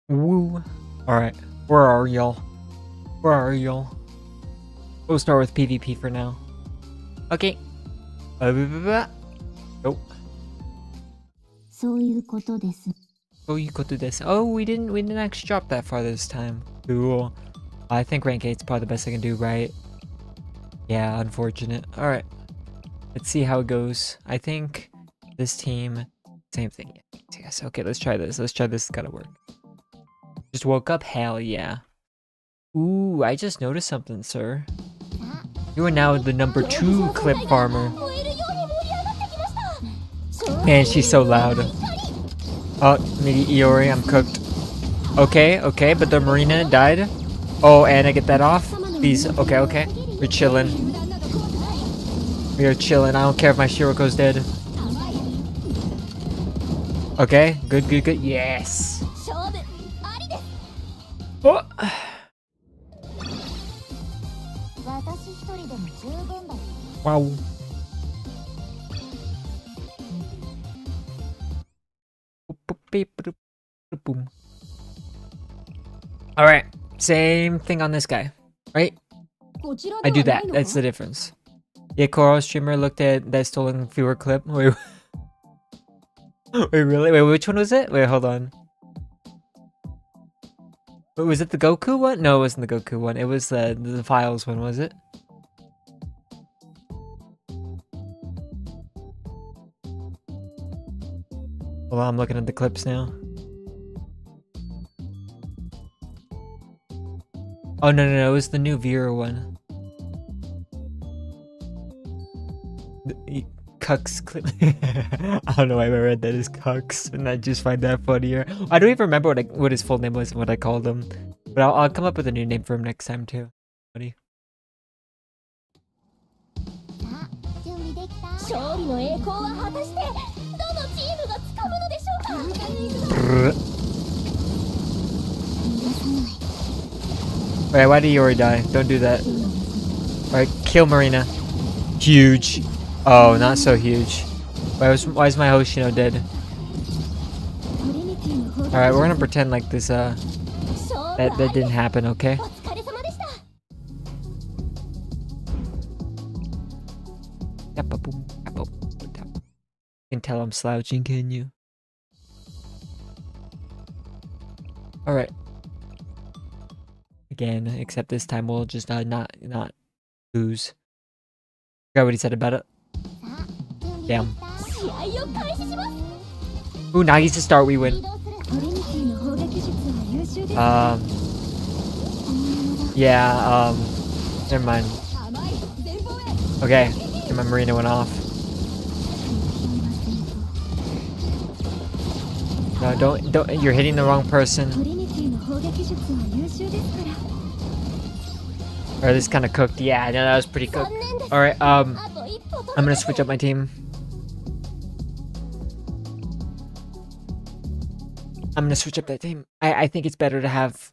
Woo. Alright. Where are y'all? Where are y'all? We'll start with PvP for now. Okay. Nope. そういうことです。Oh, we didn't actually drop that far this time. Cool. I think rank 8 is probably the best I can do, right? Yeah, unfortunate. Alright. Let's see how it goes. I think this team, same thing. Yes, okay, let's try this. Let's try this. It's gotta work. Just woke up? Hell yeah. Ooh, I just noticed something, sir. You are now the number 2 clip farmer. Man, she's so loud. Oh, midi Iori, I'm cooked. Okay, but the Marina died. Oh, and I get that off? Please, okay. We're chilling. We are chilling. I don't care if my Shiroko's dead. Okay, good. Yes! Oh. Wow. Alright, same thing on this guy, right? I do that, that's the difference. Yeah, Koro streamer looked at that stolen viewer clip. Wait, wait, really? Wait, which one was it? Wait, hold on. Wait, was it the Goku one? No, it wasn't the Goku one. It was the files one, was it? Well, I'm looking at the clips now. Oh, no, it was the new viewer one. Cucks clip. I don't know why I read that as Cucks, and I just find that funnier. I don't even remember what his full name was and what I called him. But I'll come up with a new name for him next time, too. Funny. Wait, why did Iori die? Don't do that. Alright, kill Marina. Huge. Oh, not so huge. Why is my Hoshino dead? Alright, we're gonna pretend like this, that didn't happen, okay? You can tell I'm slouching, can you? Alright. Again, except this time we'll just not lose. Forgot what he said about it. Damn. Ooh, Nagi's to start, we win. Yeah, never mind. Okay, and my Marina went off. No, don't, you're hitting the wrong person. Or this kind of cooked. Yeah, I know that was pretty cooked. Alright, I'm gonna switch up my team. I'm gonna switch up that team. I think it's better to have...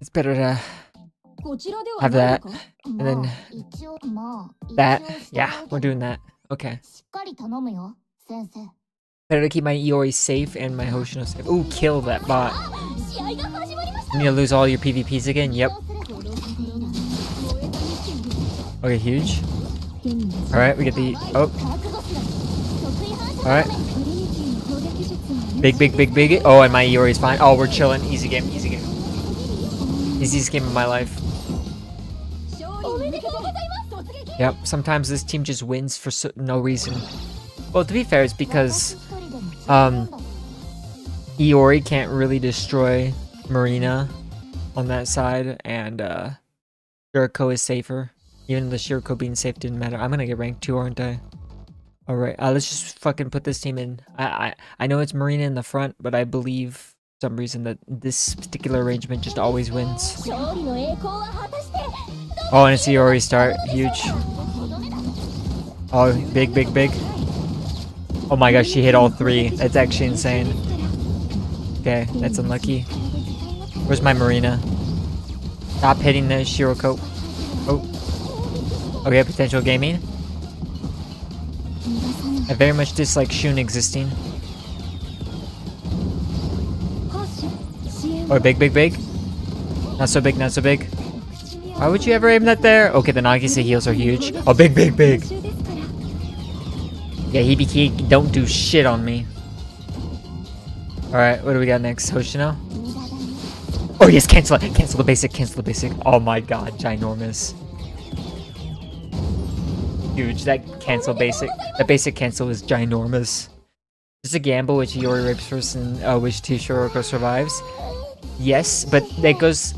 It's better to have that. And then that. Yeah, we're doing that. Okay. Better to keep my Iori safe and my Hoshino safe. Ooh, kill that bot. You need to lose all your PvPs again? Yep. Okay, huge. Alright, we get the... Oh. Alright. Big. Oh, and my Iori's fine. Oh, we're chilling. Easy game. Easiest game of my life. Yep, sometimes this team just wins for no reason. Well, to be fair, it's because Iori can't really destroy Marina on that side, and Shiroko is safer. Even the Shiroko being safe didn't matter. I'm gonna get ranked 2, aren't I? Alright, let's just fucking put this team in. I know it's Marina in the front, but I believe for some reason that this particular arrangement just always wins. Oh, and it's Iori start. Huge. Oh, big. Oh my gosh, she hit all 3. That's actually insane. Okay, that's unlucky. Where's my Marina? Stop hitting the Shiroko. Oh. Okay, potential gaming. I very much dislike Shun existing. Or big, big, big. Not so big, not so big. Why would you ever aim that there? Okay, the Nagisa heals are huge. Oh, big, big, big. Yeah, he don't do shit on me. Alright, what do we got next? Hoshino? Oh yes, cancel it. Cancel the basic, cancel the basic. Oh my god, ginormous. Huge. That basic cancel is ginormous. Just a gamble which Iori rapes first and which Tishiroko survives. Yes, but that goes...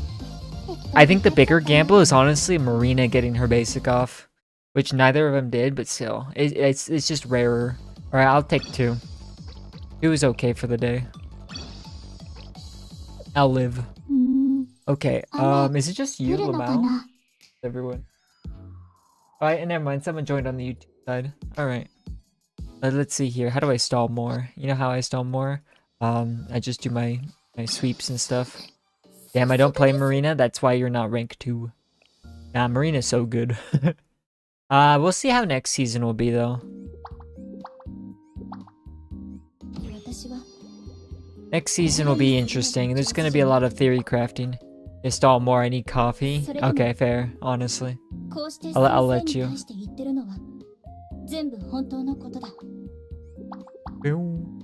I think the bigger gamble is honestly Marina getting her basic off. Which neither of them did, but still. It's just rarer. Alright, I'll take 2. 2 is okay for the day. I'll live. Okay, is it just you, Lamau? Everyone. Alright, and never mind, someone joined on the YouTube side. Alright. Let's see here. How do I stall more? You know how I stall more? I just do my sweeps and stuff. Damn, I don't play Marina. That's why you're not rank 2. Nah, Marina's so good. We'll see how next season will be, though. Next season will be interesting. There's gonna be a lot of theory crafting. Install more. I need coffee. Okay, fair. Honestly, I'll let you. Boom.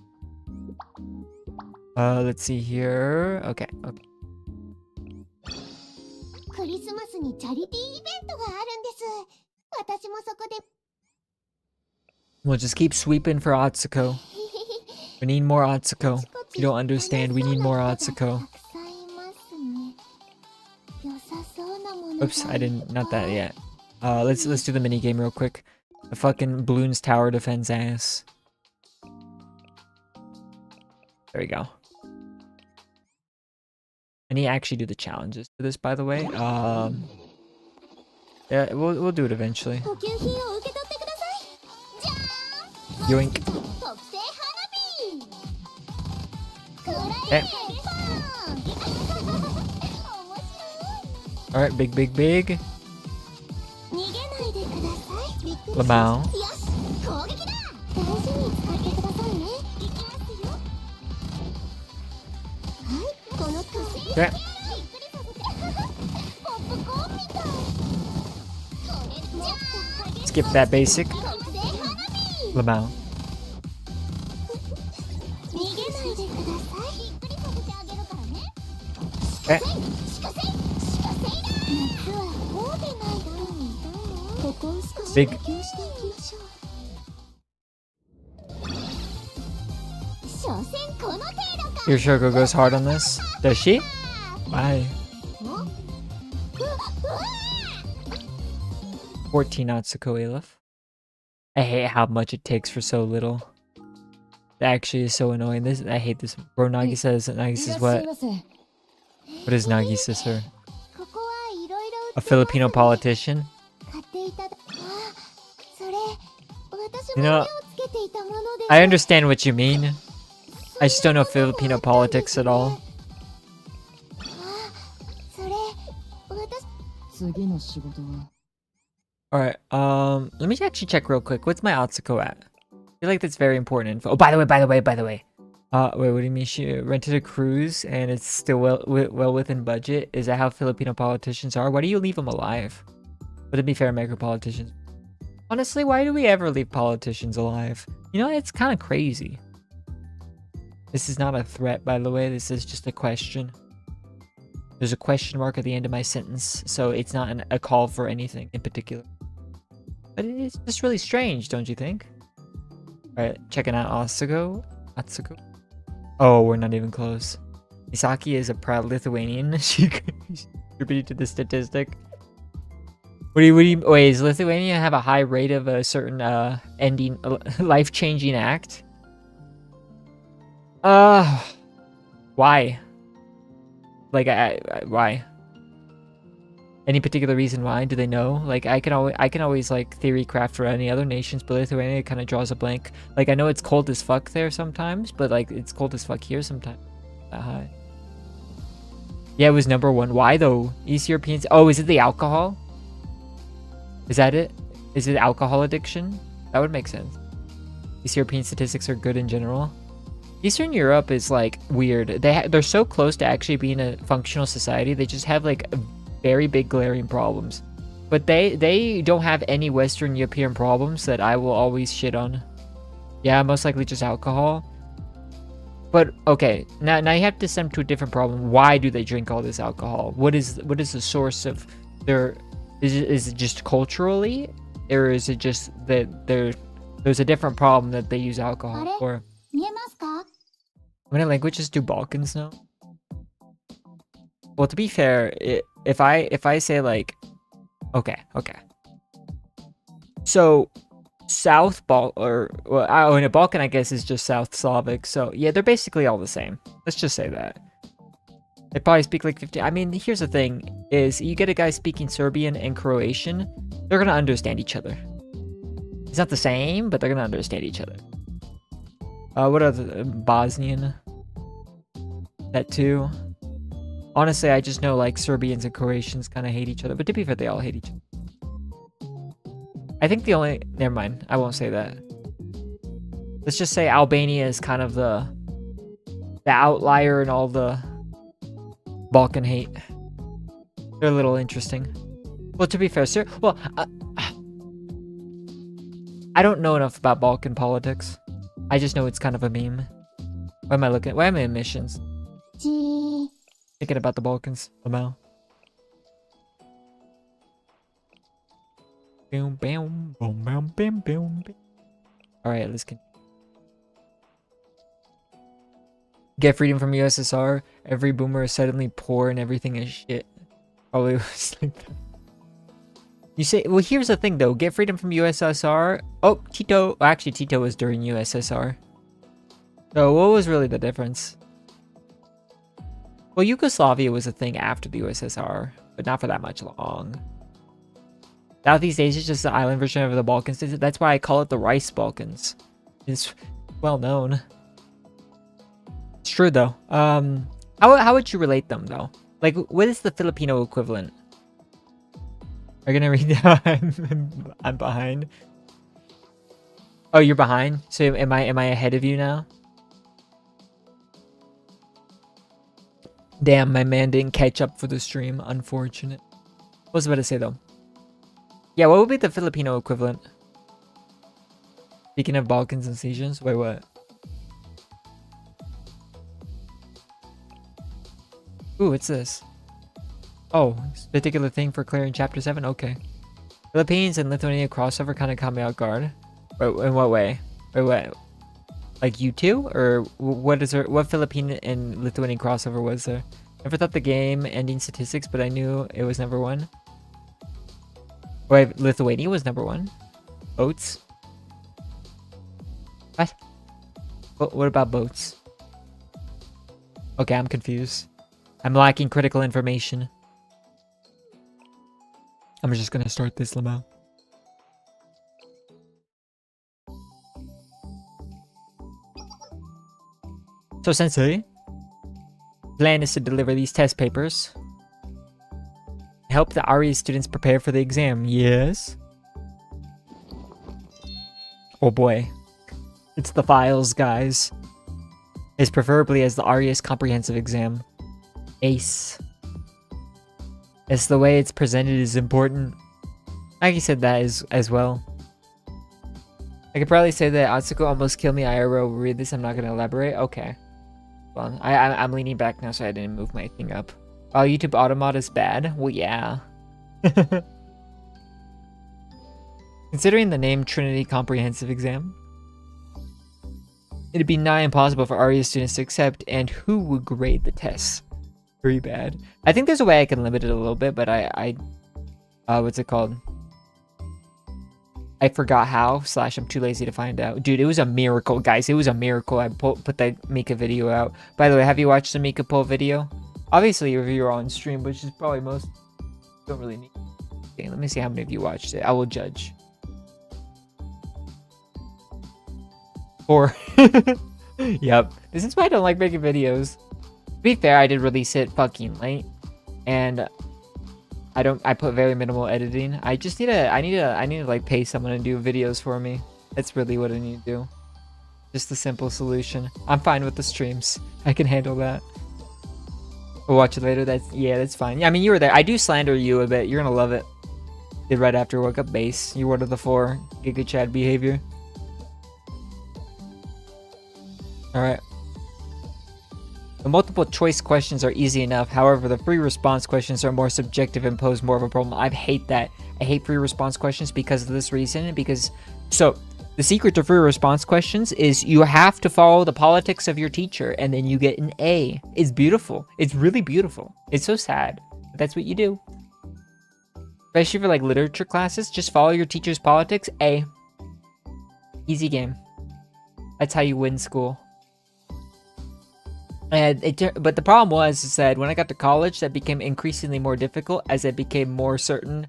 Let's see here. Okay. We'll just keep sweeping for Atsuko. We need more Atsuko. You don't understand. We need more Atsuko. Oops, I didn't. Not that yet. Let's do the mini game real quick. The fucking Bloons Tower defends ass. There we go. I need to actually do the challenges for this, by the way. Yeah, we'll do it eventually. Yoink. Okay. Alright, big, big, big. Lamau. Okay. Skip that basic. Lamau. Okay. Big. Your Shoko goes hard on this. Does she? Bye. 14 Atsuko Elif. I hate how much it takes for so little. That actually is so annoying. I hate this. Bro, Nagi says what? What is Nagi her? A Filipino politician? You know, I understand what you mean. I just don't know Filipino politics at all. Alright, let me actually check real quick. What's my Atsuko at? I feel like that's very important info. Oh, by the way. Wait, what do you mean? She rented a cruise and it's still well within budget? Is that how Filipino politicians are? Why do you leave them alive? But to be fair, American politicians. Honestly, why do we ever leave politicians alive? You know, it's kind of crazy. This is not a threat, by the way. This is just a question. There's a question mark at the end of my sentence, so it's not a call for anything in particular. But it's just really strange, don't you think? Alright, checking out Atsuko. Oh, we're not even close. Misaki is a proud Lithuanian. She contributed to the statistic. What do you wait, does Lithuania have a high rate of a certain ending life-changing act? Why? Like, why? Any particular reason why? Do they know? Like, I can always like theory craft for any other nations, but Lithuania kind of draws a blank. Like, I know it's cold as fuck there sometimes, but like it's cold as fuck here sometimes. That high. Yeah, it was #1. Why though? East Europeans. Oh, is it the alcohol? Is that it? Is it alcohol addiction? That would make sense. East European statistics are good in general. Eastern Europe is like weird. They're so close to actually being a functional society. They just have like very big glaring problems. But they don't have any Western European problems that I will always shit on. Yeah, most likely just alcohol. But okay, now you have to stem to a different problem. Why do they drink all this alcohol? What is the source of their? Is it just culturally, or is it just that there's a different problem that they use alcohol for? How many languages do Balkans know? Well, to be fair, if I say like, okay. So South in a Balkan, I guess, is just South Slavic. So yeah, they're basically all the same. Let's just say that. They probably speak like 50. I mean, here's the thing: is you get a guy speaking Serbian and Croatian, they're gonna understand each other. It's not the same, but they're gonna understand each other. What other Bosnian? That too. Honestly, I just know like Serbians and Croatians kind of hate each other, but to be fair, they all hate each other. I think never mind, I won't say that. Let's just say Albania is kind of the outlier in all the Balkan hate. They're a little interesting. Well, to be fair, sir, well, I don't know enough about Balkan politics. I just know it's kind of a meme. Why am I looking? Why am I in missions? Thinking about the Balkans. Somehow. Alright, let's continue. Get freedom from USSR. Every boomer is suddenly poor and everything is shit. Probably was like that. You say, well, here's the thing though. Get freedom from USSR. Oh, Tito. Well, actually, Tito was during USSR. So what was really the difference? Well, Yugoslavia was a thing after the USSR, but not for that much long. Southeast Asia is just the island version of the Balkans. That's why I call it the Rice Balkans. It's well known. It's true though. How would you relate them though? Like, what is the Filipino equivalent? Are you gonna read that? I'm behind. Oh, you're behind? So am I ahead of you now? Damn, my man didn't catch up for the stream. Unfortunate. What was I about to say though? Yeah, what would be the Filipino equivalent? Speaking of Balkans and Sesians, wait, what? Ooh, what's this? Oh, it's a particular thing for clearing Chapter 7? Okay. Philippines and Lithuania crossover kind of caught me out guard. Wait, in what way? Wait, what? Like you two? Or what is there? What Philippine and Lithuanian crossover was there? Never thought the game ending statistics, but I knew it was number one. Wait, Lithuania was number one? Boats? What? What about boats? Okay, I'm confused. I'm lacking critical information. I'm just gonna start this, Lamau. So, Sensei, plan is to deliver these test papers. Help the ARIA students prepare for the exam. Yes? Oh boy. It's the files, guys. As preferably as the ARIA's comprehensive exam. Ace. It's the way it's presented is important. Maggie said that as well. I could probably say that Atsuko almost killed me. IRL read this. I'm not going to elaborate. Okay. Well, I'm leaning back now so I didn't move my thing up. Oh, YouTube Automod is bad? Well, yeah. Considering the name Trinity Comprehensive Exam, it'd be nigh impossible for ARIA students to accept, and who would grade the tests? Very bad. I think there's a way I can limit it a little bit, but what's it called? I forgot how, / I'm too lazy to find out. Dude, it was a miracle, guys. It was a miracle. I put that Mika video out. By the way, have you watched the Mika poll video? Obviously, if you're on stream, which is probably most, don't really need. Okay, let me see how many of you watched it. I will judge. 4. Yep. This is why I don't like making videos. To be fair, I did release it fucking late, and I put very minimal editing. I need to like pay someone to do videos for me. That's really what I need to do. Just the simple solution. I'm fine with the streams. I can handle that. We'll watch it later. That's fine. I mean, you were there. I do slander you a bit. You're gonna love it. Did right after woke up base. You're one of the 4 Giga Chad behavior. Alright. The multiple choice questions are easy enough. However, the free response questions are more subjective and pose more of a problem. I hate that. I hate free response questions because of this reason. So, the secret to free response questions is you have to follow the politics of your teacher and then you get an A. It's beautiful. It's really beautiful. It's so sad, but that's what you do. Especially for like literature classes, just follow your teacher's politics. A. Easy game. That's how you win school. But the problem was that when I got to college, that became increasingly more difficult as it became more certain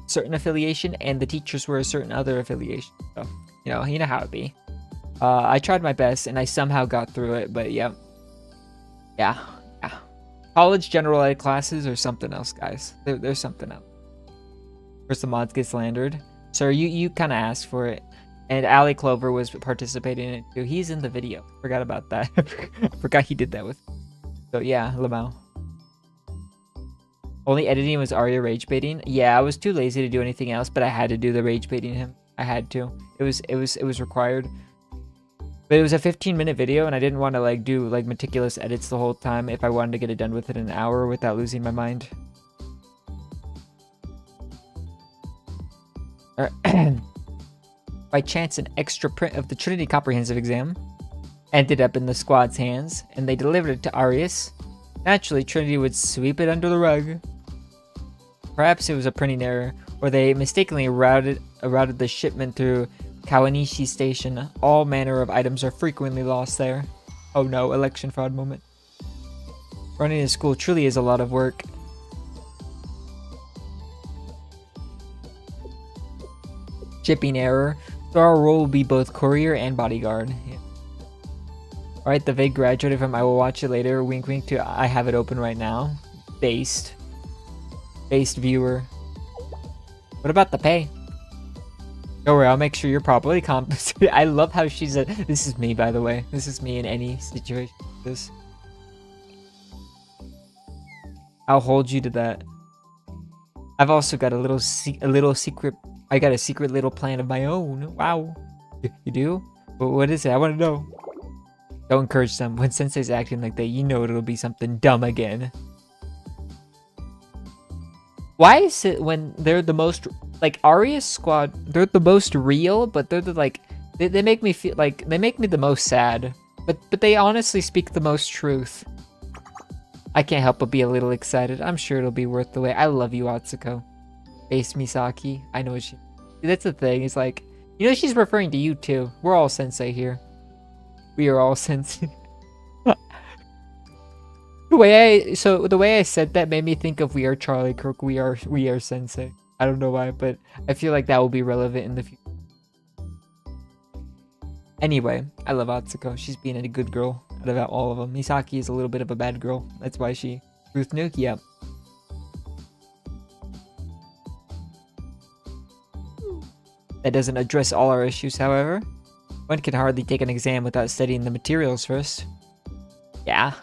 affiliation, and the teachers were a certain other affiliation. So you know how it be. I tried my best, and I somehow got through it. But yeah. College general ed classes are something else, guys. There's something else. First, the mods get slandered. Sir, you kind of asked for it. And Ali Clover was participating in it too. He's in the video. Forgot about that. Forgot he did that with. So yeah, Lamau. Only editing was Arya rage baiting. Yeah, I was too lazy to do anything else, but I had to do the rage baiting him. I had to. It was required. But it was a 15-minute video, and I didn't want to like do like meticulous edits the whole time if I wanted to get it done within an hour without losing my mind. By chance, an extra print of the Trinity Comprehensive Exam ended up in the squad's hands, and they delivered it to Arius. Naturally, Trinity would sweep it under the rug. Perhaps it was a printing error, or they mistakenly routed the shipment through Kawanishi Station. All manner of items are frequently lost there. Oh no, election fraud moment. Running a school truly is a lot of work. Shipping error. So our role will be both courier and bodyguard. Yeah. Alright, the vague graduated from I will watch it later. Wink wink to I have it open right now. Based viewer. What about the pay? Don't worry, I'll make sure you're properly compensated. I love how she's this is me, by the way. This is me in any situation like this. I'll hold you to that. I've also got a little secret. I got a secret little plan of my own. Wow. You do? What is it? I want to know. Don't encourage them. When Sensei's acting like that, you know it'll be something dumb again. Why is it when they're the most... Like, Aria's squad, they're the most real, but they're the, like... They make me feel like... They make me the most sad. But they honestly speak the most truth. I can't help but be a little excited. I'm sure it'll be worth the wait. I love you, Atsuko. Base Misaki. I know what she... That's the thing. It's like... You know she's referring to you, too. We're all sensei here. We are all sensei. The way I said that made me think of We Are Charlie Kirk. We are sensei. I don't know why, but I feel like that will be relevant in the future. Anyway, I love Atsuko. She's being a good girl out of all of them. Misaki is a little bit of a bad girl. That's why she... Truth Nuke? Yeah. That doesn't address all our issues, however. One can hardly take an exam without studying the materials first. Yeah.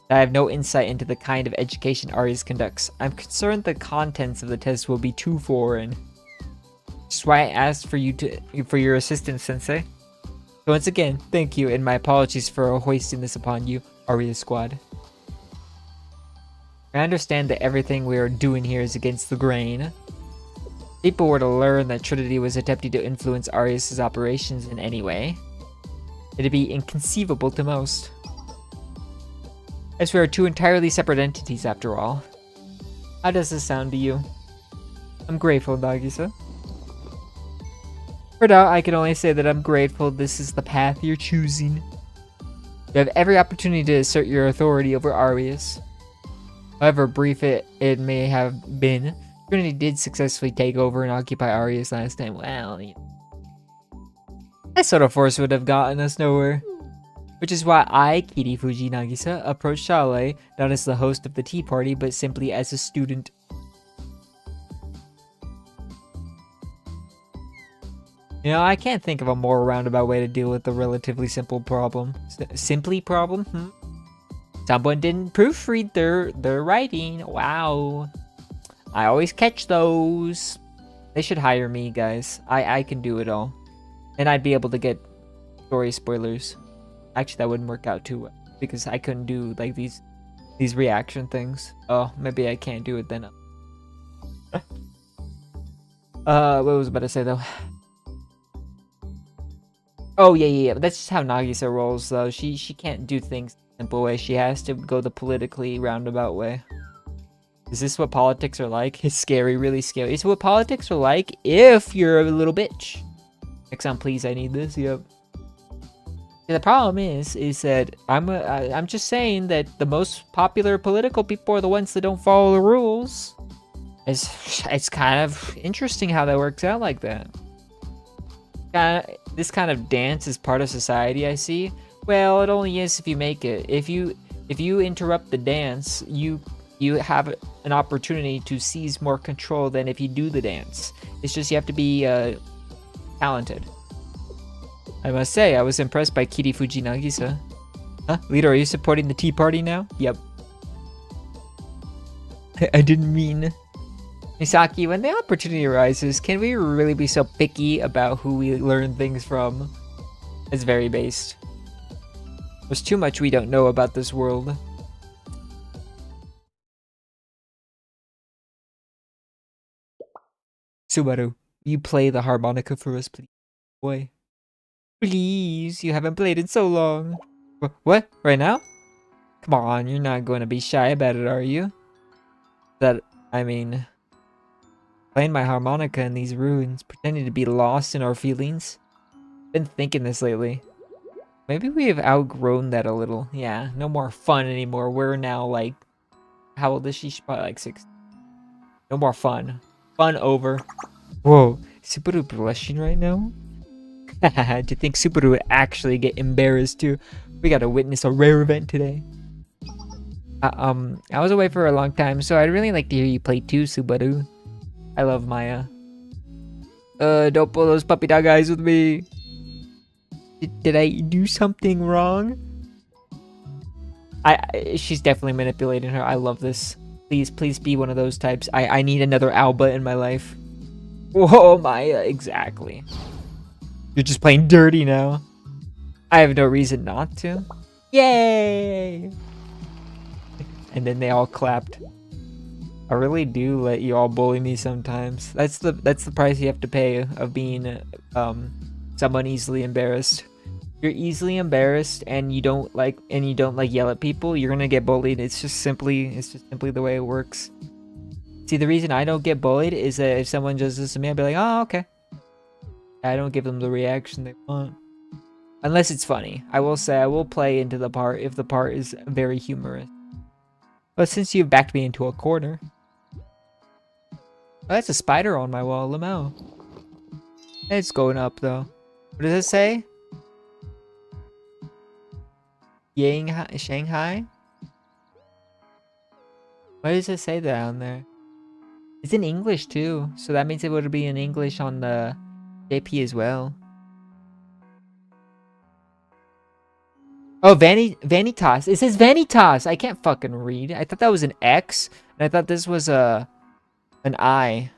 I have no insight into the kind of education Arias conducts. I'm concerned the contents of the test will be too foreign. Which is why I asked for your assistance, Sensei. So once again, thank you, and my apologies for hoisting this upon you, Aria Squad. I understand that everything we are doing here is against the grain. People were to learn that Trinity was attempting to influence Arias' operations in any way. It'd be inconceivable to most. As we are two entirely separate entities after all. How does this sound to you? I'm grateful, Nagisa. For now, I can only say that I'm grateful this is the path you're choosing. You have every opportunity to assert your authority over Arias. However brief it may have been, Trinity did successfully take over and occupy Arias last time. Well, that sort of force would have gotten us nowhere. Which is why I, Kiri Fuji Nagisa, approached Shale not as the host of the tea party, but simply as a student. You know, I can't think of a more roundabout way to deal with a relatively simple problem. Simply problem? Someone didn't proofread their writing. Wow. I always catch those. They should hire me, guys. I can do it all. And I'd be able to get story spoilers. Actually, that wouldn't work out too well because I couldn't do like these reaction things. Oh, maybe I can't do it then. What was I about to say though? Oh yeah. That's just how Nagisa rolls though. She can't do things the simple way. She has to go the politically roundabout way. Is this what politics are like? It's scary, really scary. It's what politics are like if you're a little bitch. Next time, please. I need this. Yep. The problem is that I'm just saying that the most popular political people are the ones that don't follow the rules. It's kind of interesting how that works out like that. This kind of dance is part of society, I see. Well, it only is if you make it. If you interrupt the dance, you have an opportunity to seize more control than if you do the dance. It's just you have to be talented. I must say, I was impressed by Kirifuji Nagisa. Huh? Leader, are you supporting the Tea Party now? Yep. I didn't mean... Misaki, when the opportunity arises, can we really be so picky about who we learn things from? It's very based. There's too much we don't know about this world. Subaru, you play the harmonica for us, please. Boy. Please, you haven't played in so long. What? Right now? Come on, you're not going to be shy about it, are you? I mean... Playing my harmonica in these ruins, pretending to be lost in our feelings. Been thinking this lately. Maybe we have outgrown that a little. Yeah, no more fun anymore. We're now like... How old is she? She's probably like 6. No more fun. Fun over. Whoa, is Subaru blushing right now? Do you think Subaru would actually get embarrassed too? We gotta witness a rare event today. I was away for a long time, so I'd really like to hear you play too, Subaru. I love Maia. Don't pull those puppy dog eyes with me. Did I do something wrong? She's definitely manipulating her. I love this. Please be one of those types. I need another Alba in my life. Whoa, Maia, exactly. You're just playing dirty now. I have no reason not to. Yay! And then they all clapped. I really do let you all bully me sometimes. That's the price you have to pay of being someone easily embarrassed. You're easily embarrassed and you don't like yell at people, you're gonna get bullied. It's just simply the way it works. See, the reason I don't get bullied is that if someone does this to me, I'll be like, oh, okay. I don't give them the reaction they want. Unless it's funny. I will say I will play into the part if the part is very humorous. But since you've backed me into a corner. Oh, that's a spider on my wall, Lamau. It's going up though. What does it say? Shanghai? What does it say down there? It's in English too, so that means it would be in English on the JP as well. Oh, Vanitas. It says Vanitas. I can't fucking read. I thought that was an X, and I thought this was an I.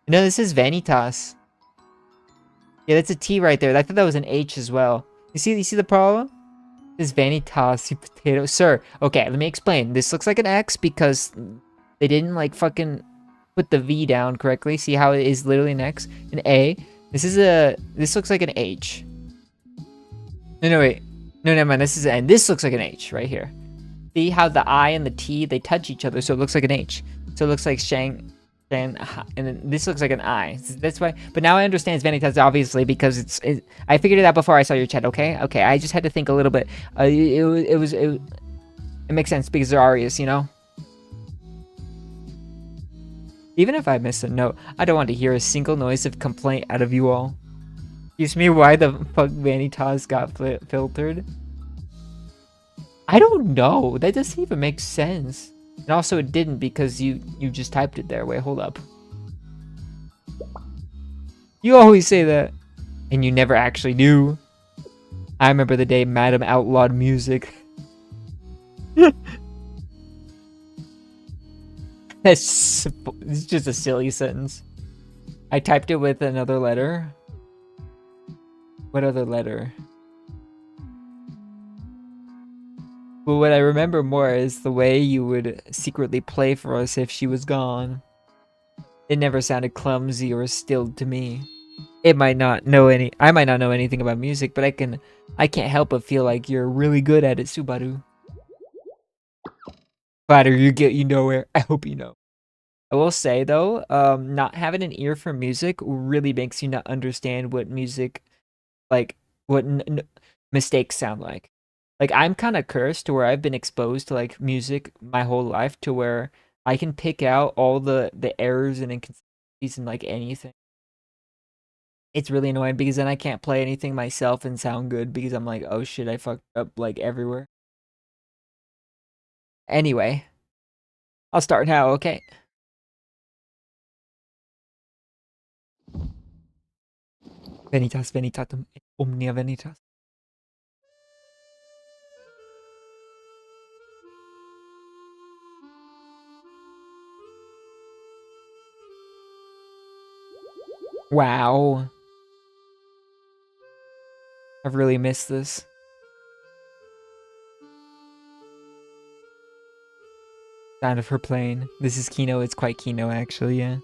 No, this is Vanitas. Yeah, that's a T right there. I thought that was an H as well. You see the problem? This is Vanitas, you potato. Sir, okay, let me explain. This looks like an X because they didn't like fucking put the V down correctly. See how it is literally an X? An A. This looks like an H. No, wait. No, never mind. This is and this looks like an H right here. See how the I and the T, they touch each other, so it looks like an H. So it looks like Shang, and then this looks like an I. That's why. But now I understand it's Vanitas, obviously, because I figured it out before I saw your chat. Okay. I just had to think a little bit. It makes sense because they're Arias, you know. Even if I missed a note, I don't want to hear a single noise of complaint out of you all. Excuse me, why the fuck Vanitas got filtered? I don't know. That doesn't even make sense. And also it didn't because you just typed it there. Wait, hold up. You always say that. And you never actually knew. I remember the day Madam outlawed music. It's just a silly sentence. I typed it with another letter. What other letter? But what I remember more is the way you would secretly play for us if she was gone. It never sounded clumsy or stilled to me. I might not know anything about music, but I can't help but feel like you're really good at it, Subaru. Flatter you nowhere. I hope you know. I will say though, not having an ear for music really makes you not understand what music, like what mistakes sound like. Like I'm kind of cursed to where I've been exposed to like music my whole life to where I can pick out all the errors and inconsistencies in like anything. It's really annoying because then I can't play anything myself and sound good because I'm like, oh shit, I fucked up like everywhere. Anyway, I'll start now, okay? Venitas venitatum et omnia venitas. Wow. I've really missed this. Sound of her playing. This is Kino. It's quite Kino, actually, yeah.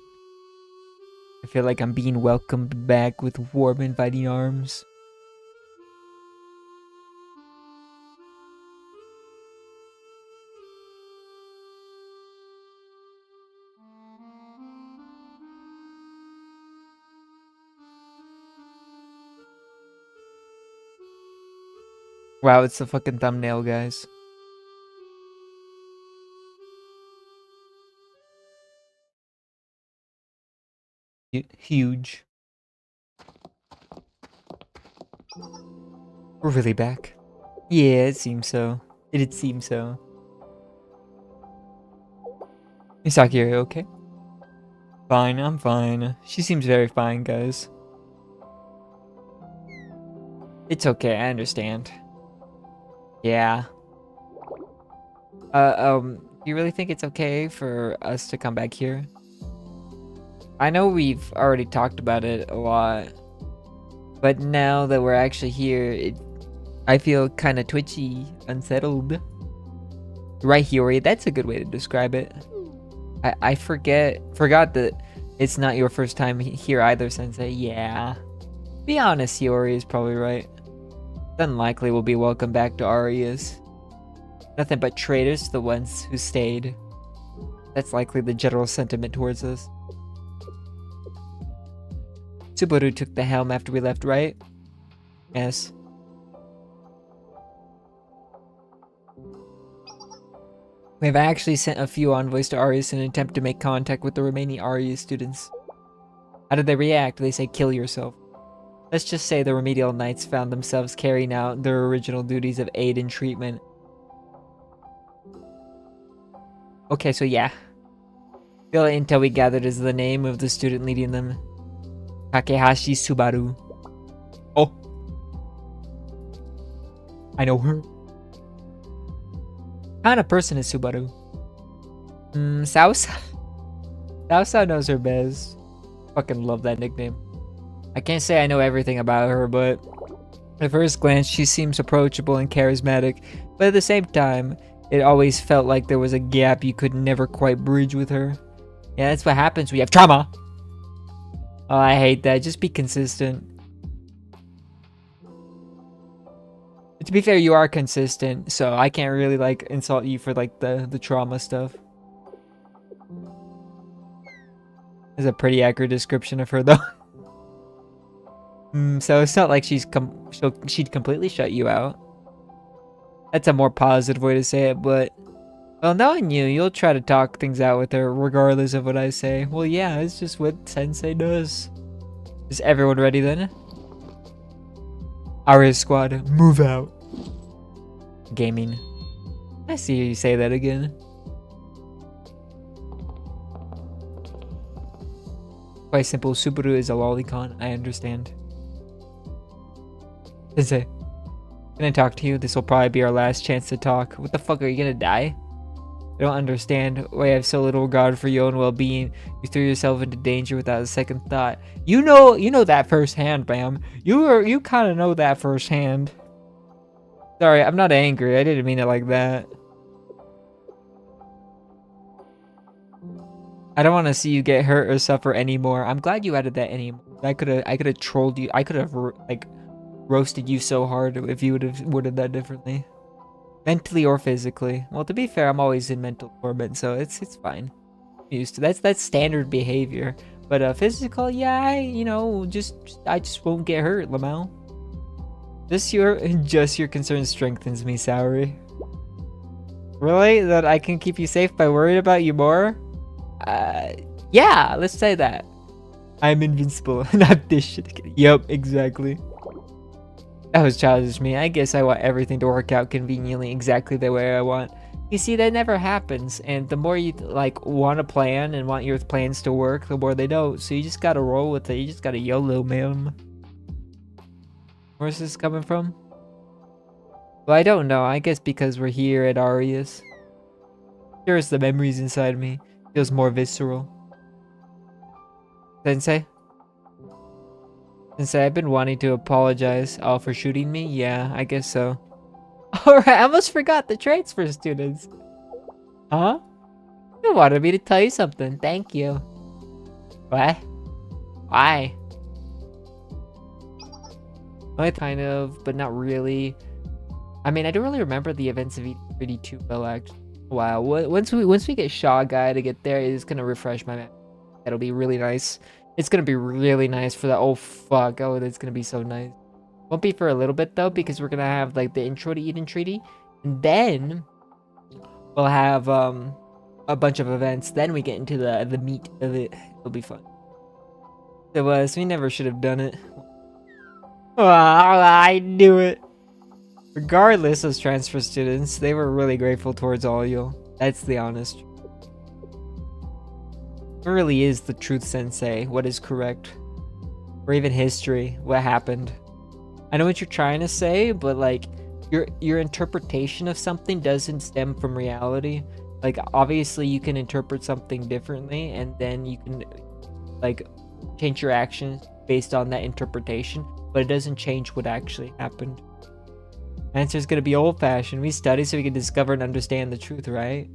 I feel like I'm being welcomed back with warm, inviting arms. Wow, it's the fucking thumbnail, guys. Huge. We're really back. Yeah, it seems so. It did seem so. Misaki, are you okay? Fine, I'm fine. She seems very fine, guys. It's okay, I understand. Yeah. Do you really think it's okay for us to come back here? I know we've already talked about it a lot, but now that we're actually here, I feel kind of twitchy, unsettled. Right, Hiyori, that's a good way to describe it. I forgot that it's not your first time here either, Sensei. Yeah. Be honest, Hiyori is probably right. It's unlikely we'll be welcome back to Arias. Nothing but traitors to the ones who stayed. That's likely the general sentiment towards us. Subaru took the helm after we left, right? Yes. We have actually sent a few envoys to Arias in an attempt to make contact with the remaining Arias students. How did they react? They say kill yourself. Let's just say the remedial knights found themselves carrying out their original duties of aid and treatment. Okay, so yeah. The intel we gathered is the name of the student leading them. Takehashi Subaru. Oh. I know her. What kind of person is Subaru? Sausa? Sausa knows her best. Fucking love that nickname. I can't say I know everything about her, but at first glance she seems approachable and charismatic, but at the same time, it always felt like there was a gap you could never quite bridge with her. Yeah, that's what happens when you have trauma. Oh, I hate that. Just be consistent. To be fair, you are consistent, so I can't really like insult you for like the trauma stuff. That's a pretty accurate description of her though. So it's not like she'd completely shut you out. That's a more positive way to say it, but well, knowing you, you'll try to talk things out with her regardless of what I say. Well, yeah, it's just what Sensei does. Is everyone ready then? Arias squad, move out. Gaming. I see you say that again. Quite simple, Subaru is a lolicon, I understand. Sensei, can I talk to you? This will probably be our last chance to talk. What the fuck, are you gonna die? I don't understand why you have so little regard for your own well-being. You threw yourself into danger without a second thought. You know that firsthand, Bam. You kind of know that firsthand. Sorry, I'm not angry. I didn't mean it like that. I don't want to see you get hurt or suffer anymore. I'm glad you added that anymore. I could have trolled you. I could have like roasted you so hard if you would have worded that differently. Mentally or physically. Well, to be fair, I'm always in mental torment, so it's fine. I'm used to that's standard behavior. But physical, yeah, I just won't get hurt, Lamau. Just your concern strengthens me, Saori. Really? That I can keep you safe by worrying about you more? Yeah, let's say that. I'm invincible. Not this shit again. Yep, exactly. That was childish me. I guess I want everything to work out conveniently exactly the way I want. You see, that never happens. And the more you like want to plan and want your plans to work, the more they don't. So you just gotta roll with it. You just gotta YOLO, man. Where's this coming from? Well, I don't know. I guess because we're here at Aria's. Sure, it's the memories inside me. Feels more visceral. Sensei? Sensei, I've been wanting to apologize. Oh, for shooting me? Yeah, I guess so. Alright, I almost forgot the transfer students. Huh? You wanted me to tell you something. Thank you. What? Why? I kind of, but not really. I mean, I don't really remember the events of E3D too well, actually. Wow, once we get Shaw Guy to get there, it's gonna refresh my memory. That'll be really nice. It's gonna be really nice for that. Oh fuck! Oh, that's gonna be so nice. Won't be for a little bit though, because we're gonna have like the intro to Eden Treaty, and then we'll have a bunch of events. Then we get into the meat of it. It'll be fun. So we never should have done it. Oh, I knew it. Regardless of transfer students, they were really grateful towards all you. That's the honest truth. What really is the truth, Sensei? What is correct? Or even history? What happened? I know what you're trying to say, but like your interpretation of something doesn't stem from reality. Like obviously you can interpret something differently and then you can like change your actions based on that interpretation, but it doesn't change what actually happened. Answer is gonna be old-fashioned. We study so we can discover and understand the truth, right?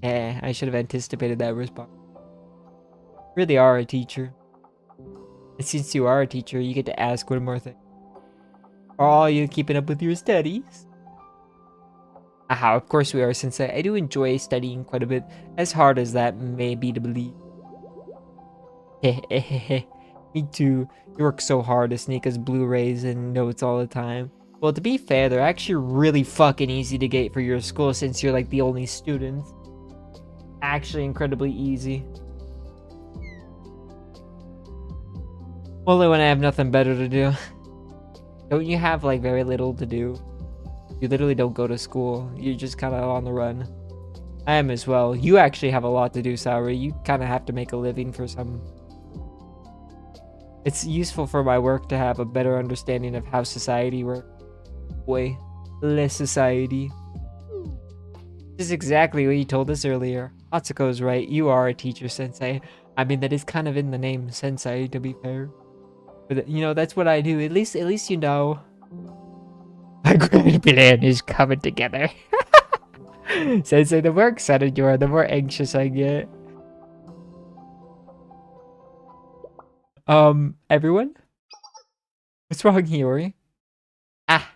I should have anticipated that response. You really are a teacher. And since you are a teacher, you get to ask one more thing. Are you keeping up with your studies? Aha, of course we are, since I do enjoy studying quite a bit, as hard as that may be to believe. Me too. You work so hard to sneak us Blu-rays and notes all the time. Well, to be fair, they're actually really fucking easy to get for your school since you're like the only student. Actually incredibly easy. Only when I have nothing better to do. Don't you have like very little to do? You literally don't go to school. You're just kind of on the run. I am as well. You actually have a lot to do, Saori. You kind of have to make a living for some... It's useful for my work to have a better understanding of how society works. Way less society. This is exactly what you told us earlier. Atsuko's right. You are a teacher, Sensei. I mean, that is kind of in the name, Sensei, to be fair. But you know, that's what I do. At least you know. My grand plan is coming together. Sensei, the more excited you are, the more anxious I get. Everyone? What's wrong, Hiyori? Ah.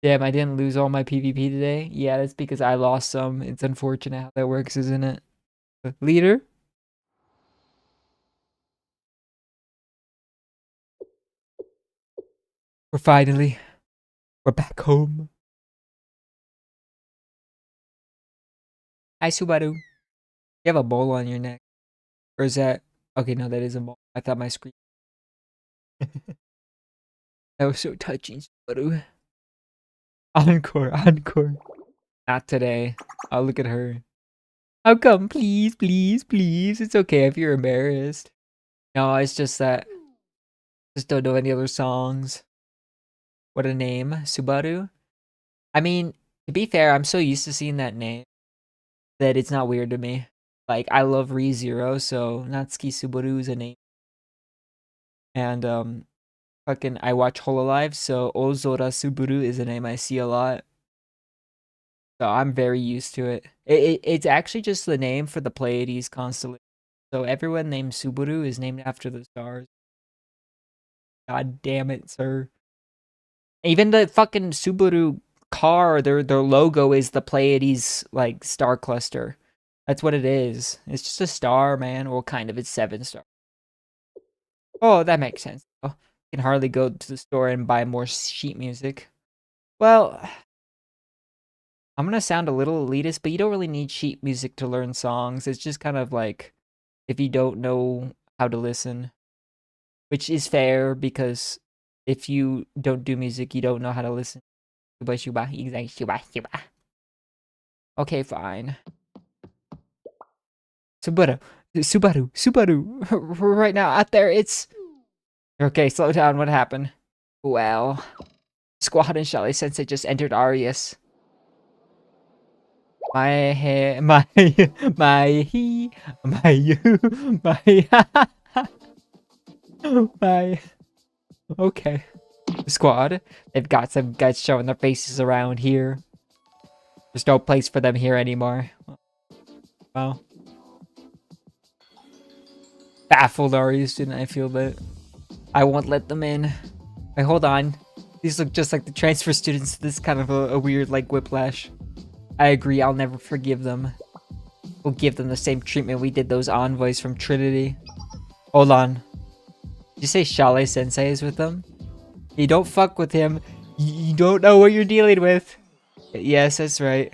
Damn, I didn't lose all my PvP today. Yeah, that's because I lost some. It's unfortunate how that works, isn't it? Leader? We're back home. Hi, Subaru. You have a bowl on your neck. Or is that... Okay, no, that is a bowl. I thought my screen... That was so touching, Subaru. Encore, encore. Not today. Oh, look at her. How come? Please, please, please. It's okay if you're embarrassed. No, it's just that... Just don't know any other songs. What a name, Subaru. I mean, to be fair, I'm so used to seeing that name that it's not weird to me. Like, I love ReZero, so Natsuki Subaru is a name. And, fucking, I watch Hololive, so Ozora Subaru is a name I see a lot. So I'm very used to it. It's actually just the name for the Pleiades constellation. So everyone named Subaru is named after the stars. God damn it, sir. Even the fucking Subaru car, their logo is the Pleiades like star cluster. That's what it is. It's just a star, man. Well, kind of. It's 7 stars. Oh, that makes sense. Oh, you can hardly go to the store and buy more sheet music. Well, I'm gonna sound a little elitist, but you don't really need sheet music to learn songs. It's just kind of like if you don't know how to listen, which is fair because if you don't do music, you don't know how to listen. Shuba shuba, exactly shuba shuba. Okay, fine. Subaru, Subaru. Right now, out there, it's okay. Slow down. What happened? Well, Squad and Shelly Sensei just entered Arius. My hair, my he, my you, my my. Okay, Squad. They've got some guys showing their faces around here. There's no place for them here anymore. Well, baffled Arius, didn't I feel that? I won't let them in. Wait, hold on. These look just like the transfer students. This is kind of a weird, like, whiplash. I agree, I'll never forgive them. We'll give them the same treatment we did those envoys from Trinity. Hold on. Did you say Shale Sensei is with them? You don't fuck with him. You don't know what you're dealing with. Yes, that's right.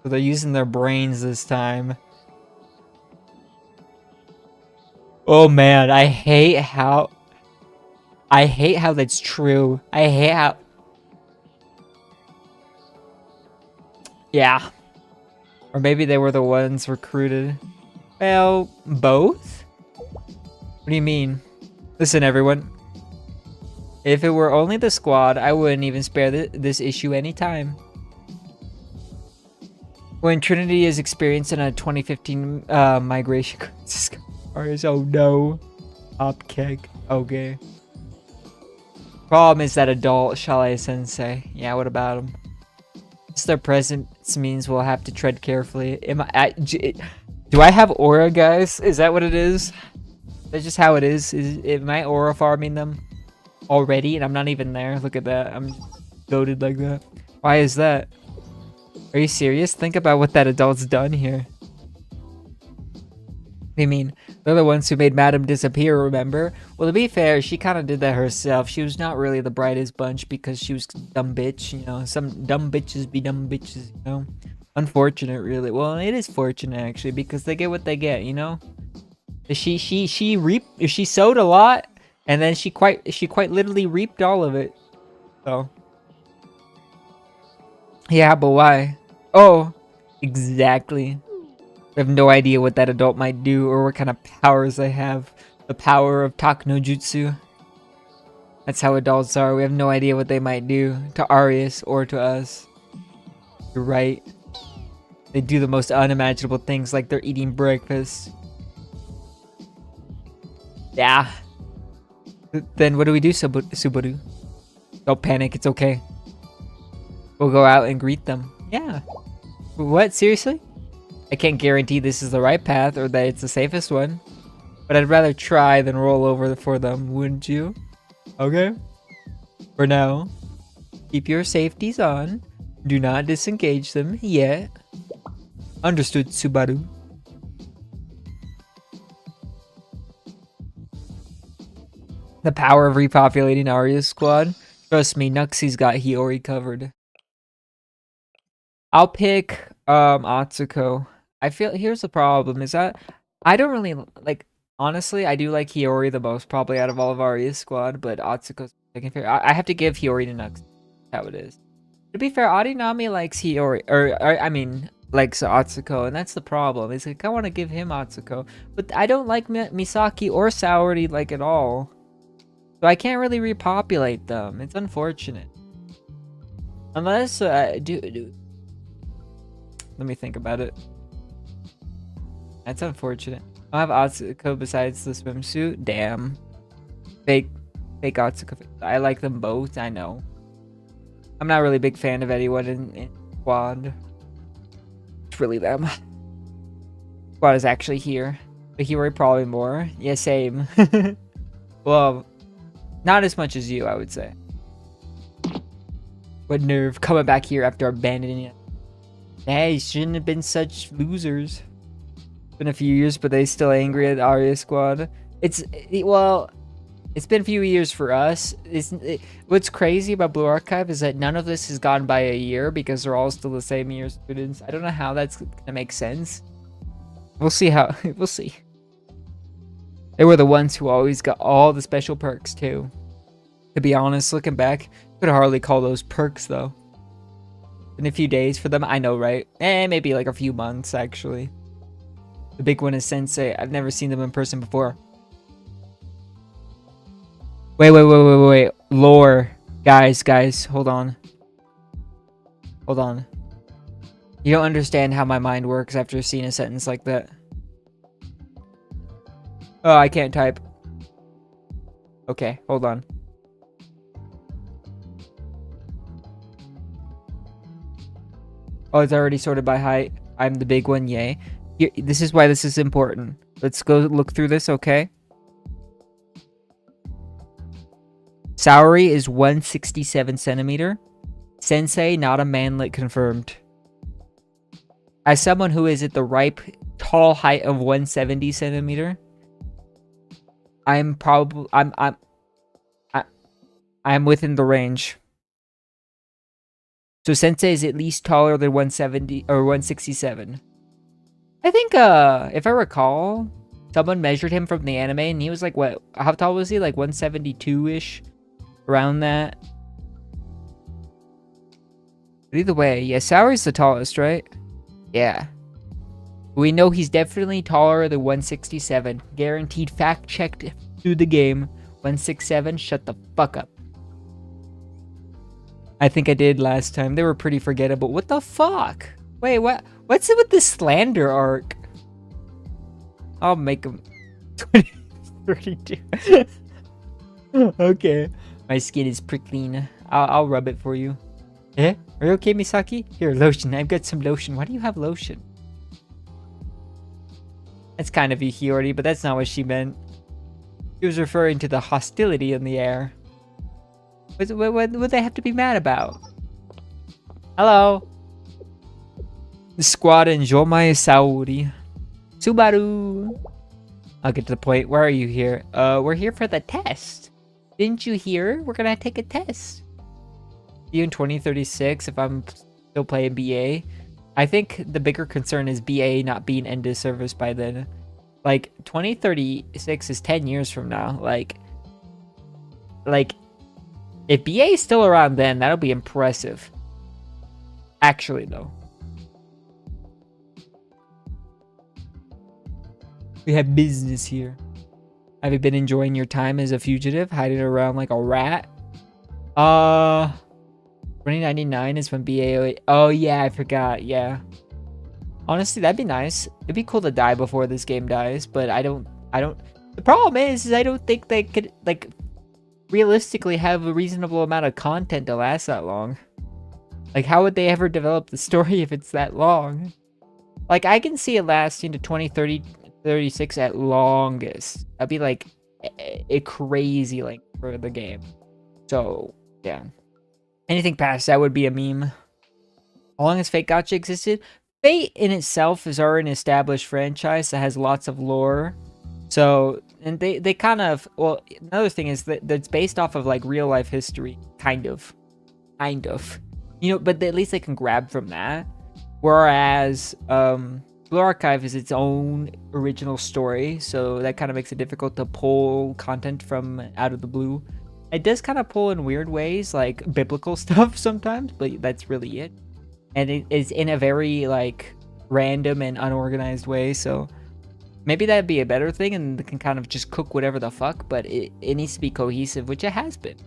So they're using their brains this time. Oh man, I hate how that's true. I hate how... Yeah. Or maybe they were the ones recruited. Well, both? What do you mean? Listen, everyone. If it were only the Squad, I wouldn't even spare this issue any time. When Trinity is experiencing a 2015 migration crisis. Oh no. Op kick. Okay. Problem is that adult Shale Sensei. Yeah, what about him? It's their presence means we'll have to tread carefully. Do I have aura, guys? Is that what it is? That's just how it is. Am I aura farming them already? And I'm not even there. Look at that. I'm goated like that. Why is that? Are you serious? Think about what that adult's done here. I mean, they're the ones who made Madam disappear, remember? Well, to be fair, she kind of did that herself. She was not really the brightest bunch because she was dumb bitch, you know? Some dumb bitches be dumb bitches, you know? Unfortunate, really. Well, it is fortunate, actually, because they get what they get, you know? She sowed a lot, and then she quite literally reaped all of it. So. Yeah, but why? Oh, exactly. We have no idea what that adult might do or what kind of powers they have. The power of Tak no Jutsu. That's how adults are. We have no idea what they might do to Arius or to us. You're right. They do the most unimaginable things like they're eating breakfast. Yeah. Then what do we do, Subaru? Don't panic. It's okay. We'll go out and greet them. Yeah. What? Seriously? I can't guarantee this is the right path or that it's the safest one, but I'd rather try than roll over for them, wouldn't you? Okay. For now, keep your safeties on. Do not disengage them yet. Understood, Subaru. The power of repopulating Arya's squad. Trust me, Nuxie's got Hiyori covered. I'll pick Atsuko. I feel here's the problem is that I don't really like honestly I do like Hiyori the most probably out of all of Arya's squad, but Atsuko's second favorite. I have to give Hiyori to Nux. That's how it is. To be fair, Arinami likes Hiyori or I mean likes Atsuko, and that's the problem. Is like I want to give him Atsuko, but I don't like Misaki or Saori like at all. So I can't really repopulate them. It's unfortunate. Unless, let me think about it. That's unfortunate. I have Atsuko besides the swimsuit. Damn. Fake Atsuko. I like them both, I know. I'm not really a big fan of anyone in Squad. It's really them. Squad is actually here. But Hiyori probably more. Yeah, same. Well, not as much as you, I would say. What nerve coming back here after abandoning it. Hey, shouldn't have been such losers. It's been a few years, but they still angry at Arya Squad. Well, it's been a few years for us. What's crazy about Blue Archive is that none of this has gone by a year because they're all still the same year students. I don't know how that's gonna make sense. We'll see how. We'll see. They were the ones who always got all the special perks too. To be honest, looking back, could hardly call those perks though. In a few days for them, I know, right? Maybe like a few months actually. The big one is Sensei. I've never seen them in person before. Wait. Lore. Guys, hold on. Hold on. You don't understand how my mind works after seeing a sentence like that. Oh, I can't type. Okay, hold on. Oh, it's already sorted by height. I'm the big one, yay. Here, this is why this is important. Let's go look through this, okay? Saori is 167 centimeter. Sensei, not a manlet confirmed. As someone who is at the ripe, tall height of 170 centimeter, I'm within the range. So Sensei is at least taller than 170 or 167. I think if I recall, someone measured him from the anime and he was like, what, how tall was he? Like 172-ish, around that. But either way, yeah, Saori's the tallest, right? Yeah. We know he's definitely taller than 167. Guaranteed, fact checked through the game. 167, shut the fuck up. I think I did last time. They were pretty forgettable. What the fuck? Wait, what's it with this slander arc? I'll make him 32. Okay. My skin is prickling. I'll rub it for you. Eh? Are you okay, Misaki? Here, lotion. I've got some lotion. Why do you have lotion? That's kind of Hiyori, but that's not what she meant. She was referring to the hostility in the air. What would they have to be mad about? Hello. The squad enjoy my Saori. Subaru. I'll get to the point. Where are you here? We're here for the test. Didn't you hear? We're gonna take a test. See you in 2036 if I'm still playing BA. I think the bigger concern is BA not being end of service by then. Like 2036 is 10 years from now. Like if BA is still around then, that'll be impressive. Actually, though. We have business here. Have you been enjoying your time as a fugitive, hiding around like a rat? 2099 is when BA... Oh, yeah, I forgot. Yeah. Honestly, that'd be nice. It'd be cool to die before this game dies, but I don't... The problem is I don't think they could, like, realistically have a reasonable amount of content to last that long. Like, how would they ever develop the story if it's that long? Like, I can see it lasting to 2036 at longest. That'd be, like, a crazy length for the game. So, yeah. Anything past that would be a meme. How long has Fate Gacha existed? Fate in itself is already an established franchise that has lots of lore. So, and they kind of, well, another thing is that it's based off of like real life history, kind of. You know, but at least they can grab from that. Whereas, Blue Archive is its own original story, so that kind of makes it difficult to pull content from out of the blue. It does kind of pull in weird ways, like biblical stuff sometimes, but that's really it. And it is in a very like random and unorganized way, so Maybe that'd be a better thing, and they can kind of just cook whatever the fuck, but it needs to be cohesive, which it has been.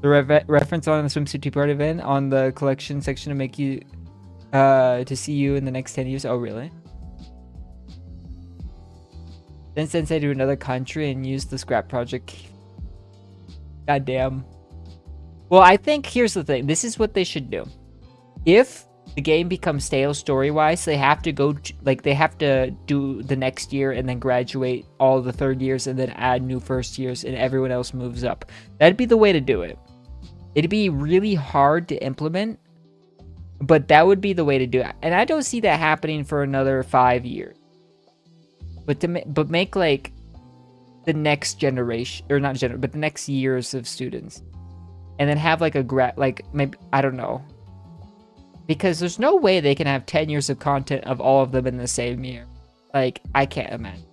The reference on the swimsuit tea party event on the collection section to make you to see you in the next 10 years. Oh, really? Then sensei to another country and use the scrap project. Goddamn. Well, I think here's the thing. This is what they should do. If the game becomes stale story-wise, they have to go they have to do the next year and then graduate all the third years and then add new first years and everyone else moves up. That'd be the way to do it. It'd be really hard to implement, but that would be the way to do it. And I don't see that happening for another 5 years. But make like the next generation, or not but the next years of students, and then have like maybe, I don't know, because there's no way they can have 10 years of content of all of them in the same year. Like, I can't imagine.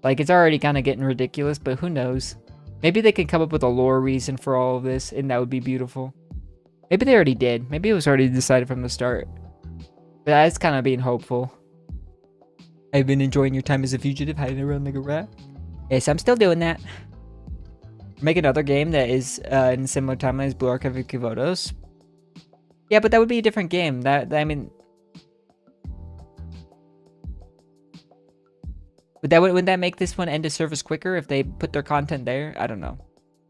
Like, it's already kind of getting ridiculous, but who knows? Maybe they can come up with a lore reason for all of this, and that would be beautiful. Maybe they already did. Maybe it was already decided from the start. But that's kind of being hopeful. I've been enjoying your time as a fugitive, hiding around like a rat. Yes, I'm still doing that. Make another game that is in similar timeline as Blue Archive of Kivotos. Yeah, but that would be a different game. I mean... Wouldn't that make this one end of service quicker if they put their content there? I don't know.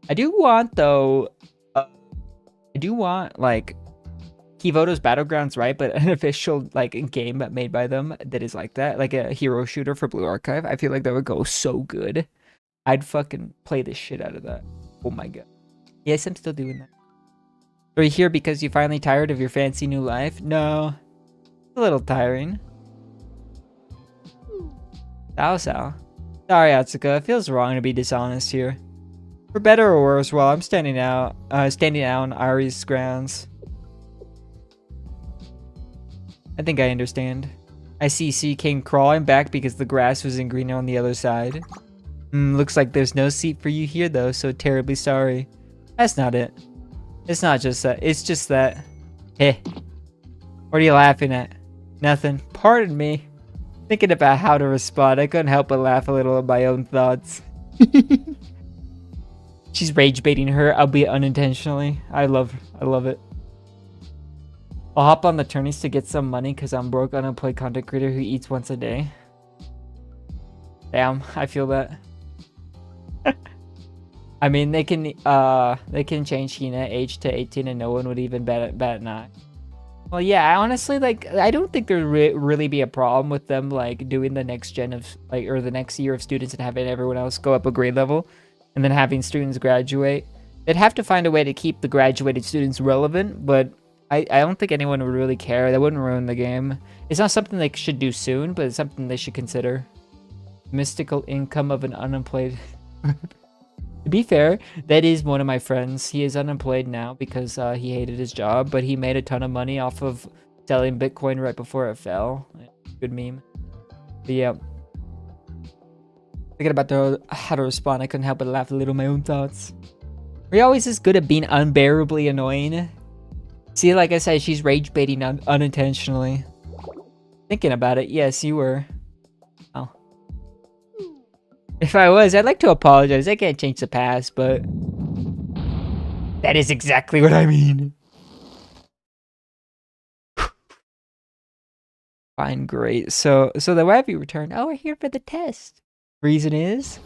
I do want, though... I do want, like... Kivoto's Battlegrounds, right? But an official, like, game made by them that is like that. Like a hero shooter for Blue Archive. I feel like that would go so good. I'd fucking play the shit out of that. Oh my god. Yes, I'm still doing that. Are you here because you finally tired of your fancy new life? No. It's a little tiring. Sao. Sorry, Atsuka. It feels wrong to be dishonest here. For better or worse, well, I'm standing out on Ari's grounds. I think I understand. I see Sea came crawling back because the grass was in green on the other side. Looks like there's no seat for you here though, so terribly sorry. That's not it. It's not just that. It's just that. Hey. What are you laughing at? Nothing. Pardon me. Thinking about how to respond, I couldn't help but laugh a little at my own thoughts. She's rage baiting her, albeit unintentionally. I love it. I'll hop on the tourneys to get some money because I'm broke, unemployed content creator who eats once a day. Damn, I feel that. I mean, they can change Hina age to 18 and no one would even bat an eye. Well, yeah, honestly, like, I don't think there'd really be a problem with them, like, doing the next gen of, like, or the next year of students and having everyone else go up a grade level and then having students graduate. They'd have to find a way to keep the graduated students relevant, but I don't think anyone would really care. That wouldn't ruin the game. It's not something they should do soon, but it's something they should consider. Mystical income of an unemployed... To be fair, that is one of my friends. He is unemployed now because he hated his job, but he made a ton of money off of selling Bitcoin right before it fell. Good meme. But yeah. Thinking about how to respond, I couldn't help but laugh a little at my own thoughts. Are you always as good at being unbearably annoying? See, like I said, she's rage baiting unintentionally. Thinking about it, yes, you were. Oh. If I was, I'd like to apologize. I can't change the past, but that is exactly what I mean. Fine, great. So the why have you returned? Oh, we're here for the test. Reason is, so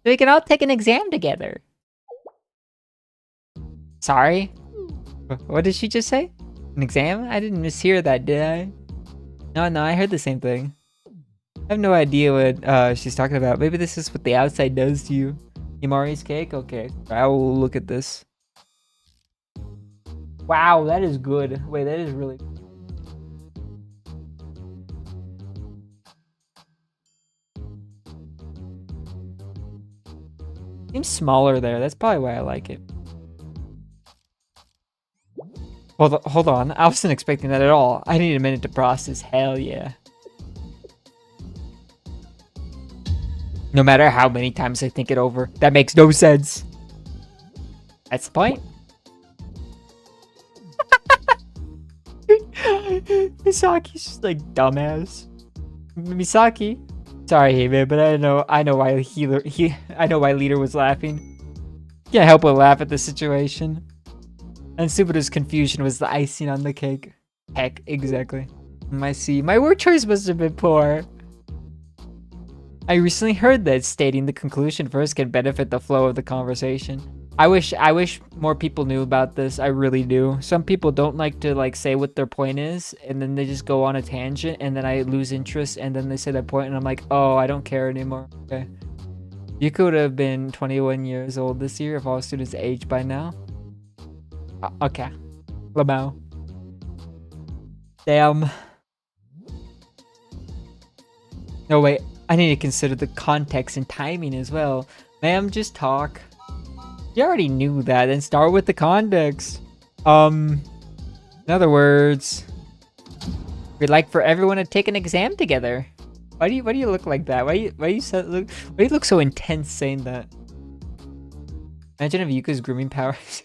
we can all take an exam together. Sorry? What did she just say? An exam? I didn't mishear that, did I? No, I heard the same thing. I have no idea what she's talking about. Maybe this is what the outside does to you. Himari's cake? Okay. I will look at this. Wow, that is good. Wait, that is really good. Seems smaller there. That's probably why I like it. Hold on. I wasn't expecting that at all. I need a minute to process. Hell yeah. No matter how many times I think it over, that makes no sense. That's the point. Misaki's just like dumbass. Misaki, Sorry, Hebe, but I know why I know why Leader was laughing. Can't help but laugh at the situation. And Subaru's confusion was the icing on the cake. Heck, exactly. I see. My word choice must have been poor. I recently heard that stating the conclusion first can benefit the flow of the conversation. I wish more people knew about this. I really do. Some people don't like to like say what their point is, and then they just go on a tangent, and then I lose interest, and then they say their point, and I'm like, oh, I don't care anymore. Okay. You could have been 21 years old this year if all students aged by now. Okay. Lamau. Damn. No, wait. I need to consider the context and timing as well. Ma'am, just talk. You already knew that, then start with the context. In other words, we'd like for everyone to take an exam together. Why do you look like that? Why you look so intense saying that? Imagine if Yuka's grooming powers.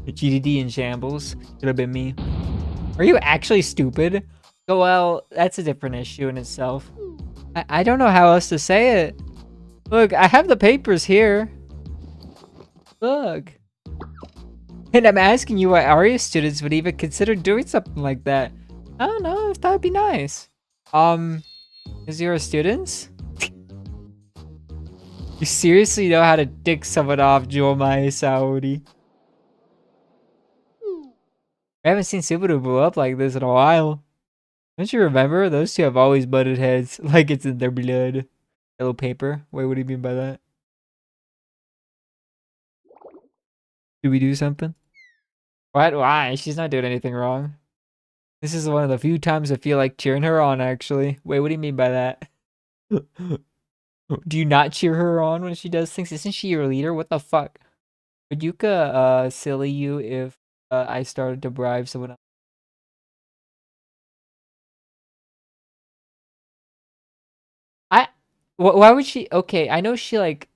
GDD in shambles. Should have been me. Are you actually stupid? Oh, well, that's a different issue in itself. I don't know how else to say it. Look, I have the papers here. Look. And I'm asking you why ARIA students would even consider doing something like that. I don't know, if that'd be nice. Is you're a student? You seriously know how to dick someone off, Jomai Saori? I haven't seen Subaru blow up like this in a while. Don't you remember? Those two have always butted heads, like it's in their blood. Yellow paper? Wait, what do you mean by that? Do we do something? What? Why? She's not doing anything wrong. This is one of the few times I feel like cheering her on, actually. Wait, what do you mean by that? Do you not cheer her on when she does things? Isn't she your leader? What the fuck? Would Yuka, silly you if I started to bribe someone else? Why would she? Okay, I know she like.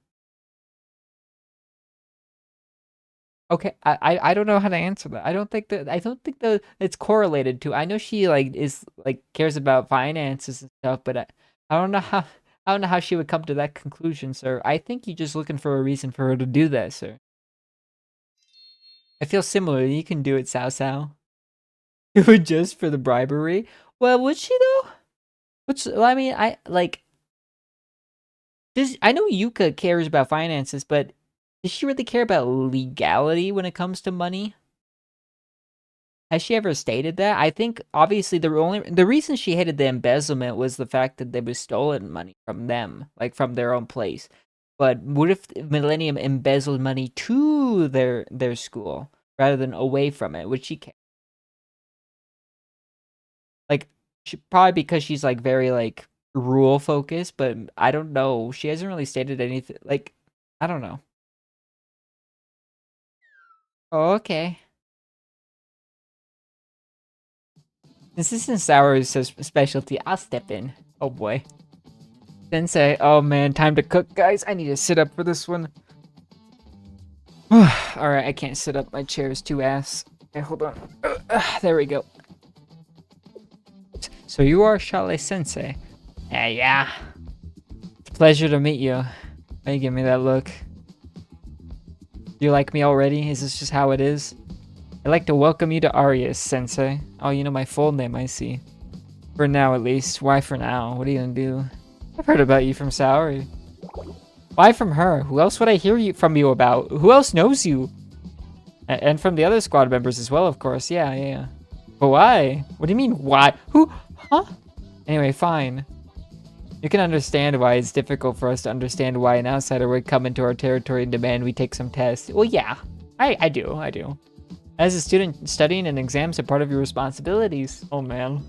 Okay, I don't know how to answer that. I don't think that it's correlated to. I know she like is like cares about finances and stuff, but I don't know how she would come to that conclusion, sir. I think you're just looking for a reason for her to do that, sir. I feel similar. You can do it, Sao Sao. It would just for the bribery. Well, would she though? Well, I mean, I like. I know Yuka cares about finances, but does she really care about legality when it comes to money? Has she ever stated that? I think obviously the reason she hated the embezzlement was the fact that they was stolen money from them, like from their own place. But what if Millennium embezzled money to their school rather than away from it? Would she care? Like, probably because she's like very like rule focused, but I don't know. She hasn't really stated anything. Like, I don't know. Oh, okay. This isn't Sour's specialty. I'll step in. Oh boy. Sensei. Oh man, time to cook, guys. I need to sit up for this one. Alright, I can't sit up. My chair is too ass. Okay, hold on. There we go. So you are Shale Sensei? Yeah. It's a pleasure to meet you. Why you give me that look? Do you like me already? Is this just how it is? I'd like to welcome you to Arias, Sensei. Oh, you know my full name, I see. For now, at least. Why for now? What are you gonna do? I've heard about you from Saori. Why from her? Who else would I hear from you about? Who else knows you? And from the other squad members as well, of course. Yeah. But why? What do you mean, why? Who? Huh? Anyway, fine. You can understand why it's difficult for us to understand why an outsider would come into our territory and demand we take some tests. Well, yeah. I do. As a student, studying and exams are part of your responsibilities. Oh, man.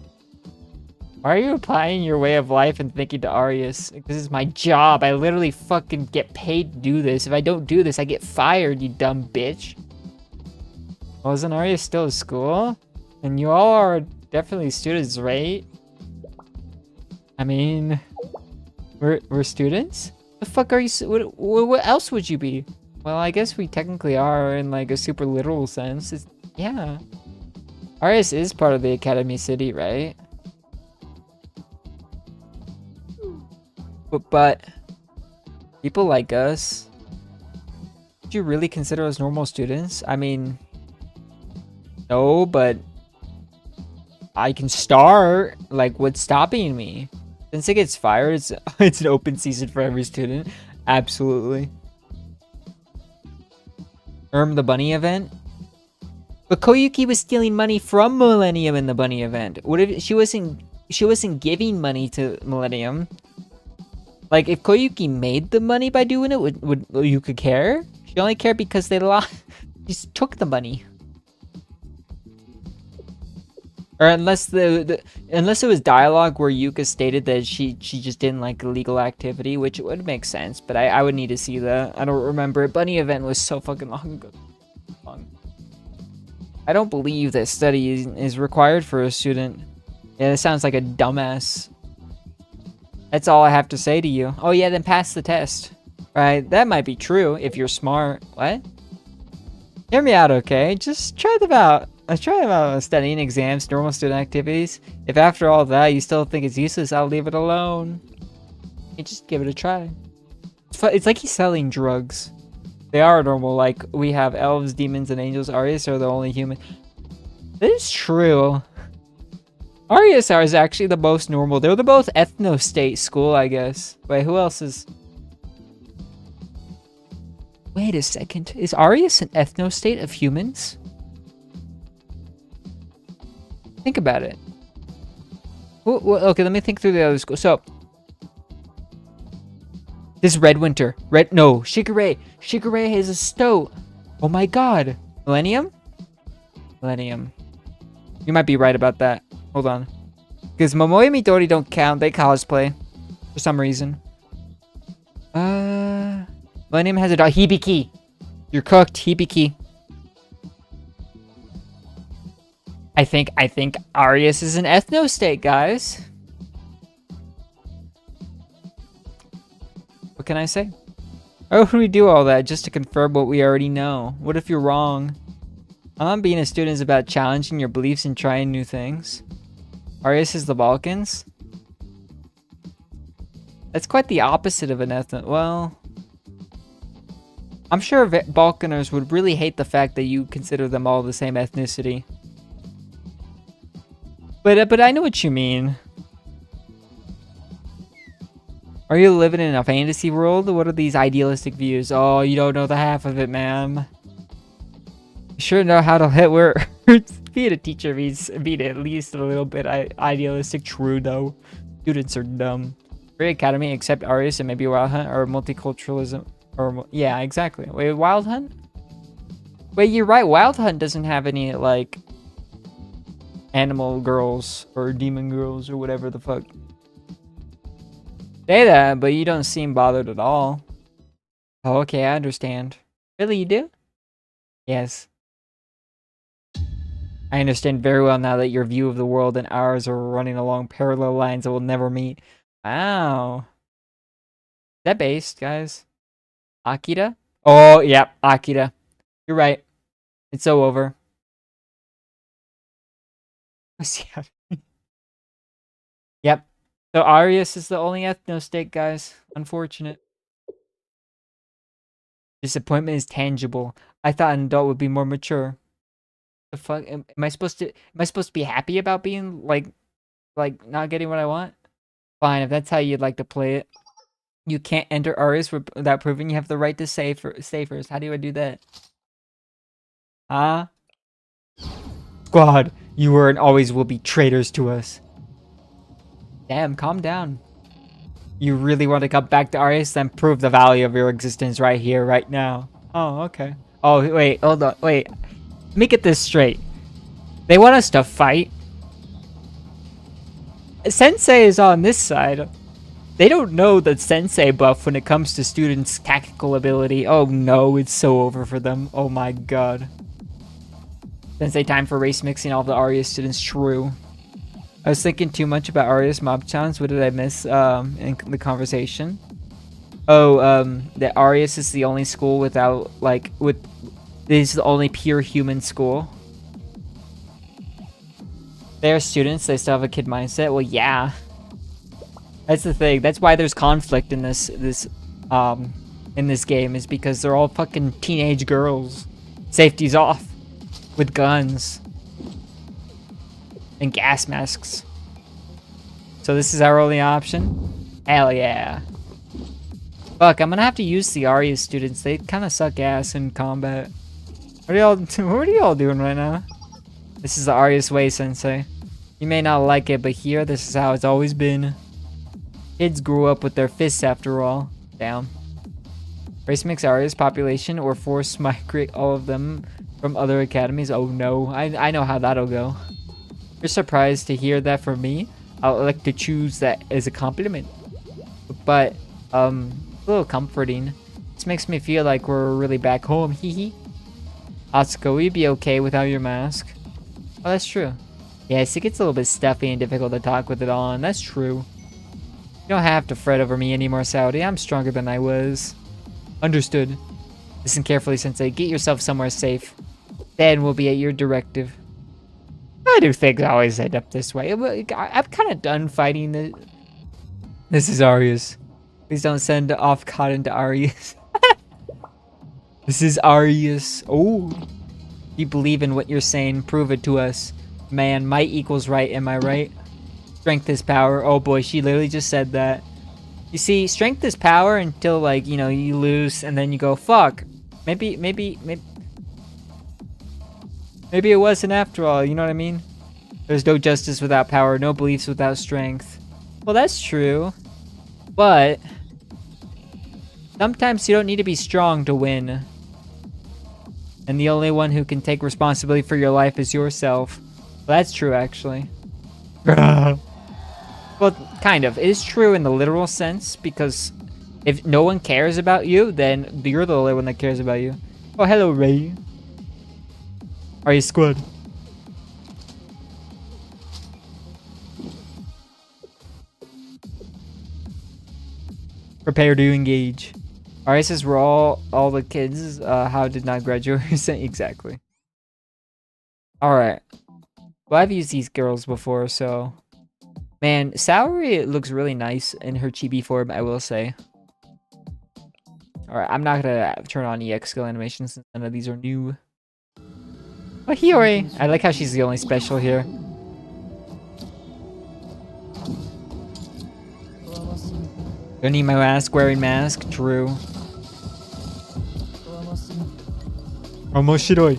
Why are you applying your way of life and thinking to Arias? This is my job. I literally fucking get paid to do this. If I don't do this, I get fired, you dumb bitch. Well, isn't Arias still at school? And you all are definitely students, right? I mean, we're students? The fuck are you? What else would you be? Well, I guess we technically are in like a super literal sense. Yeah. Arias is part of the Academy City, right? But people like us, would you really consider us normal students? I mean, no, but I can start. Like, what's stopping me? Since it gets fired, it's an open season for every student. Absolutely. The bunny event? But Koyuki was stealing money from Millennium in the bunny event. What if she wasn't giving money to Millennium? Like, if Koyuki made the money by doing it, would you could care? She only cared because they just took the money. Or unless unless it was dialogue where Yuka stated that she just didn't like illegal activity, which would make sense, but I would need to see that. I don't remember. Bunny event was so fucking long ago. I don't believe that study is required for a student. Yeah, that sounds like a dumbass. That's all I have to say to you. Oh yeah, then pass the test. Right, that might be true if you're smart. What? Hear me out, okay? Just try them out. Try them out studying, exams, normal student activities. If after all that you still think it's useless, I'll leave it alone. You just give it a try. It's like he's selling drugs. They are normal, like we have elves, demons, and angels. Arias are the only human. That is true. Arias is actually the most normal. They're the both ethno-state school, I guess. Wait, who else is... Wait a second. Is Arias an ethno-state of humans? Think about it. Okay, let me think through the other school. So, this Red Winter. No, Shigure. Shigure is a stoat. Oh my god. Millennium? Millennium. You might be right about that. Hold on. Because Momoe and Midori don't count. They cosplay. For some reason. Millennium has a dog. Hibiki. You're cooked. Hibiki. I think Arias is an ethno-state, guys. What can I say? Why would we do all that just to confirm what we already know? What if you're wrong? Being a student is about challenging your beliefs and trying new things. Arias is the Balkans? That's quite the opposite of an ethno... Well... I'm sure Balkaners would really hate the fact that you consider them all the same ethnicity. But I know what you mean. Are you living in a fantasy world? What are these idealistic views? Oh, you don't know the half of it, man. You sure know how to hit words. Being a teacher means being at least a little bit idealistic. True, though. Students are dumb. Free Academy, except Arias and maybe Wild Hunt, or multiculturalism. Or yeah, exactly. Wait, Wild Hunt? Wait, you're right. Wild Hunt doesn't have any, like... animal girls or demon girls or whatever the fuck. Say that, but you don't seem bothered at all. Oh, okay, I understand. Really, you do? Yes. I understand very well now that your view of the world and ours are running along parallel lines that will never meet. Wow. Is that based, guys? Akira? Oh, yeah, Akira. You're right. It's so over. Yep. So Arias is the only ethno-state, guys. Unfortunate. Disappointment is tangible. I thought an adult would be more mature. The fuck? Am I supposed to be happy about being like not getting what I want? Fine, if that's how you'd like to play it. You can't enter Arias without proving you have the right to stay first. How do I do that? Huh? Squad, you were and always will be traitors to us. Damn, calm down. You really want to come back to Arias? Then prove the value of your existence right here, right now. Oh, okay. Oh, wait, hold on, wait. Let me get this straight. They want us to fight? Sensei is on this side. They don't know the Sensei buff when it comes to students' tactical ability. Oh no, it's so over for them. Oh my god. Sensei time for race mixing all the Arias students. True. I was thinking too much about Arias mob challenge. What did I miss in the conversation? Oh, that Arias is the only school without, like, this is the only pure human school. They are students, they still have a kid mindset. Well, yeah. That's the thing. That's why there's conflict in this game, is because they're all fucking teenage girls. Safety's off with guns and gas masks. So this is our only option? Hell yeah. Fuck, I'm gonna have to use the Arya students. They kind of suck ass in combat. What are y'all doing right now? This is the Arya's way, sensei. You may not like it, but here, this is how it's always been. Kids grew up with their fists after all. Damn. Race mix Arya's population or force migrate all of them from other academies? Oh no, I know how that'll go. You're surprised to hear that from me? I'll like to choose that as a compliment. But, a little comforting. This makes me feel like we're really back home, hee hee. Atsuko, will you be okay without your mask? Oh, that's true. Yes, it gets a little bit stuffy and difficult to talk with it on. That's true. You don't have to fret over me anymore, Saudi. I'm stronger than I was. Understood. Listen carefully, Sensei. Get yourself somewhere safe. Then we'll be at your directive. I do things always end up this way. I'm kind of done fighting the... This is Arya's. Please don't send off Cotton to Arya's. This is Arya's. Oh. You believe in what you're saying. Prove it to us. Man, might equals right, am I right? Strength is power. Oh boy, she literally just said that. You see, strength is power until, like, you know, you lose and then you go, fuck. Maybe it wasn't after all, you know what I mean? There's no justice without power, no beliefs without strength. Well, that's true. But sometimes you don't need to be strong to win. And the only one who can take responsibility for your life is yourself. Well, that's true, actually. Well, kind of. It is true in the literal sense, because if no one cares about you, then you're the only one that cares about you. Oh, hello, Ray. Are you squad? Prepare to engage. Alright, says we're all the kids. How did not graduate? Exactly. Alright. Well, I've used these girls before, so... Man, Saori looks really nice in her chibi form, I will say. Alright, I'm not gonna turn on EX skill animations since none of these are new. Oh, Hiyori! I like how she's the only special here. Don't need my mask, wearing mask, true. Omoshiroi.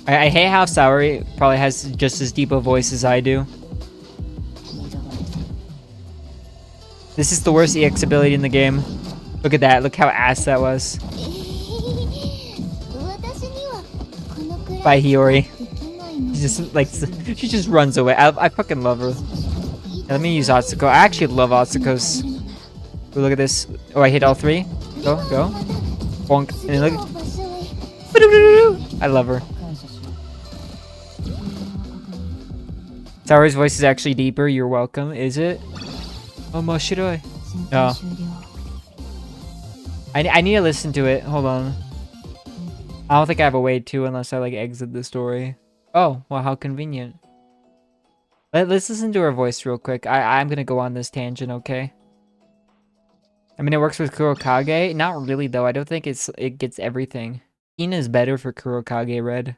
I hate how Saori probably has just as deep a voice as I do. This is the worst EX ability in the game. Look at that. Look how ass that was. Bye, Hiyori. She just like she just runs away. I fucking love her. Let me use Atsuko. I actually love Atsuko's. Ooh, look at this. Oh, I hit all three. Go. Bonk. And look. I love her. Saori's voice is actually deeper. You're welcome. Is it? Omoshiroi. No. I need to listen to it. Hold on. I don't think I have a way to unless I like exit the story. Oh, well, how convenient. Let's listen to her voice real quick. I'm gonna go on this tangent, okay? I mean, it works with Kurokage. Not really, though. I don't think it gets everything. Ina is better for Kurokage Red.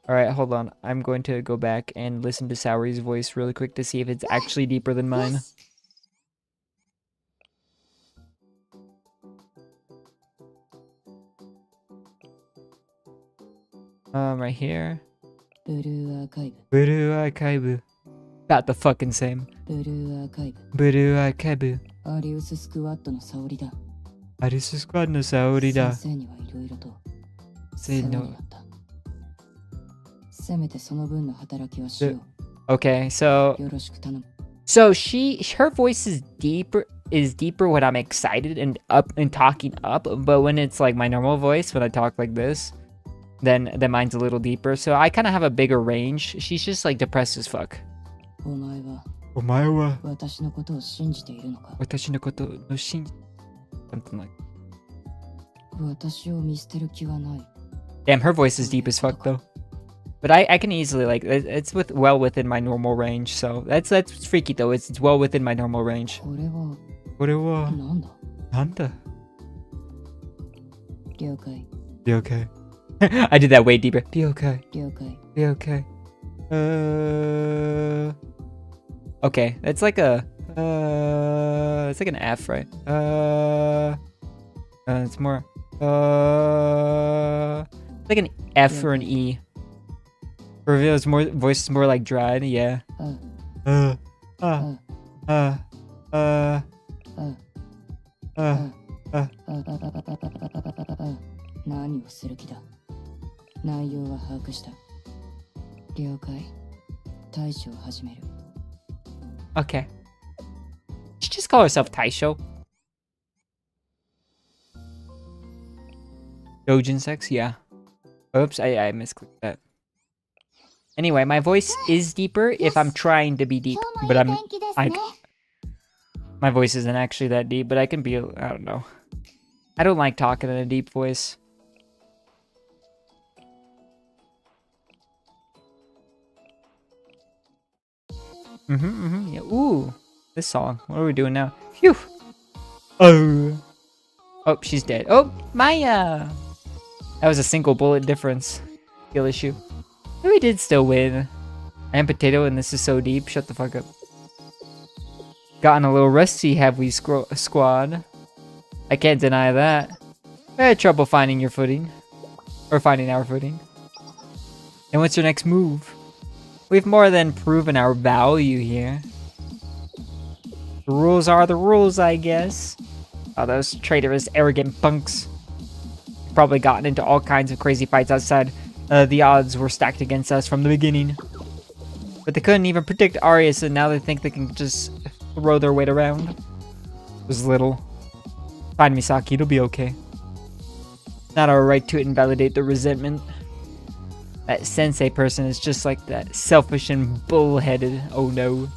Alright, hold on. I'm going to go back and listen to Saori's voice really quick to see if it's actually deeper than mine. Right here. Blue Archive. About the fucking same. Blue Archive. Arius Squad no Saori da. Say no. Okay, so her voice is deeper when I'm excited and up and talking up, but when it's like my normal voice, when I talk like this, then mine's a little deeper. So I kind of have a bigger range. She's just like depressed as fuck. Something like. Damn, her voice is deep as fuck though. But I can easily, like, it's well within my normal range, so that's freaky though. It's well within my normal range. これは What? なんだ Hanta. 了解 Be okay. I did that way deeper. Be okay. 了解 Be okay. Okay, that's like a it's like an F, right? It's more it's like an F or an E. Reveals more voice is more like dried, yeah. あ Uh あ uh あ何をする気だ内容は把握した了解対処を始める Okay. She just call herself Taisho. Dojin sex, yeah. Oops, I misclicked that. Anyway, my voice is deeper if I'm trying to be deep, but my voice isn't actually that deep, but I can be, I don't know. I don't like talking in a deep voice. Yeah. Ooh, this song. What are we doing now? Phew. Oh. Oh, she's dead. Oh, Maia. That was a single bullet difference. Skill issue. But we did still win. I am Potato and this is so deep. Shut the fuck up. Gotten a little rusty, have we, squad? I can't deny that. I had trouble finding your footing. Or finding our footing. And what's your next move? We've more than proven our value here. The rules are the rules, I guess. Oh, those traitorous, arrogant punks. Probably gotten into all kinds of crazy fights outside. The odds were stacked against us from the beginning. But they couldn't even predict Arius, and now they think they can just throw their weight around. It was little. Find Misaki, it'll be okay. Not our right to invalidate the resentment. That sensei person is just like that, selfish and bullheaded. Oh no.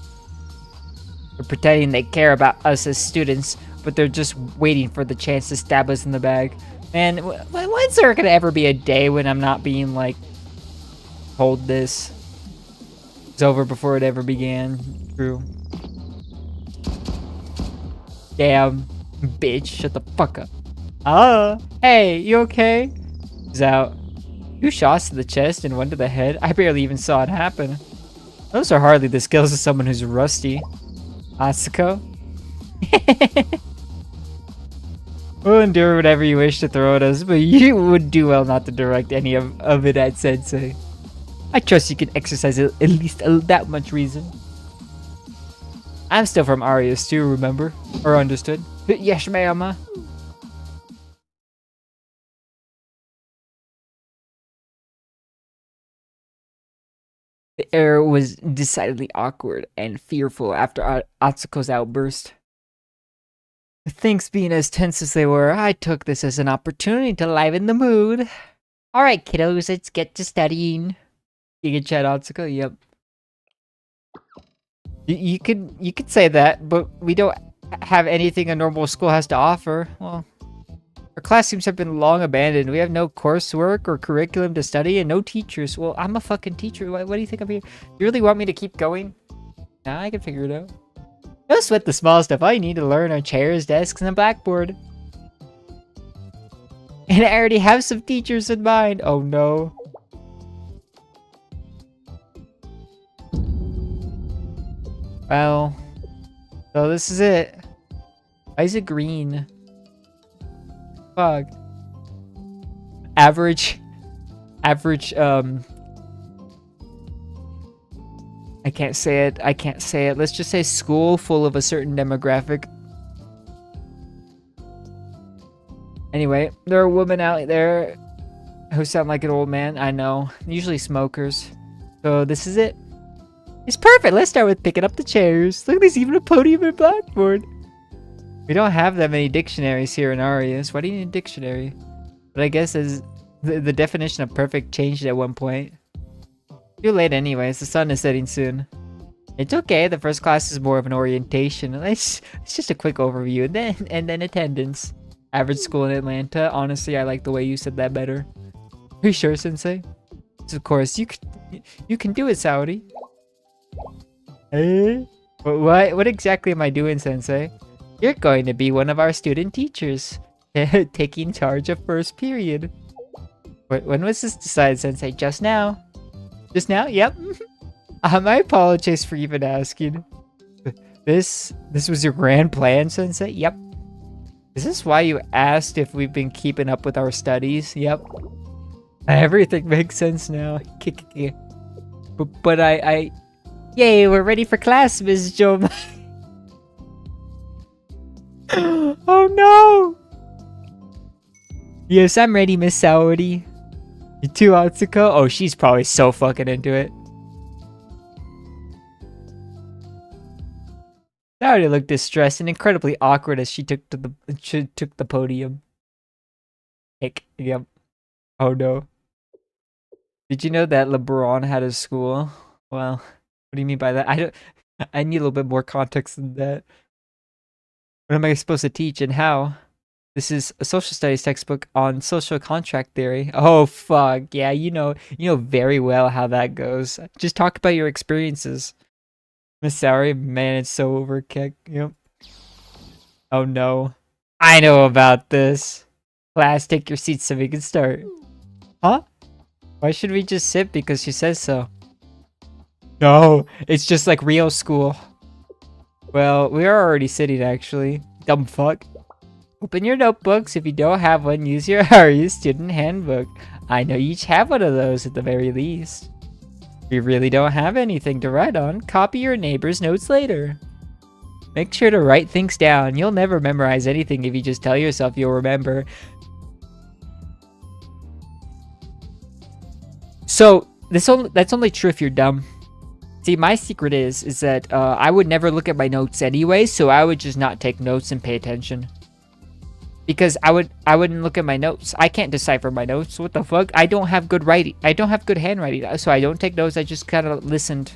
They're pretending they care about us as students, but they're just waiting for the chance to stab us in the back. Man, when's there gonna ever be a day when I'm not being like, told this? It's over before it ever began. True. Damn, bitch, shut the fuck up. Hey, you okay? He's out. 2 shots to the chest and 1 to the head. I barely even saw it happen. Those are hardly the skills of someone who's rusty. Asuko? We'll endure whatever you wish to throw at us, but you would do well not to direct any of it at Sensei. I trust you can exercise at least that much reason. I'm still from Arius too, remember? Or understood? Yes, ma'am. The air was decidedly awkward and fearful after Atsuko's outburst. Things being as tense as they were, I took this as an opportunity to liven the mood. Alright, kiddos, let's get to studying. You can chat Atsuko, yep. You could say that, but we don't have anything a normal school has to offer. Well, our classrooms have been long abandoned. We have no coursework or curriculum to study and no teachers. Well, I'm a fucking teacher. What do you think I'm here? You really want me to keep going? Nah, I can figure it out. Don't sweat the small stuff. All you need to learn are chairs, desks, and a blackboard. And I already have some teachers in mind. Oh no. Well, so this is it. Why is it green? Fuck. Average, I can't say it. Let's just say school full of a certain demographic. Anyway, there are women out there who sound like an old man. I know. Usually smokers. So this is it. It's perfect. Let's start with picking up the chairs. Look, there's even a podium and blackboard. We don't have that many dictionaries here in Arius. Why do you need a dictionary? But I guess as the definition of perfect changed at one point. Too late anyways. The sun is setting soon. It's okay. The first class is more of an orientation. It's just a quick overview and then attendance. Average school in Atlanta. Honestly, I like the way you said that better. Are you sure, Sensei? of course. You can do it, Saori. Eh? What exactly am I doing, Sensei? You're going to be one of our student teachers, taking charge of first period. When was this decided, Sensei? Just now. Just now? Yep. I apologize for even asking. This was your grand plan, Sensei? Yep. Is this why you asked if we've been keeping up with our studies? Yep. Everything makes sense now. But I... Yay, we're ready for class, Ms. Jom. Oh no! Yes, I'm ready, Miss Saori. You too, Atsuko? Oh, she's probably so fucking into it. Saori looked distressed and incredibly awkward as she took the podium. Yep. Oh no. Did you know that LeBron had a school? Well, what do you mean by that? I need a little bit more context than that. What am I supposed to teach and how? This is a social studies textbook on social contract theory. Oh fuck, yeah, you know very well how that goes. Just talk about your experiences. Miss Saori, man, it's so overkick. Yep. Oh no. I know about this. Class, take your seats so we can start. Huh? Why should we just sit because she says so? No, it's just like real school. Well, we are already sitting actually. Dumb fuck. Open your notebooks. If you don't have one, use your RU student handbook. I know you each have one of those at the very least. If you really don't have anything to write on, copy your neighbor's notes later. Make sure to write things down. You'll never memorize anything if you just tell yourself you'll remember. So, that's only true if you're dumb. See, my secret is that I would never look at my notes anyway, so I would just not take notes and pay attention. Because I wouldn't look at my notes. I can't decipher my notes. What the fuck? I don't have good writing. I don't have good handwriting, so I don't take notes. I just kind of listened.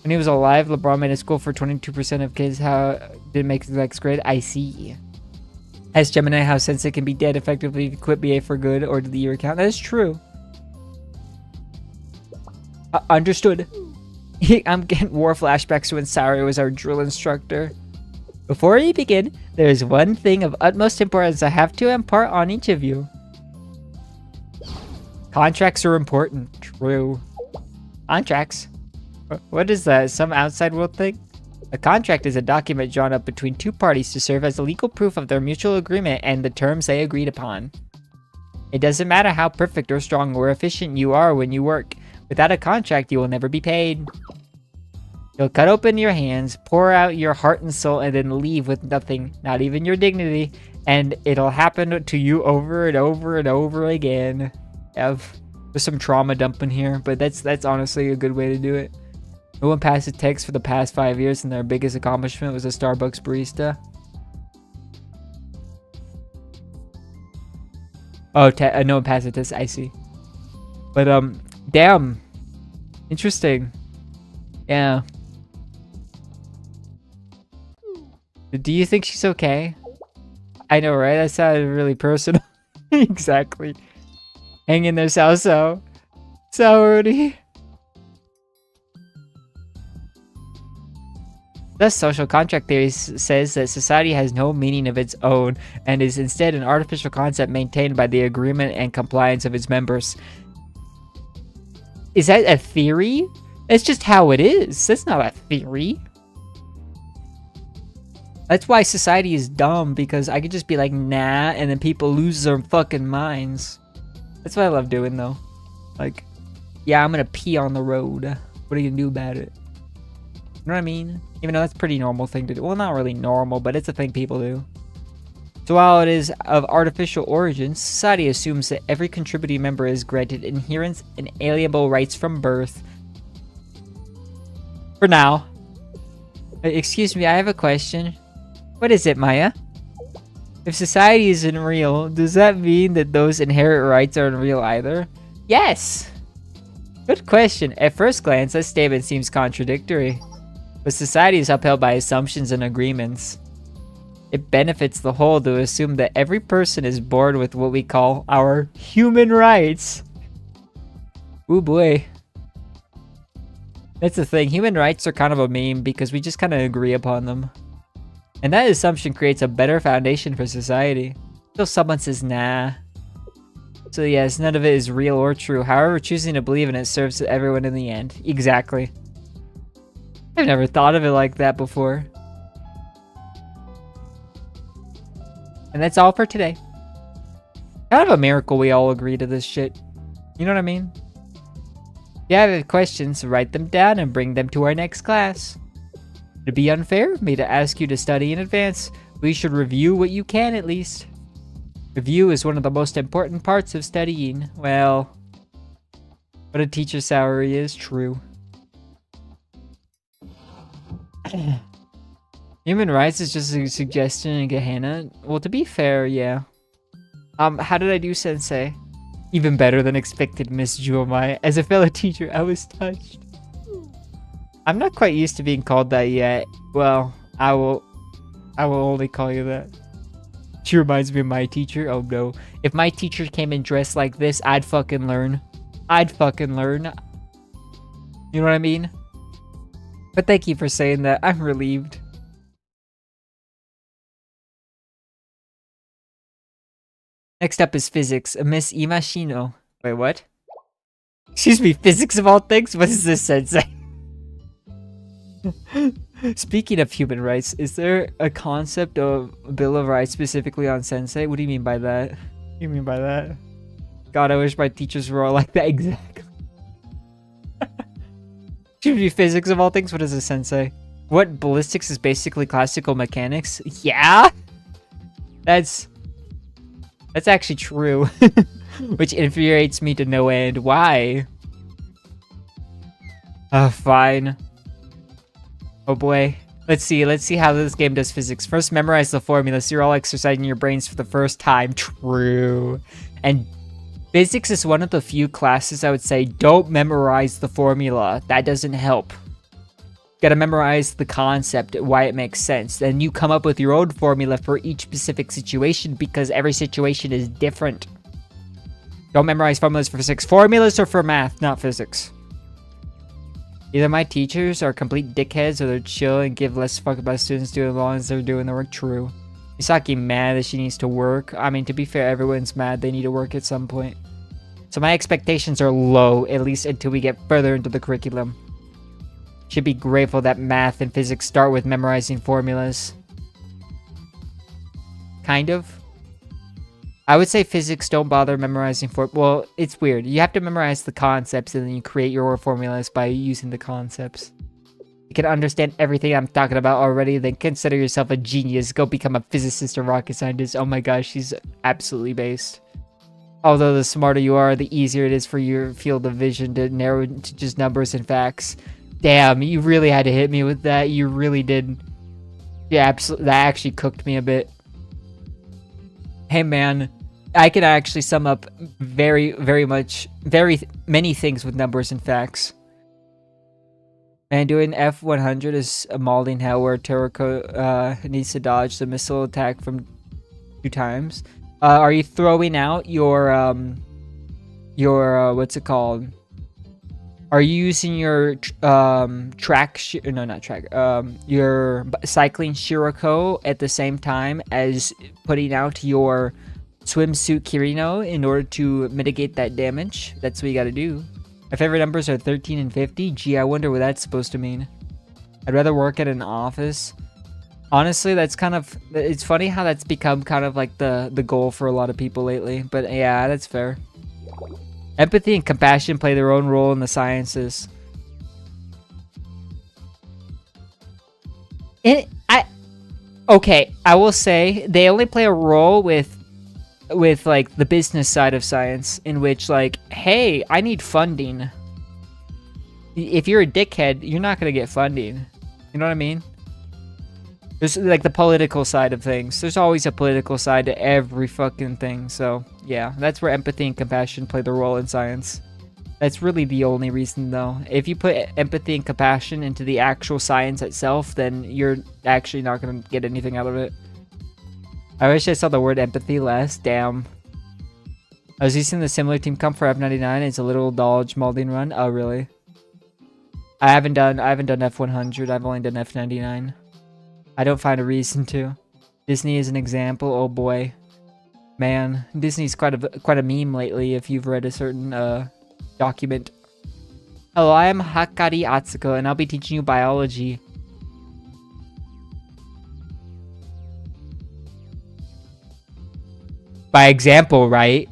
When he was alive, LeBron made a school for 22% of kids how didn't make the next grade. I see. Ask Gemini how Sensei can be dead effectively if you quit BA for good or delete your account. That is true. Understood. I'm getting war flashbacks to when Saori was our drill instructor. Before we begin, there is one thing of utmost importance I have to impart on each of you. Contracts are important. True. Contracts? What is that? Some outside world thing? A contract is a document drawn up between two parties to serve as a legal proof of their mutual agreement and the terms they agreed upon. It doesn't matter how perfect or strong or efficient you are when you work. Without a contract, you will never be paid. You'll cut open your hands, pour out your heart and soul, and then leave with nothing, not even your dignity, and it'll happen to you over and over and over again. There's some trauma dumping here, but that's honestly a good way to do it. No one passed a text for the past 5 years, and their biggest accomplishment was a Starbucks barista. Oh, no one passed a test. I see. But damn, interesting. Yeah. Do you think she's okay? I know, right? That sounded really personal. Exactly. Hang in there, Sao. Saori. Thus, social contract theory says that society has no meaning of its own and is instead an artificial concept maintained by the agreement and compliance of its members. Is that a theory? That's just how it is. That's not a theory. That's why society is dumb, because I could just be like, nah, and then people lose their fucking minds. That's what I love doing, though. Like, yeah, I'm gonna pee on the road. What are you gonna do about it? You know what I mean? Even though that's a pretty normal thing to do. Well, not really normal, but it's a thing people do. So while it is of artificial origins, society assumes that every contributing member is granted inherent and inalienable rights from birth. For now. Excuse me, I have a question. What is it, Maya? If society isn't real, does that mean that those inherent rights aren't real either? Yes! Good question. At first glance, that statement seems contradictory. But society is upheld by assumptions and agreements. It benefits the whole to assume that every person is born with what we call our human rights. Ooh boy. That's the thing. Human rights are kind of a meme because we just kind of agree upon them. And that assumption creates a better foundation for society. Until someone says nah. So yes, none of it is real or true. However, choosing to believe in it serves everyone in the end. Exactly. I've never thought of it like that before. And that's all for today. Kind of a miracle we all agree to this shit. You know what I mean? If you have any questions, write them down and bring them to our next class. To be unfair, me to ask you to study in advance, we should review what you can at least. Review is one of the most important parts of studying. Well, what a teacher's salary is, true. Human rights is just a suggestion in Gehenna. Well, to be fair, yeah. How did I do, Sensei? Even better than expected, Miss Jewelmai. As a fellow teacher, I was touched. I'm not quite used to being called that yet. Well, I will only call you that. She reminds me of my teacher. Oh no. If my teacher came in dressed like this, I'd fucking learn. I'd fucking learn. You know what I mean? But thank you for saying that. I'm relieved. Next up is physics. Miss Imashino. Wait, what? Excuse me, physics of all things? What is this, Sensei? Speaking of human rights, is there a concept of Bill of Rights specifically on Sensei? What do you mean by that? What do you mean by that? God, I wish my teachers were all like that. Exactly. Should be physics of all things? What is this, Sensei? What, ballistics is basically classical mechanics? Yeah? That's actually true. Which infuriates me to no end. Why? Fine. Oh boy. Let's see how this game does physics. First, memorize the formula so you're all exercising your brains for the first time. True. And physics is one of the few classes I would say don't memorize the formula. That doesn't help. You gotta memorize the concept, why it makes sense. Then you come up with your own formula for each specific situation because every situation is different. Don't memorize formulas for physics. Formulas are for math, not physics. Either my teachers are complete dickheads or they're chill and give less fuck about students doing as long as they're doing their work. True. Misaki mad that she needs to work. I mean, to be fair, everyone's mad they need to work at some point. So my expectations are low, at least until we get further into the curriculum. Should be grateful that math and physics start with memorizing formulas. Kind of. I would say physics don't bother memorizing well, it's weird. You have to memorize the concepts and then you create your formulas by using the concepts. You can understand everything I'm talking about already, then consider yourself a genius. Go become a physicist or rocket scientist. Oh my gosh, she's absolutely based. Although the smarter you are, the easier it is for your field of vision to narrow to just numbers and facts. Damn, you really had to hit me with that. You really did. Yeah, absolutely. That actually cooked me a bit. Hey man, I can actually sum up very many things with numbers and facts. Man, doing F100 is a mauling hell where Toriko needs to dodge the missile attack from 2 times. Are you throwing out your what's it called? Are you using your your cycling Shiroko at the same time as putting out your swimsuit Kirino in order to mitigate that damage? That's what you gotta do. My favorite numbers are 13 and 50. Gee, I wonder what that's supposed to mean. I'd rather work at an office. Honestly, that's kind of... It's funny how that's become kind of like the goal for a lot of people lately. But yeah, that's fair. Empathy and compassion play their own role in the sciences. Okay, I will say they only play a role with like the business side of science, in which like, hey, I need funding. If you're a dickhead, you're not gonna get funding. You know what I mean? There's like the political side of things. There's always a political side to every fucking thing. So yeah, that's where empathy and compassion play the role in science. That's really the only reason though. If you put empathy and compassion into the actual science itself, then you're actually not going to get anything out of it. I wish I saw the word empathy less. Damn. I was using the similar team comp for F99. It's a little dodge molding run. Oh, really? I haven't done F100. I've only done F99. I don't find a reason to. Disney is an example. Oh boy, man, Disney's quite a meme lately. If you've read a certain document. Hello, I am Hakari Atsuko, and I'll be teaching you biology. By example, right?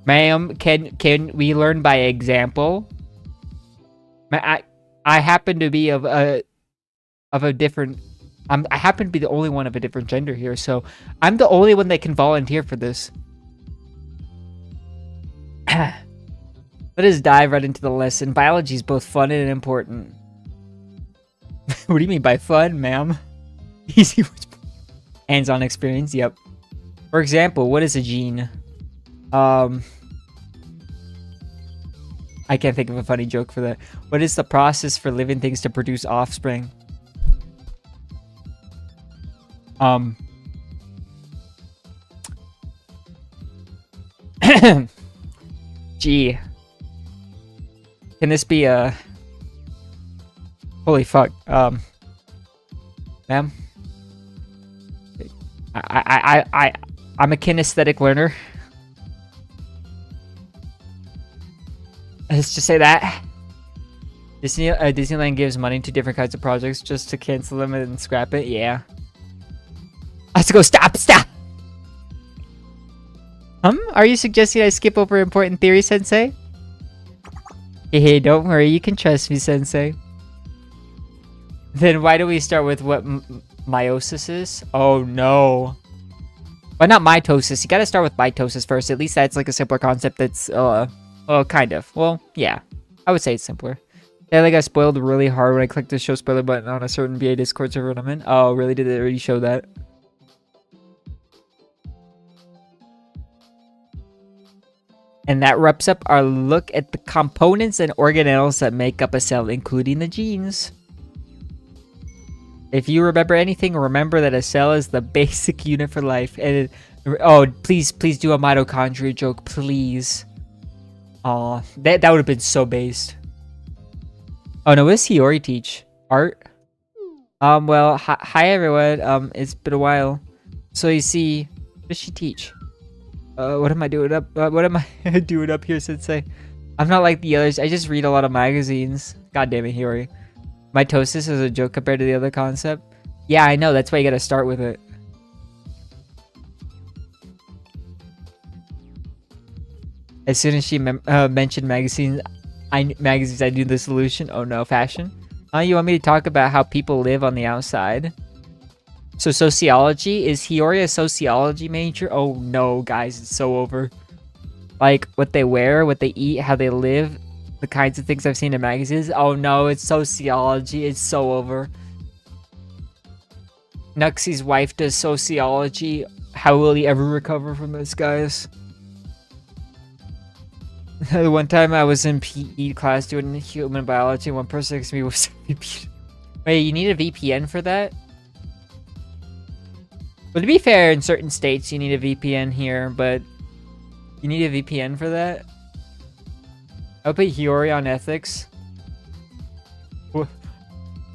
Ma'am, can we learn by example? I happen to be of a different. I happen to be the only one of a different gender here, so I'm the only one that can volunteer for this. Let us dive right into the lesson. Biology is both fun and important. What do you mean by fun, ma'am? Easy. Hands-on experience. Yep. For example, what is a gene? I can't think of a funny joke for that. What is the process for living things to produce offspring? Gee. Can this be a... Holy fuck. Ma'am? I'm a kinesthetic learner. Let's just say that. Disneyland gives money to different kinds of projects just to cancel them and scrap it. Yeah. Let's go. Stop. Are you suggesting I skip over important theory, Sensei? Hey, don't worry. You can trust me, Sensei. Then why do we start with what meiosis is? Oh, no. Well, not mitosis. You gotta start with mitosis first. At least that's like a simpler concept that's, well, kind of. Well, yeah. I would say it's simpler. Yeah, I got spoiled really hard when I clicked the show spoiler button on a certain VA Discord server I'm in. Oh, really? Did it already show that? And that wraps up our look at the components and organelles that make up a cell, including the genes. If you remember anything, remember that a cell is the basic unit for life. And oh, please do a mitochondria joke, please. Aw, that would have been so based. Oh no, what does Hiyori teach? Art? Well, hi everyone. It's been a while. So you see, what does she teach? What am I doing up? What am I doing up here, Sensei? I'm not like the others. I just read a lot of magazines. God damn it, Hiyori. Mitosis is a joke compared to the other concept. Yeah, I know. That's why you gotta start with it. As soon as she mentioned magazines, I knew the solution. Oh no, fashion. You want me to talk about how people live on the outside? So sociology, is Hiyori a sociology major? Oh no, guys, it's so over. Like what they wear, what they eat, how they live, the kinds of things I've seen in magazines. Oh no, it's sociology. It's so over. Nuxie's wife does sociology. How will he ever recover from this, guys? One time I was in PE class doing human biology and one person next to me was VPN. Wait, you need a VPN for that? Well, to be fair, in certain states you need a VPN here, but you need a VPN for that? I'll put Hiyori on ethics.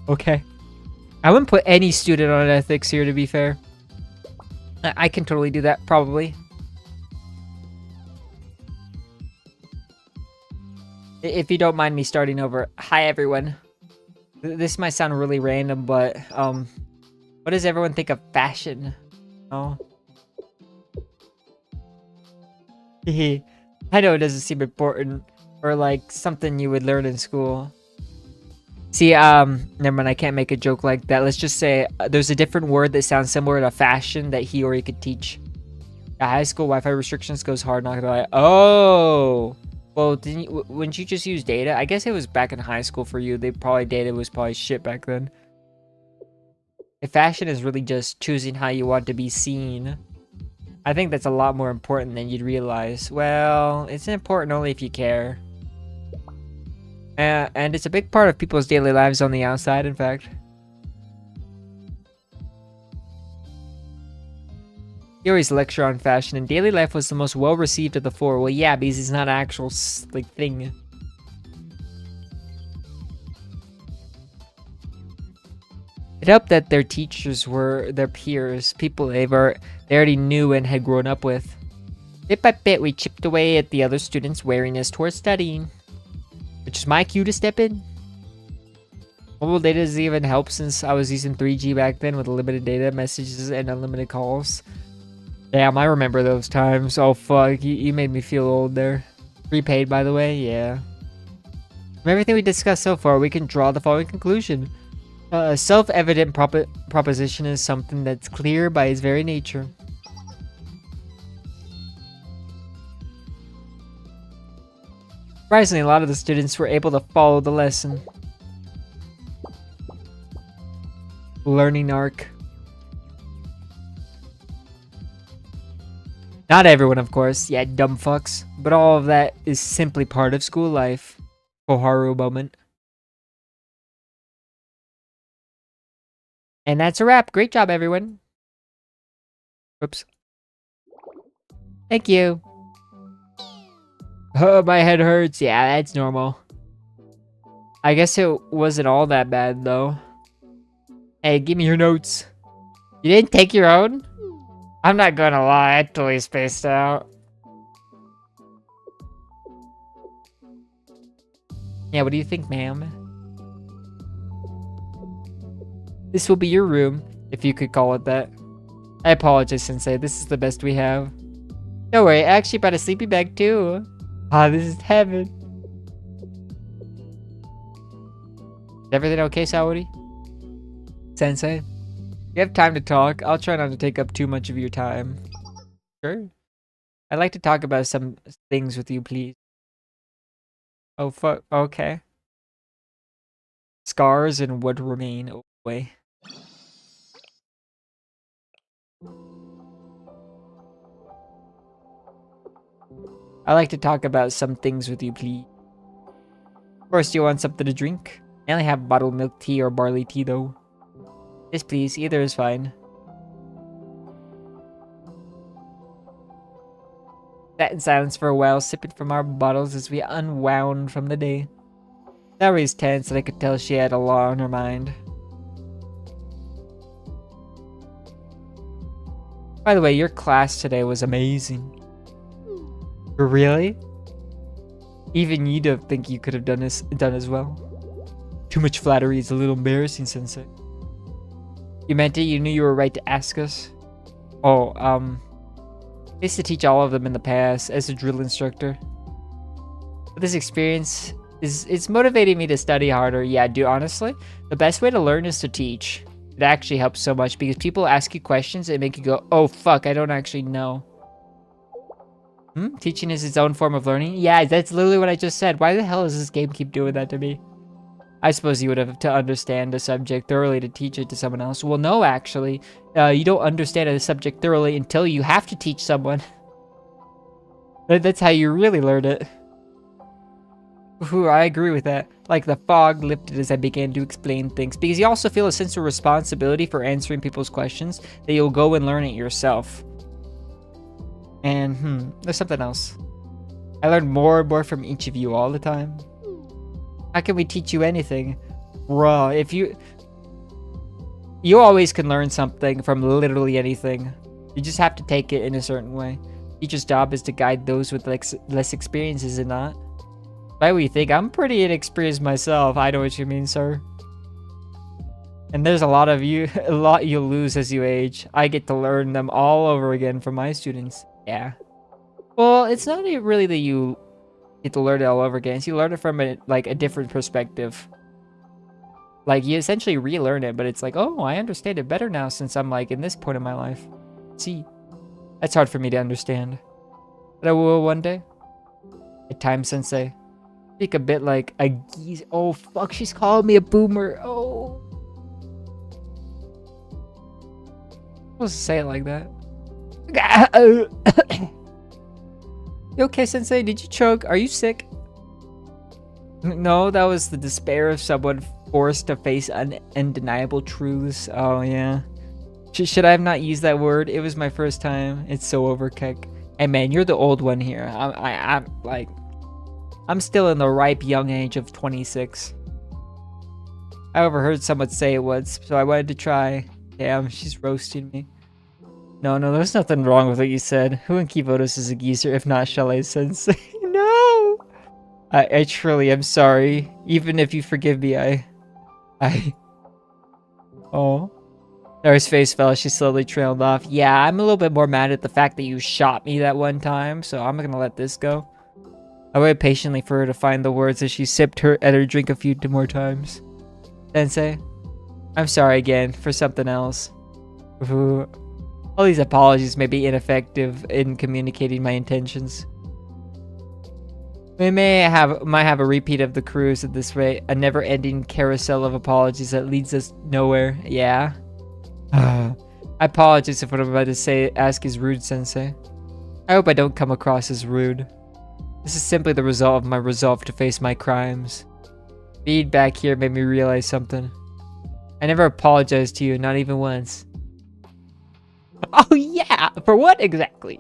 Okay. I wouldn't put any student on ethics here, to be fair. I can totally do that, probably. If you don't mind me starting over. Hi, everyone. This might sound really random, but, what does everyone think of fashion? Oh. I know it doesn't seem important, or like something you would learn in school. See, never mind, I can't make a joke like that. Let's just say there's a different word that sounds similar to fashion that Hiyori could teach. High school Wi-Fi restrictions goes hard, not gonna lie. Oh! Well, wouldn't you just use data? I guess it was back in high school for you. Data was probably shit back then. If fashion is really just choosing how you want to be seen, I think that's a lot more important than you'd realize. Well, it's important only if you care. And it's a big part of people's daily lives on the outside, in fact. He always lectured on fashion, and daily life was the most well-received of the four. Well, yeah, because it's not an actual, like, thing. It helped that their teachers were their peers, people they already knew and had grown up with. Bit by bit, we chipped away at the other students' wariness towards studying. Which is my cue to step in. Mobile data doesn't even help since I was using 3G back then with limited data, messages, and unlimited calls. Damn, I remember those times. Oh fuck, you made me feel old there. Prepaid, by the way, yeah. From everything we discussed so far, we can draw the following conclusion. A self-evident proposition is something that's clear by its very nature. Surprisingly, a lot of the students were able to follow the lesson. Learning arc. Not everyone, of course. Yeah, dumb fucks. But all of that is simply part of school life. Koharu moment. And that's a wrap. Great job, everyone. Whoops. Thank you. Oh, my head hurts. Yeah, that's normal. I guess it wasn't all that bad, though. Hey, give me your notes. You didn't take your own? I'm not gonna lie, I totally spaced out. Yeah, what do you think, ma'am? This will be your room, if you could call it that. I apologize, Sensei. This is the best we have. Don't worry, I actually brought a sleeping bag, too. Ah, this is heaven. Is everything okay, Saori? Sensei? You have time to talk. I'll try not to take up too much of your time. Sure. I'd like to talk about some things with you, please. Oh, fuck. Okay. Scars and what remain. Oh, boy. I'd like to talk about some things with you, please. Of course, do you want something to drink? I only have bottled milk tea or barley tea, though. Yes, please. Either is fine. Sat in silence for a while, sipping from our bottles as we unwound from the day. Saori's tense, and I could tell she had a lot on her mind. By the way, your class today was amazing. Really? Even you don't think you could have done as well. Too much flattery is a little embarrassing, Sensei. You meant it? You knew you were right to ask us? Oh, I used to teach all of them in the past as a drill instructor. But this experience it's motivating me to study harder. Yeah, dude, honestly, the best way to learn is to teach. It actually helps so much because people ask you questions and make you go, oh fuck, I don't actually know. Teaching is its own form of learning? Yeah, that's literally what I just said. Why the hell does this game keep doing that to me? I suppose you would have to understand a subject thoroughly to teach it to someone else. Well, no, actually. You don't understand a subject thoroughly until you have to teach someone. That's how you really learn it. Ooh, I agree with that. Like the fog lifted as I began to explain things. Because you also feel a sense of responsibility for answering people's questions that you'll go and learn it yourself. And, there's something else. I learn more and more from each of you all the time. How can we teach you anything? Bruh, if you always can learn something from literally anything. You just have to take it in a certain way. Teacher's job is to guide those with less experience, is it not? By what you think, I'm pretty inexperienced myself. I know what you mean, sir. And there's a lot you'll lose as you age. I get to learn them all over again from my students. Yeah. Well, it's not really that you get to learn it all over again. So you learn it from a different perspective. Like, you essentially relearn it, but it's like, oh, I understand it better now since I'm, in this point in my life. See, that's hard for me to understand. But I will one day. At times, Sensei. Speak a bit like a geese. Oh, fuck, she's calling me a boomer. Oh. I'm supposed to say it like that. You okay, Sensei? Did you choke? Are you sick? No, that was the despair of someone forced to face undeniable truths. Oh, yeah. Should I have not used that word? It was my first time. It's so overkick. Hey man, you're the old one here. I'm like, I'm still in the ripe young age of 26. I overheard someone say it once, so I wanted to try. Damn, she's roasting me. No, there's nothing wrong with what you said. Who in Kivodos is a geezer, if not Chalet-sensei? No! I truly am sorry. Even if you forgive me, Oh. Nara's face fell as she slowly trailed off. Yeah, I'm a little bit more mad at the fact that you shot me that one time, so I'm gonna let this go. I waited patiently for her to find the words as she sipped at her drink a few more times. Sensei, I'm sorry again for something else. Ooh. All these apologies may be ineffective in communicating my intentions. We might have a repeat of the cruise at this rate, a never-ending carousel of apologies that leads us nowhere. Yeah. I apologize if what I'm about to ask is rude, Sensei. I hope I don't come across as rude. This is simply the result of my resolve to face my crimes. Being back here made me realize something. I never apologized to you, not even once. Oh yeah! For what exactly?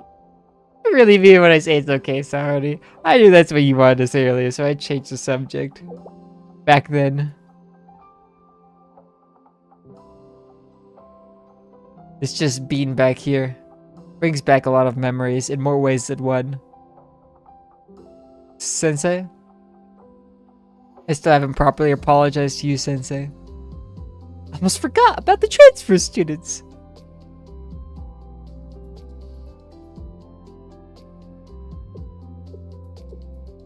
I really mean when I say it's okay, sorry. I knew that's what you wanted to say earlier, so I changed the subject. Back then. It's just being back here. Brings back a lot of memories in more ways than one. Sensei? I still haven't properly apologized to you, Sensei. I almost forgot about the transfer students.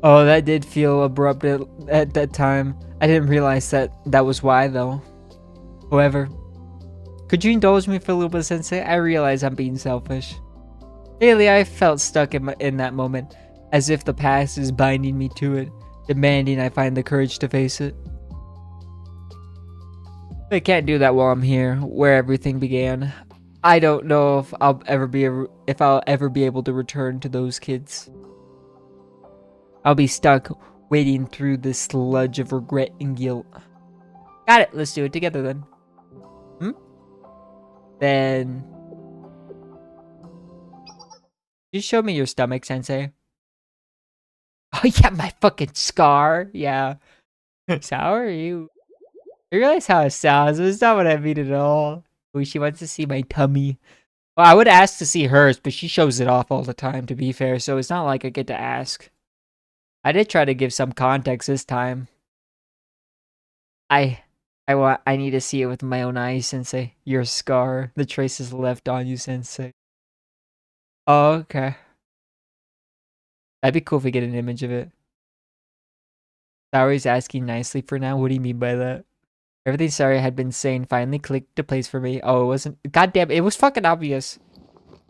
Oh, that did feel abrupt at that time. I didn't realize that was why, though. However, could you indulge me for a little bit, Sensei? I realize I'm being selfish. Lately, I felt stuck in that moment, as if the past is binding me to it, demanding I find the courage to face it. I can't do that while I'm here, where everything began. I don't know if I'll ever be able to return to those kids. I'll be stuck wading through this sludge of regret and guilt. Got it. Let's do it together then. Then you show me your stomach, Sensei. Oh yeah, my fucking scar. Yeah. Sorry. You realize how it sounds? It's not what I mean at all. Oh, she wants to see my tummy. Well, I would ask to see hers, but she shows it off all the time, to be fair, so it's not like I get to ask. I did try to give some context this time. I need to see it with my own eyes, Sensei. Your scar. The traces left on you, Sensei. Oh, okay. That'd be cool if we get an image of it. Saori's asking nicely for now. What do you mean by that? Everything Saori had been saying finally clicked to place for me. Oh, it wasn't. Goddamn, it was fucking obvious.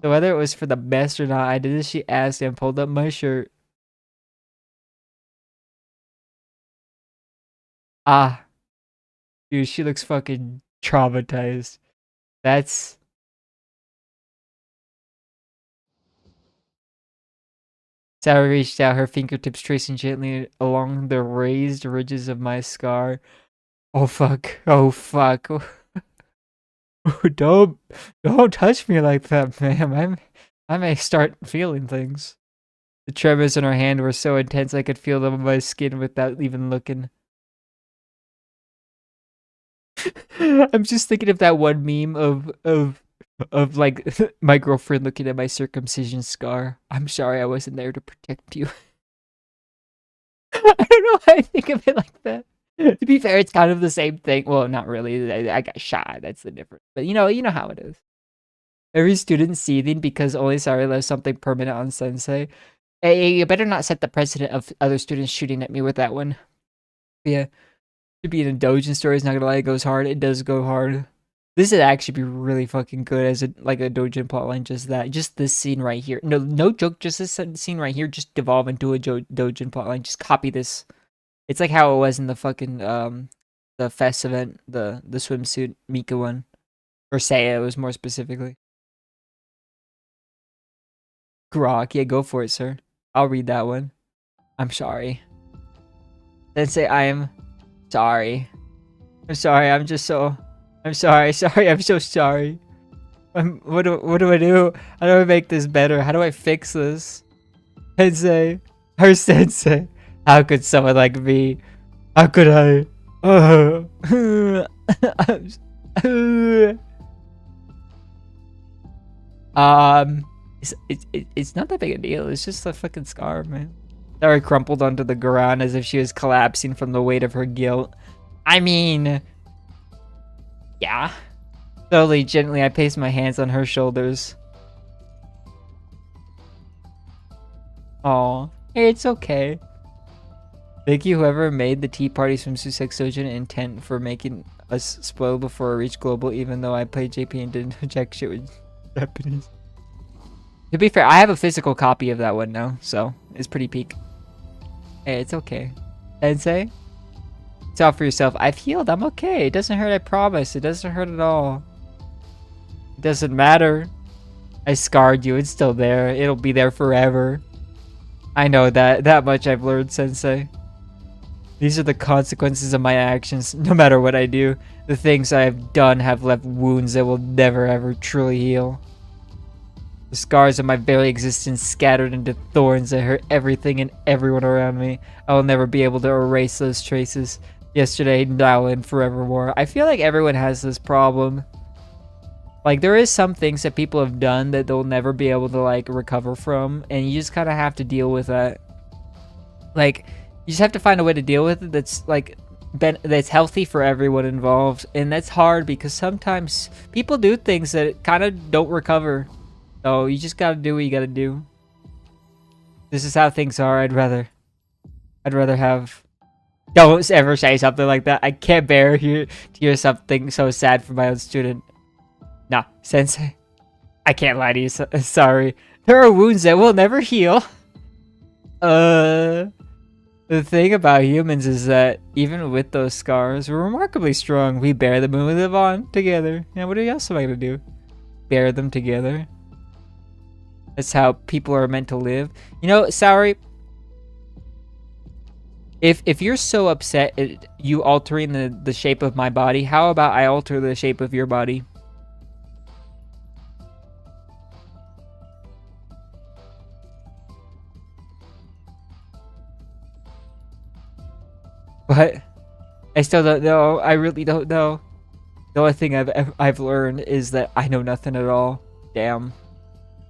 So whether it was for the best or not, I did as she asked and pulled up my shirt. Ah. Dude, she looks fucking traumatized. That's... Sarah reached out, her fingertips tracing gently along the raised ridges of my scar. Oh fuck. Oh fuck. Don't touch me like that, ma'am. I may start feeling things. The tremors in her hand were so intense I could feel them on my skin without even looking. I'm just thinking of that one meme of like my girlfriend looking at my circumcision scar. I'm sorry I wasn't there to protect you. I don't know why I think of it like that. To be fair, it's kind of the same thing. Well, not really. I got shot. That's the difference. But you know how it is. Every student seething because only Sari left something permanent on Sensei. Hey, you better not set the precedent of other students shooting at me with that one. Yeah. To be in a doujin story, it's not gonna lie, it goes hard. It does go hard. This would actually be really fucking good as a doujin plotline. Just this scene right here. No joke. Just this scene right here. Just devolve into a doujin plotline. Just copy this. It's like how it was in the fucking the fest event, the swimsuit Mika one, or Seiya. It was more specifically. Grok, yeah, go for it, sir. I'll read that one. I'm sorry. Then say I am sorry. I'm sorry. I'm so sorry. I'm so sorry. What do I do? How do I make this better? How do I fix this? Sensei, her sensei. How could someone like me? How could I? It's not that big a deal. It's just a fucking scar, man. Sarah crumpled onto the ground as if she was collapsing from the weight of her guilt. I mean, yeah. Slowly, gently, I placed my hands on her shoulders. Aw, hey, it's okay. Thank you, whoever made the Tea Party swimsuit sexogen intent for making us spoil before I reach global, even though I played JP and didn't check shit with Japanese. To be fair, I have a physical copy of that one now, so it's pretty peak. Hey, it's okay. Sensei? It's all for yourself. I've healed. I'm okay. It doesn't hurt, I promise. It doesn't hurt at all. It doesn't matter. I scarred you. It's still there. It'll be there forever. I know that. That much I've learned, Sensei. These are the consequences of my actions. No matter what I do, the things I have done have left wounds that will never ever truly heal. The scars of my very existence scattered into thorns that hurt everything and everyone around me. I will never be able to erase those traces. Yesterday, now, and forevermore. I feel like everyone has this problem. Like, there is some things that people have done that they'll never be able to, like, recover from. And you just kind of have to deal with that. Like, you just have to find a way to deal with it that's, like, that's healthy for everyone involved. And that's hard because sometimes people do things that kind of don't recover. So you just gotta do what you gotta do. This is how things are. I'd rather have... Don't ever say something like that. I can't bear to hear something so sad from my own student. Nah, Sensei. I can't lie to you. Sorry. There are wounds that will never heal. The thing about humans is that even with those scars, we're remarkably strong. We bear them and we live on together. Yeah, what else am I gonna do? Bear them together. That's how people are meant to live. You know, Saori, if you're so upset at you altering the shape of my body, how about I alter the shape of your body? But I still don't know. I really don't know. The only thing I've learned is that I know nothing at all. Damn.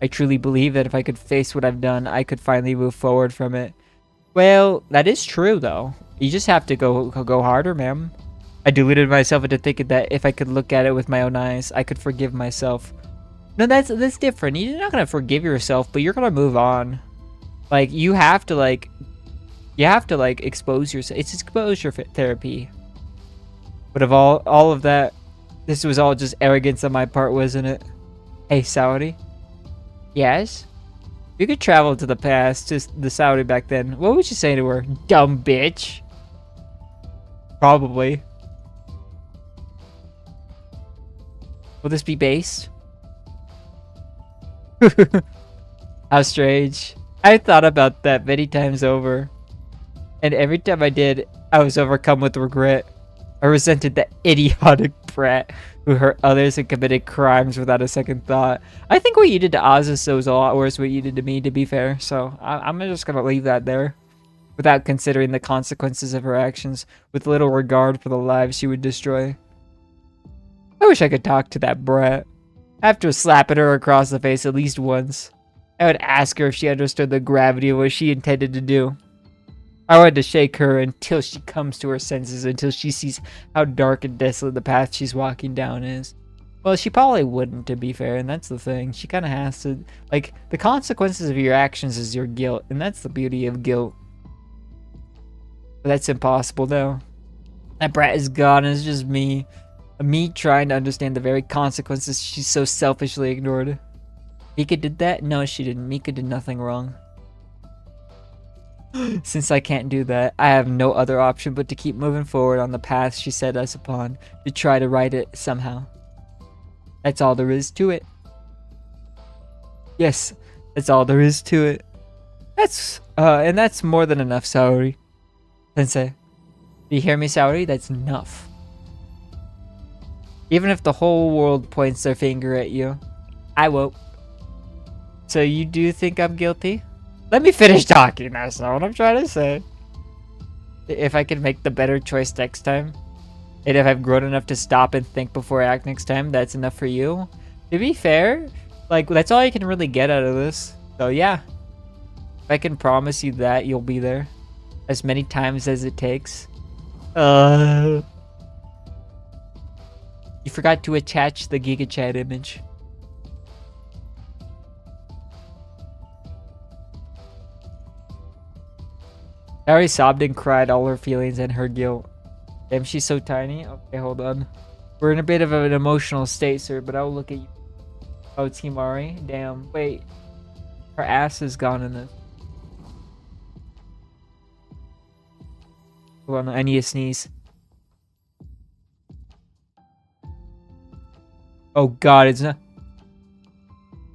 I truly believe that if I could face what I've done, I could finally move forward from it. Well, that is true, though. You just have to go harder, ma'am. I deluded myself into thinking that if I could look at it with my own eyes, I could forgive myself. No, that's different. You're not gonna forgive yourself, but you're gonna move on. Like, you have to expose yourself. It's exposure therapy. But of all of that, this was all just arrogance on my part, wasn't it? Hey, Saudi. Yes? If you could travel to the past, to the Saudi back then, what would you say to her? Dumb bitch. Probably. Will this be based? How strange. I thought about that many times over. And every time I did, I was overcome with regret. I resented that idiotic brat who hurt others and committed crimes without a second thought. I think what you did to Azus was a lot worse than what you did to me, to be fair. So I'm just gonna leave that there. Without considering the consequences of her actions, with little regard for the lives she would destroy. I wish I could talk to that brat. After slapping her across the face at least once, I would ask her if she understood the gravity of what she intended to do. I wanted to shake her until she comes to her senses, until she sees how dark and desolate the path she's walking down is. Well, she probably wouldn't, to be fair, and that's the thing. She kind of has to... Like, the consequences of your actions is your guilt, and that's the beauty of guilt. But that's impossible, though. That brat is gone, and it's just me. Me trying to understand the very consequences she so selfishly ignored. Mika did that? No, she didn't. Mika did nothing wrong. Since I can't do that, I have no other option but to keep moving forward on the path she set us upon, to try to right it somehow. That's all there is to it. Yes, that's all there is to it. And that's more than enough, Saori. Sensei. Do you hear me, Saori? That's enough. Even if the whole world points their finger at you, I won't. So you do think I'm guilty? Let me finish talking. That's not what I'm trying to say. If I can make the better choice next time, and if I've grown enough to stop and think before I act next time, that's enough for you. To be fair, like, that's all I can really get out of this. So yeah, if I can promise you that, you'll be there as many times as it takes. You forgot to attach the Giga Chat image. I already sobbed and cried all her feelings and her guilt. Damn, she's so tiny. Okay, hold on. We're in a bit of an emotional state, sir, but I'll look at you. Oh, Team Ari. Damn. Wait. Her ass is gone in this. Hold on, I need a sneeze. Oh god, it's not...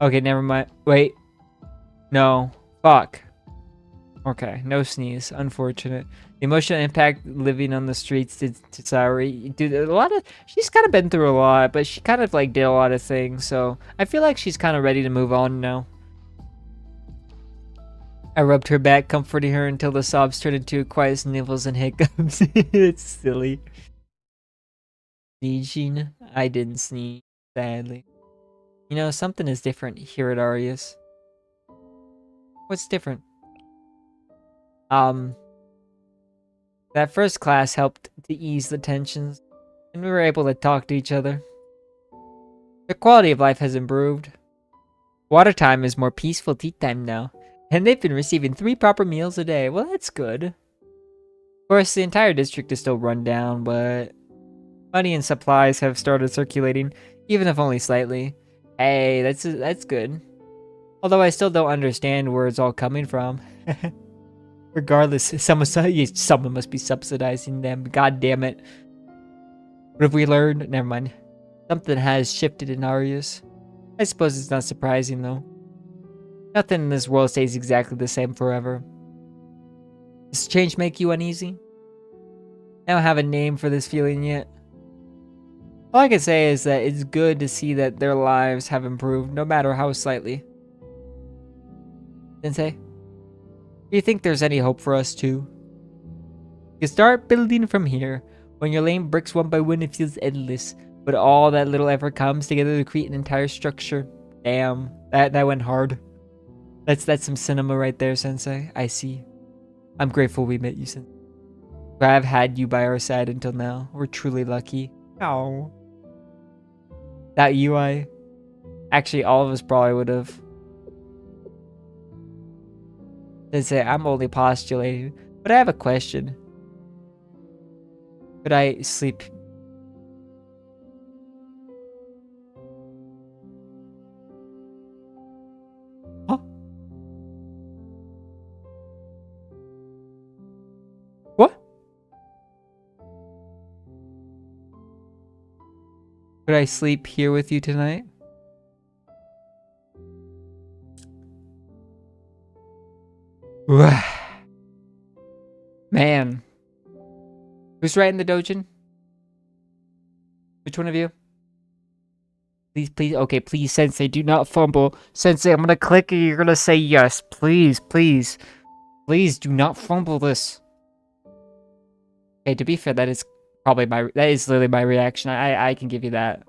Okay, never mind. Wait. No. Fuck. Okay, no sneeze. Unfortunate. The emotional impact living on the streets to Saori. Dude, a lot of... She's kind of been through a lot, but she kind of, like, did a lot of things, so... I feel like she's kind of ready to move on now. I rubbed her back, comforting her until the sobs turned into quiet sniffles and hiccups. It's silly. Sneezing? I didn't sneeze, sadly. You know, something is different here at Arius. What's different? That first class helped to ease the tensions, and we were able to talk to each other. The quality of life has improved. Water time is more peaceful tea time now, and they've been receiving 3 proper meals a day. Well, that's good. Of course, the entire district is still run down, but money and supplies have started circulating, even if only slightly. Hey, that's good. Although I still don't understand where it's all coming from. Regardless, someone must be subsidizing them. God damn it. What have we learned? Never mind. Something has shifted in Arius. I suppose it's not surprising, though. Nothing in this world stays exactly the same forever. Does change make you uneasy? I don't have a name for this feeling yet. All I can say is that it's good to see that their lives have improved, no matter how slightly. Sensei? Do you think there's any hope for us too? You start building from here. When you're laying bricks one by one, it feels endless. But all that little effort comes together to create an entire structure. Damn, that went hard. That's some cinema right there, Sensei. I see. I'm grateful we met you, Sensei. I've had you by our side until now. We're truly lucky. Oh. That UI. Actually, all of us probably would have. Sensei, I'm only postulating, but I have a question. Could I sleep? Huh? What? Could I sleep here with you tonight? Man. Who's writing the dojin? Which one of you? Please, please. Okay, please, Sensei, do not fumble. Sensei, I'm gonna click and you're gonna say yes. Please, please. Please do not fumble this. Okay, to be fair, that is probably that is literally my reaction. I can give you that.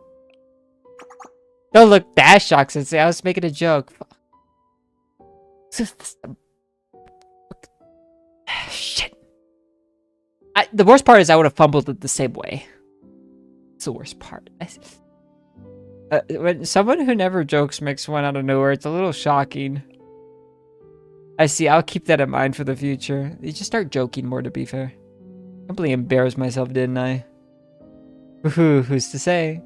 Don't look that shocked, Sensei. I was making a joke. Shit. The worst part is I would have fumbled it the same way. It's the worst part. When someone who never jokes makes one out of nowhere, it's a little shocking. I see. I'll keep that in mind for the future. You just start joking more, to be fair. I completely embarrassed myself, didn't I? Who's to say?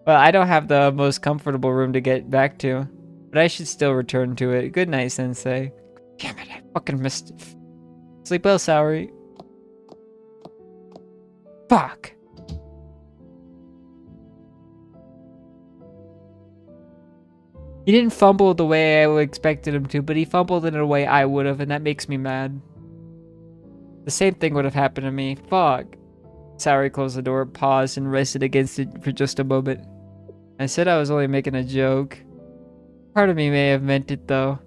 Well, I don't have the most comfortable room to get back to, but I should still return to it. Good night, Sensei. Damn it, I fucking missed it. Sleep well, Saori. Fuck. He didn't fumble the way I expected him to, but he fumbled in a way I would have, and that makes me mad. The same thing would have happened to me. Fuck. Saori closed the door, paused, and rested against it for just a moment. I said I was only making a joke. Part of me may have meant it though.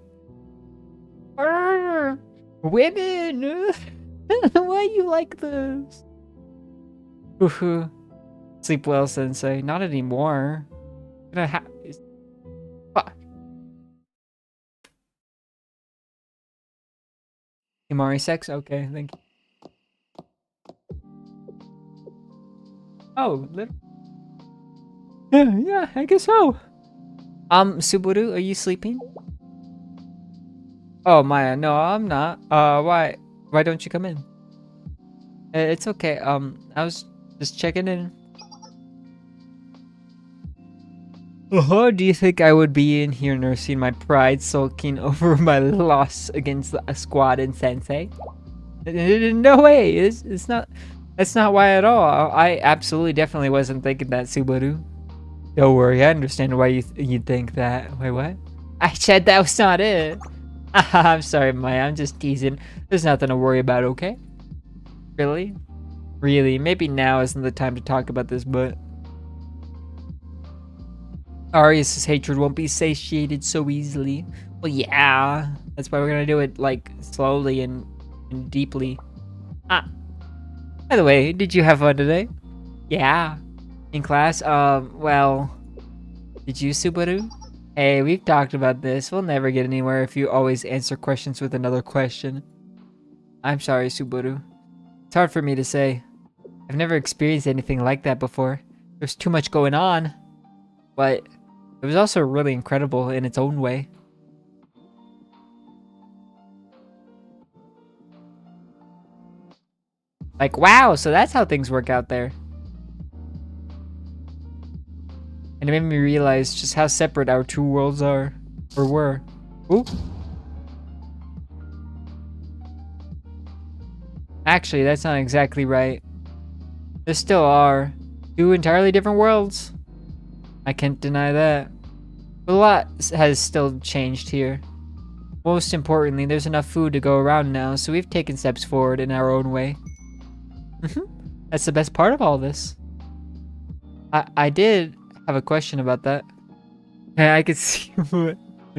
Arr, women! Why you like this? Woohoo. Sleep well, Sensei. Not anymore. Gonna have. Fuck. Himari sex? Okay, thank you. Oh, yeah, I guess so. Subaru, are you sleeping? Oh, Maya, no, I'm not. Why don't you come in? It's okay. I was just checking in. Do you think I would be in here nursing my pride, sulking over my loss against a squad and Sensei? No way. It's not. That's not why at all. I absolutely, definitely wasn't thinking that, Subaru. Don't worry. I understand why you'd think that. Wait, what? I said that was not it. I'm sorry, Maya. I'm just teasing. There's nothing to worry about. Okay? Really? Really? Maybe now isn't the time to talk about this, but Arius' hatred won't be satiated so easily. Well, yeah. That's why we're gonna do it, like, slowly and deeply. By the way, did you have fun today? Yeah. In class? Well, did you, Subaru? Hey, we've talked about this. We'll never get anywhere if you always answer questions with another question. I'm sorry, Subaru. It's hard for me to say. I've never experienced anything like that before. There's too much going on. But it was also really incredible in its own way. Like, wow, so that's how things work out there. And it made me realize just how separate our two worlds are. Or were. Ooh. Actually, that's not exactly right. There still are two entirely different worlds. I can't deny that. But a lot has still changed here. Most importantly, there's enough food to go around now, so we've taken steps forward in our own way. That's the best part of all this. I did have a question about that. I could see what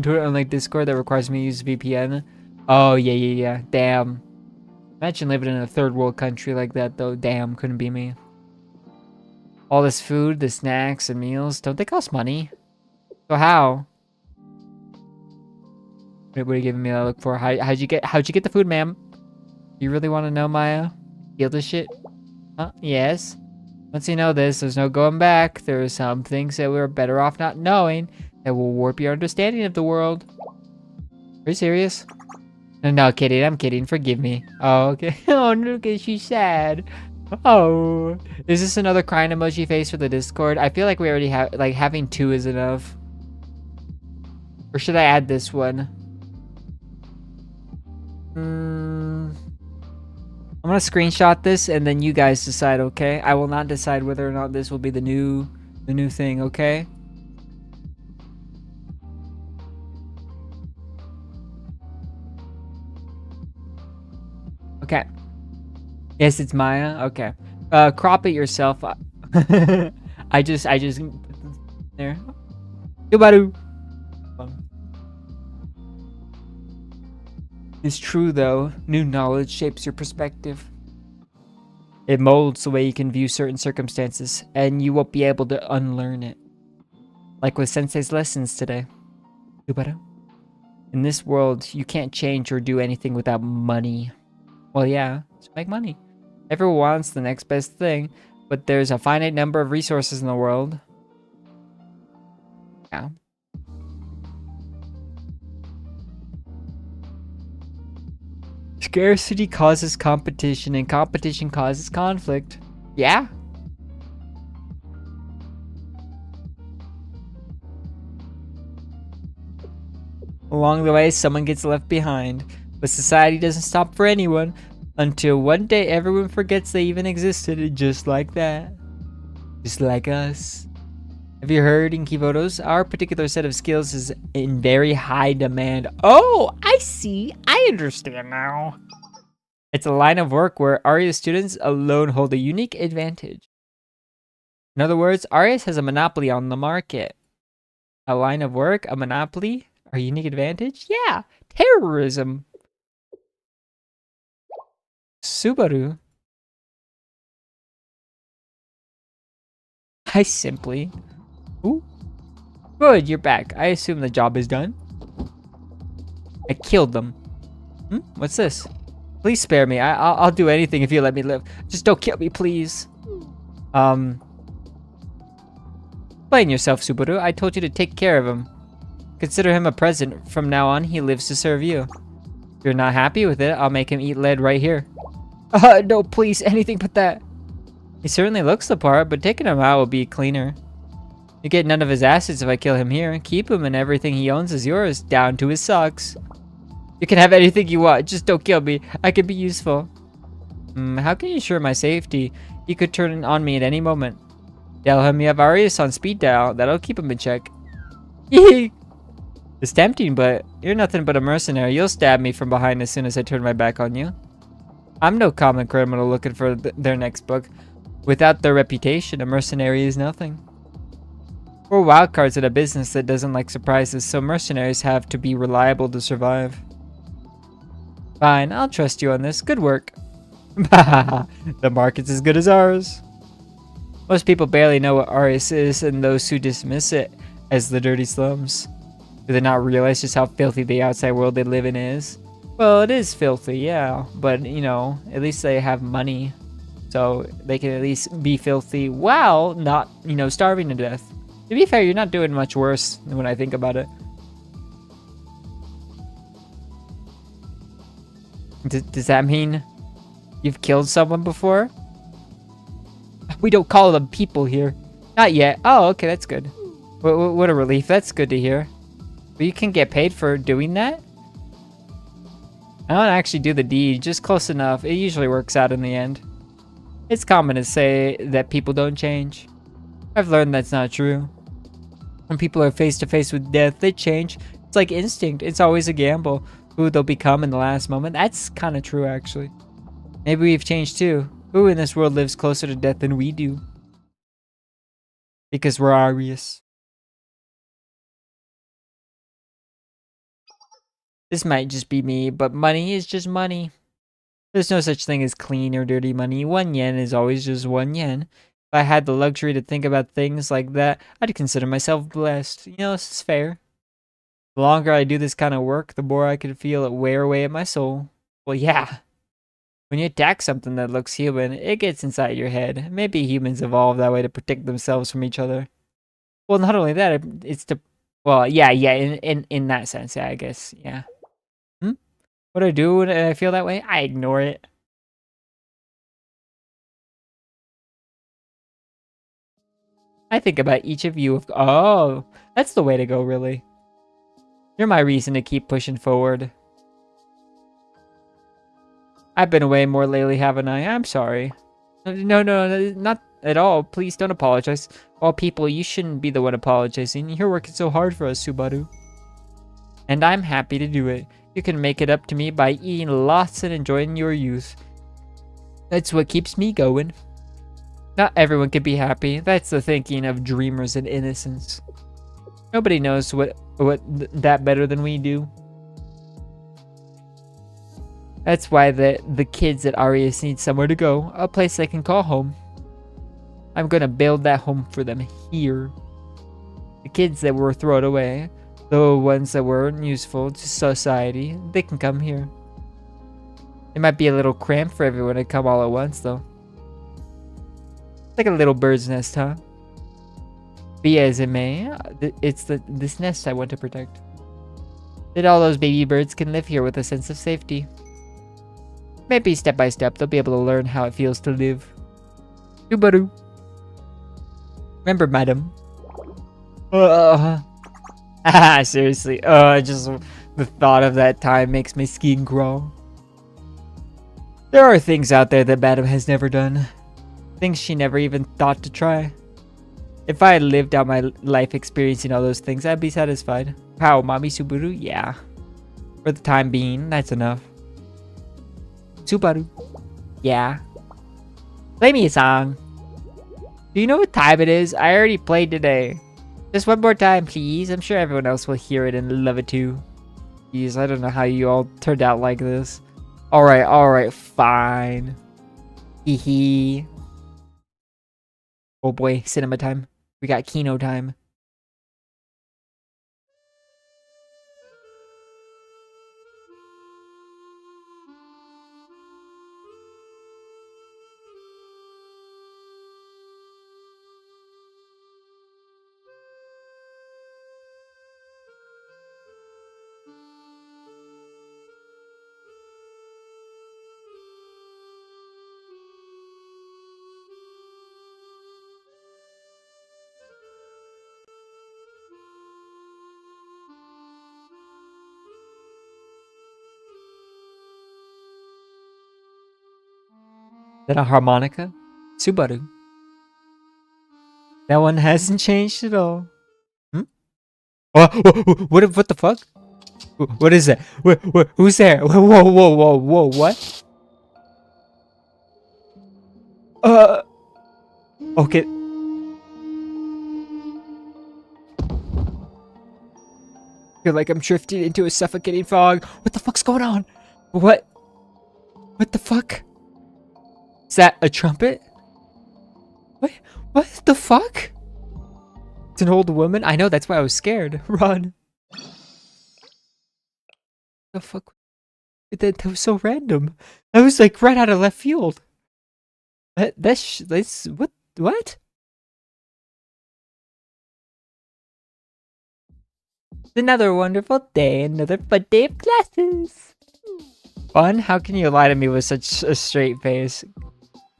on like Discord that requires me to use VPN. Oh yeah. Damn. Imagine living in a third world country like that though. Damn, couldn't be me. All this food, the snacks and meals, don't they cost money? So how? Wait, what are you giving me a look for? How'd you get the food, ma'am? You really want to know, Maya? Feel this shit? Huh? Yes. Once you know this, there's no going back. There are some things that we're better off not knowing that will warp your understanding of the world. Are you serious? No, kidding. I'm kidding. Forgive me. Oh, okay. Oh, look at she's sad. Oh. Is this another crying emoji face for the Discord? I feel like we already have, like, having two is enough. Or should I add this one? I'm gonna screenshot this and then you guys decide, okay? I will not decide whether or not this will be the new thing, okay? Okay. Yes, it's Maya. Okay. Crop it yourself. I just put this there. Yubaru. It's true though, new knowledge shapes your perspective. It molds the way you can view certain circumstances, and you won't be able to unlearn it. Like with Sensei's lessons today. In this world, you can't change or do anything without money. Well, yeah, so make money. Everyone wants the next best thing, but there's a finite number of resources in the world. Yeah. Scarcity causes competition, and competition causes conflict. Yeah. Along the way, someone gets left behind, but society doesn't stop for anyone until one day everyone forgets they even existed, just like that. Just like us. Have you heard in Kivotos? Our particular set of skills is in very high demand. Oh, I see. I understand now. It's a line of work where ARIA students alone hold a unique advantage. In other words, Arias has a monopoly on the market. A line of work, a monopoly, our unique advantage? Yeah, terrorism. Subaru. I simply... Ooh. Good, you're back. I assume the job is done. I killed them. What's this? Please spare me. I'll do anything if you let me live. Just don't kill me, please. Explain yourself, Subaru. I told you to take care of him. Consider him a present. From now on, he lives to serve you. If you're not happy with it, I'll make him eat lead right here. No, please, anything but that. He certainly looks the part, but taking him out will be cleaner. You get none of his assets if I kill him here. Keep him and everything he owns is yours, down to his socks. You can have anything you want, just don't kill me. I could be useful. How can you ensure my safety? He could turn on me at any moment. Tell him you have Arias on speed dial. That'll keep him in check. It's tempting, but you're nothing but a mercenary. You'll stab me from behind as soon as I turn my back on you. I'm no common criminal looking for their next book. Without their reputation, a mercenary is nothing. We're wildcards in a business that doesn't like surprises, so mercenaries have to be reliable to survive. Fine, I'll trust you on this. Good work. The market's as good as ours. Most people barely know what Arias is, and those who dismiss it as the dirty slums. Do they not realize just how filthy the outside world they live in is? Well, it is filthy, yeah, but, you know, at least they have money. So they can at least be filthy while not, you know, starving to death. To be fair, you're not doing much worse when I think about it. Does that mean you've killed someone before? We don't call them people here. Not yet. Oh, okay, that's good. What a relief. That's good to hear. But you can get paid for doing that? I don't actually do the deed, just close enough. It usually works out in the end. It's common to say that people don't change. I've learned that's not true. When people are face to face with death, they change. It's like instinct. It's always a gamble. Who they'll become in the last moment. That's kind of true, actually. Maybe we've changed too. Who in this world lives closer to death than we do? Because we're Arias. This might just be me, but money is just money. There's no such thing as clean or dirty money. 1 yen is always just 1 yen. If I had the luxury to think about things like that, I'd consider myself blessed. You know, this is fair. The longer I do this kind of work, the more I can feel it wear away at my soul. Well, yeah. When you attack something that looks human, it gets inside your head. Maybe humans evolved that way to protect themselves from each other. Well, not only that, it's to... Well, yeah, in that sense, yeah, I guess, yeah. What do I do when I feel that way? I ignore it. I think about each of you. Oh, that's the way to go, really. You're my reason to keep pushing forward. I've been away more lately, haven't I? I'm sorry. No, not at all. Please don't apologize. All people, you shouldn't be the one apologizing. You're working so hard for us, Subaru. And I'm happy to do it. You can make it up to me by eating lots and enjoying your youth. That's what keeps me going. Not everyone can be happy. That's the thinking of dreamers and innocents. Nobody knows that better than we do. That's why the kids at Arias need somewhere to go, a place they can call home. I'm gonna build that home for them here. The kids that were thrown away, the ones that weren't useful to society, they can come here. It might be a little cramped for everyone to come all at once, though. It's like a little bird's nest, huh? Be as it may, it's this nest I want to protect. That all those baby birds can live here with a sense of safety. Maybe step by step they'll be able to learn how it feels to live. Subaru. Remember, madam. Seriously. Just the thought of that time makes my skin crawl. There are things out there that madam has never done. Things she never even thought to try. If I had lived out my life experiencing all those things, I'd be satisfied. How, Mommy Subaru? Yeah. For the time being, that's enough. Subaru. Yeah. Play me a song. Do you know what time it is? I already played today. Just one more time, please. I'm sure everyone else will hear it and love it too. Jeez, I don't know how you all turned out like this. Alright, fine. Hee hee. Oh boy, cinema time. We got Kino time. That a harmonica? Subaru. That one hasn't changed at all. Hmm? Oh, what the fuck? What is that? Who's there? Whoa, what? Okay. Feel like I'm drifting into a suffocating fog. What the fuck's going on? What? What the fuck? Is that a trumpet? What the fuck? It's an old woman? I know, that's why I was scared. Run. The fuck? That was so random. That was like right out of left field. That's what? Another wonderful day, another fun day of classes. Fun? How can you lie to me with such a straight face?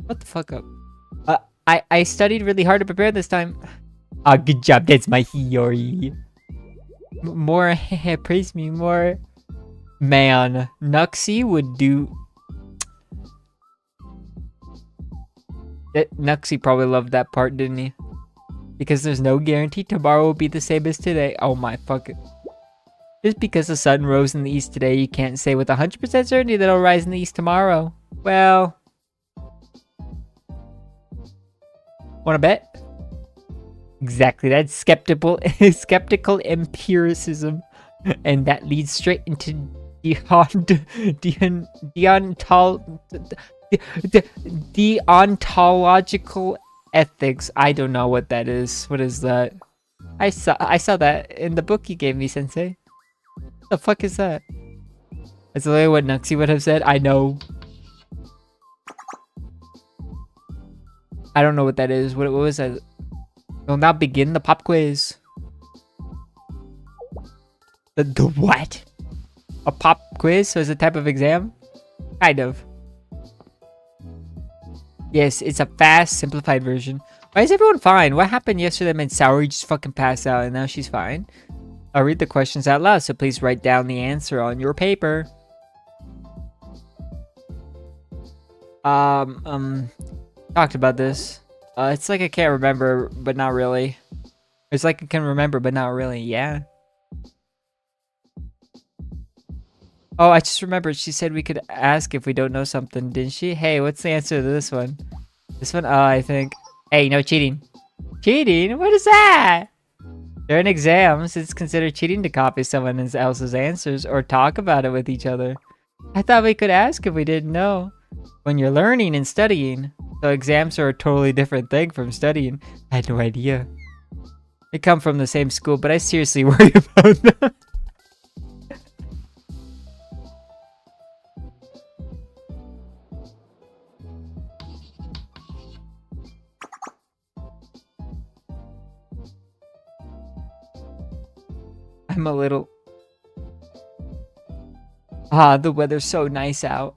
What the fuck up? I studied really hard to prepare this time. Ah, good job. That's my Hiyori. More, praise me more. Man, Nuxie would do. Nuxie probably loved that part, didn't he? Because there's no guarantee tomorrow will be the same as today. Oh my fuck it. Just because the sun rose in the east today, you can't say with 100% certainty that it'll rise in the east tomorrow. Well, wanna bet? Exactly, that's skeptical empiricism. And that leads straight into deontological ethics. I don't know what that is. What is that? I saw that in the book you gave me, Sensei. What the fuck is that? That's literally what Nuxie would have said. I know. I don't know what that is. What was that? We'll now begin the pop quiz. The what? A pop quiz? So it's a type of exam? Kind of. Yes, it's a fast, simplified version. Why is everyone fine? What happened yesterday made Saori just fucking pass out and now she's fine? I'll read the questions out loud, so please write down the answer on your paper. Talked about this. It's like I can't remember, but not really. It's like I can remember, but not really. Yeah. Oh, I just remembered. She said we could ask if we don't know something, didn't she? Hey, what's the answer to this one? This one? I think. Hey, no cheating. Cheating? What is that? During exams, it's considered cheating to copy someone else's answers or talk about it with each other. I thought we could ask if we didn't know. When you're learning and studying, so exams are a totally different thing from studying. I had no idea. They come from the same school, but I seriously worry about them. I'm a little... the weather's so nice out.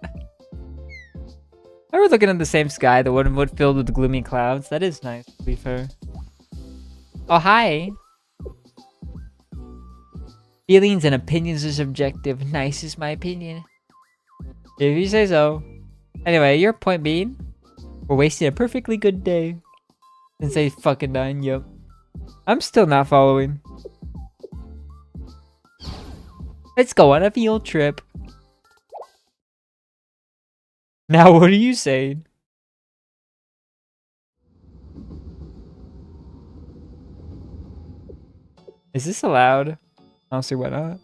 I was looking at the same sky, the one filled with gloomy clouds. That is nice, to be fair. Oh, hi! Feelings and opinions are subjective. Nice is my opinion. If you say so. Anyway, your point being, we're wasting a perfectly good day. And say fucking dying, yep. I'm still not following. Let's go on a field trip. Now what are you saying? Is this allowed? Honestly, why not?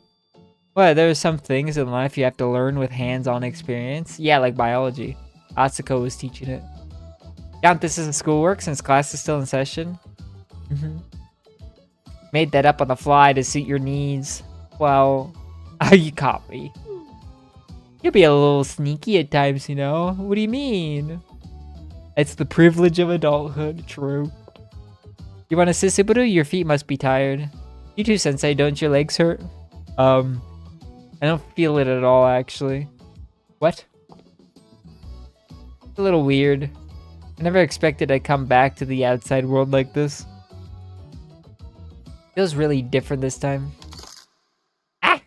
Well, there are some things in life you have to learn with hands-on experience. Yeah, like biology. Atsuko was teaching it. Count this as schoolwork since class is still in session. Made that up on the fly to suit your needs. Well, you caught me. You'll be a little sneaky at times, you know? What do you mean? It's the privilege of adulthood, true. You want to sit, Subaru? Your feet must be tired. You too, Sensei, don't your legs hurt? I don't feel it at all, actually. What? It's a little weird. I never expected I'd come back to the outside world like this. Feels really different this time. Ah!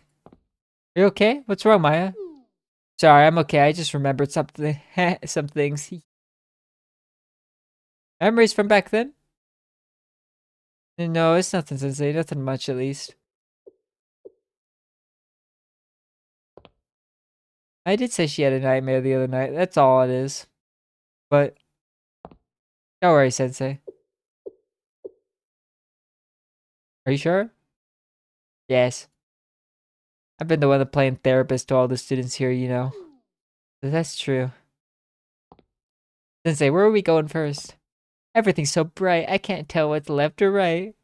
You okay? What's wrong, Maya? Sorry, I'm okay. I just remembered something. Some things. Memories from back then? No, it's nothing, Sensei. Nothing much, at least. I did say she had a nightmare the other night. That's all it is. But don't worry, Sensei. Are you sure? Yes. I've been the one playing therapist to all the students here, you know. That's true. Sensei, where are we going first? Everything's so bright, I can't tell what's left or right.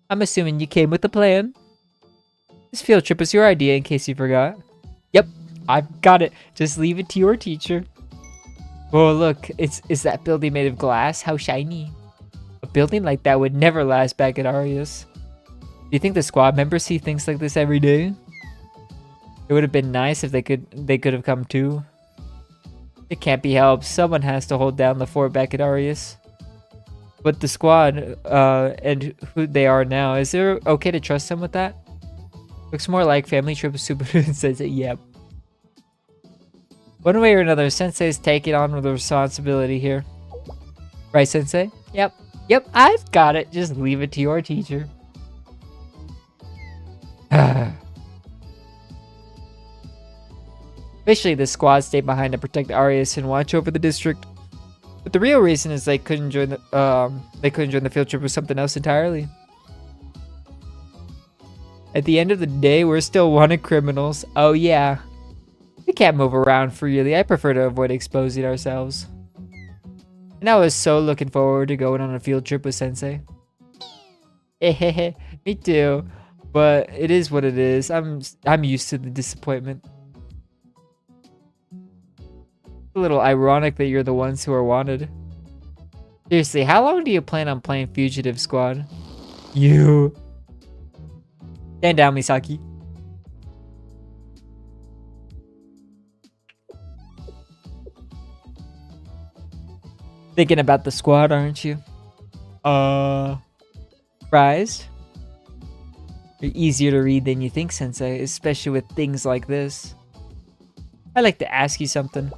I'm assuming you came with a plan. This field trip was your idea, in case you forgot. Yep, I've got it. Just leave it to your teacher. Oh, look, is that building made of glass? How shiny. A building like that would never last back at Arias. Do you think the squad members see things like this every day? It would have been nice if they could have come too. It can't be helped. Someone has to hold down the fort back at Arias. But the squad, and who they are now, is it okay to trust them with that? Looks more like family trip with Subaru says it, yep. One way or another, Sensei's taking on the responsibility here. Right, Sensei? Yep. Yep, I've got it. Just leave it to your teacher. Officially, the squad stayed behind to protect Arias and watch over the district. But the real reason is they couldn't join the field trip with something else entirely. At the end of the day, we're still wanted criminals. Oh yeah. We can't move around freely. I prefer to avoid exposing ourselves. And I was so looking forward to going on a field trip with Sensei. Me too. But it is what it is. I'm used to the disappointment. It's a little ironic that you're the ones who are wanted. Seriously, how long do you plan on playing Fugitive Squad? You. Stand down, Misaki. Thinking about the squad, aren't you? Surprised? You're easier to read than you think, Sensei, especially with things like this. I'd like to ask you something.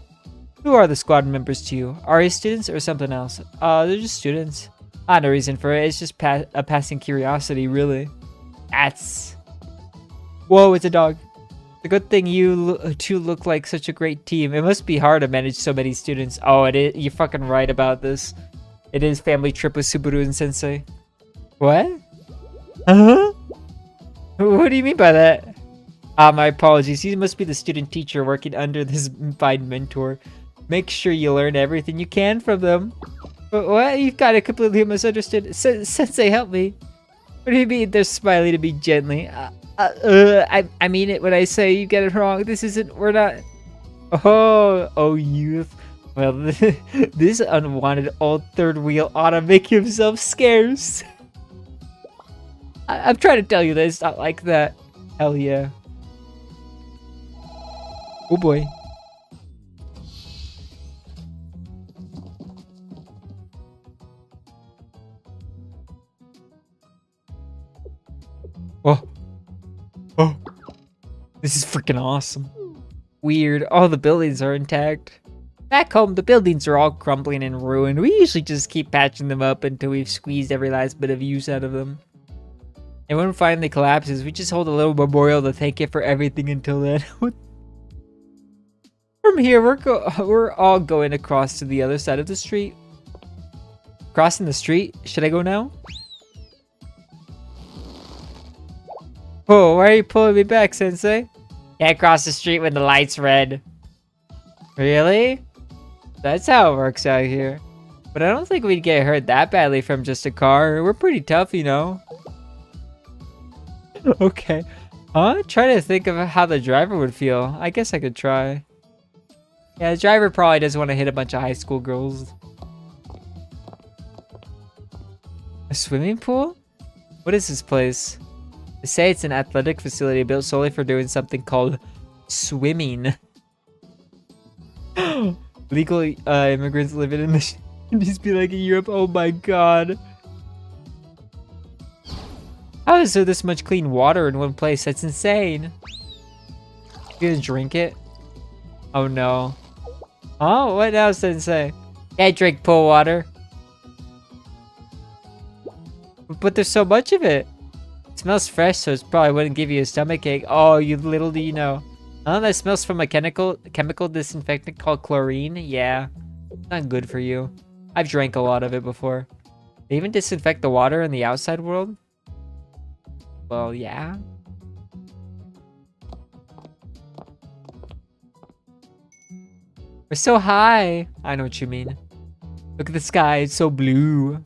Who are the squad members to you? Are you students or something else? They're just students. No reason for it. It's just a passing curiosity, really. That's... Whoa, it's a dog. It's a good thing you two look like such a great team. It must be hard to manage so many students. Oh, it is. You're fucking right about this. It is family trip with Subaru and Sensei. What? Uh-huh? What do you mean by that? My apologies. He must be the student teacher working under this fine mentor. Make sure you learn everything you can from them. What? You've got it completely misunderstood. Sensei, help me. What do you mean they're smiling at me gently? I mean it when I say you get it wrong. This isn't, we're not. Oh, youth. Well, this unwanted old third wheel ought to make himself scarce. I'm trying to tell you that it's not like that. Hell yeah. Oh boy. Oh. This is freaking awesome. Weird. All the buildings are intact. Back home, the buildings are all crumbling and ruined. We usually just keep patching them up until we've squeezed every last bit of use out of them. And when it finally collapses, we just hold a little memorial to thank it for everything until then. From here, we're all going across to the other side of the street. Crossing the street? Should I go now? Oh, why are you pulling me back, Sensei? Can't cross the street when the light's red. Really? That's how it works out here. But I don't think we'd get hurt that badly from just a car. We're pretty tough, you know. Okay. Try to think of how the driver would feel. I guess I could try. Yeah, the driver probably doesn't want to hit a bunch of high school girls. A swimming pool? What is this place? They say it's an athletic facility built solely for doing something called swimming. Legal immigrants living in the just be like in Europe. Oh my god. How is there this much clean water in one place? That's insane. You gonna drink it? Oh no. Oh, what else did it say? Can't drink pool water. But there's so much of it. It smells fresh, so it probably wouldn't give you a stomachache. Oh, you little do you know. Oh, that smells from a chemical disinfectant called chlorine. Yeah, not good for you. I've drank a lot of it before. They even disinfect the water in the outside world? Well, yeah. We're so high. I know what you mean. Look at the sky, it's so blue.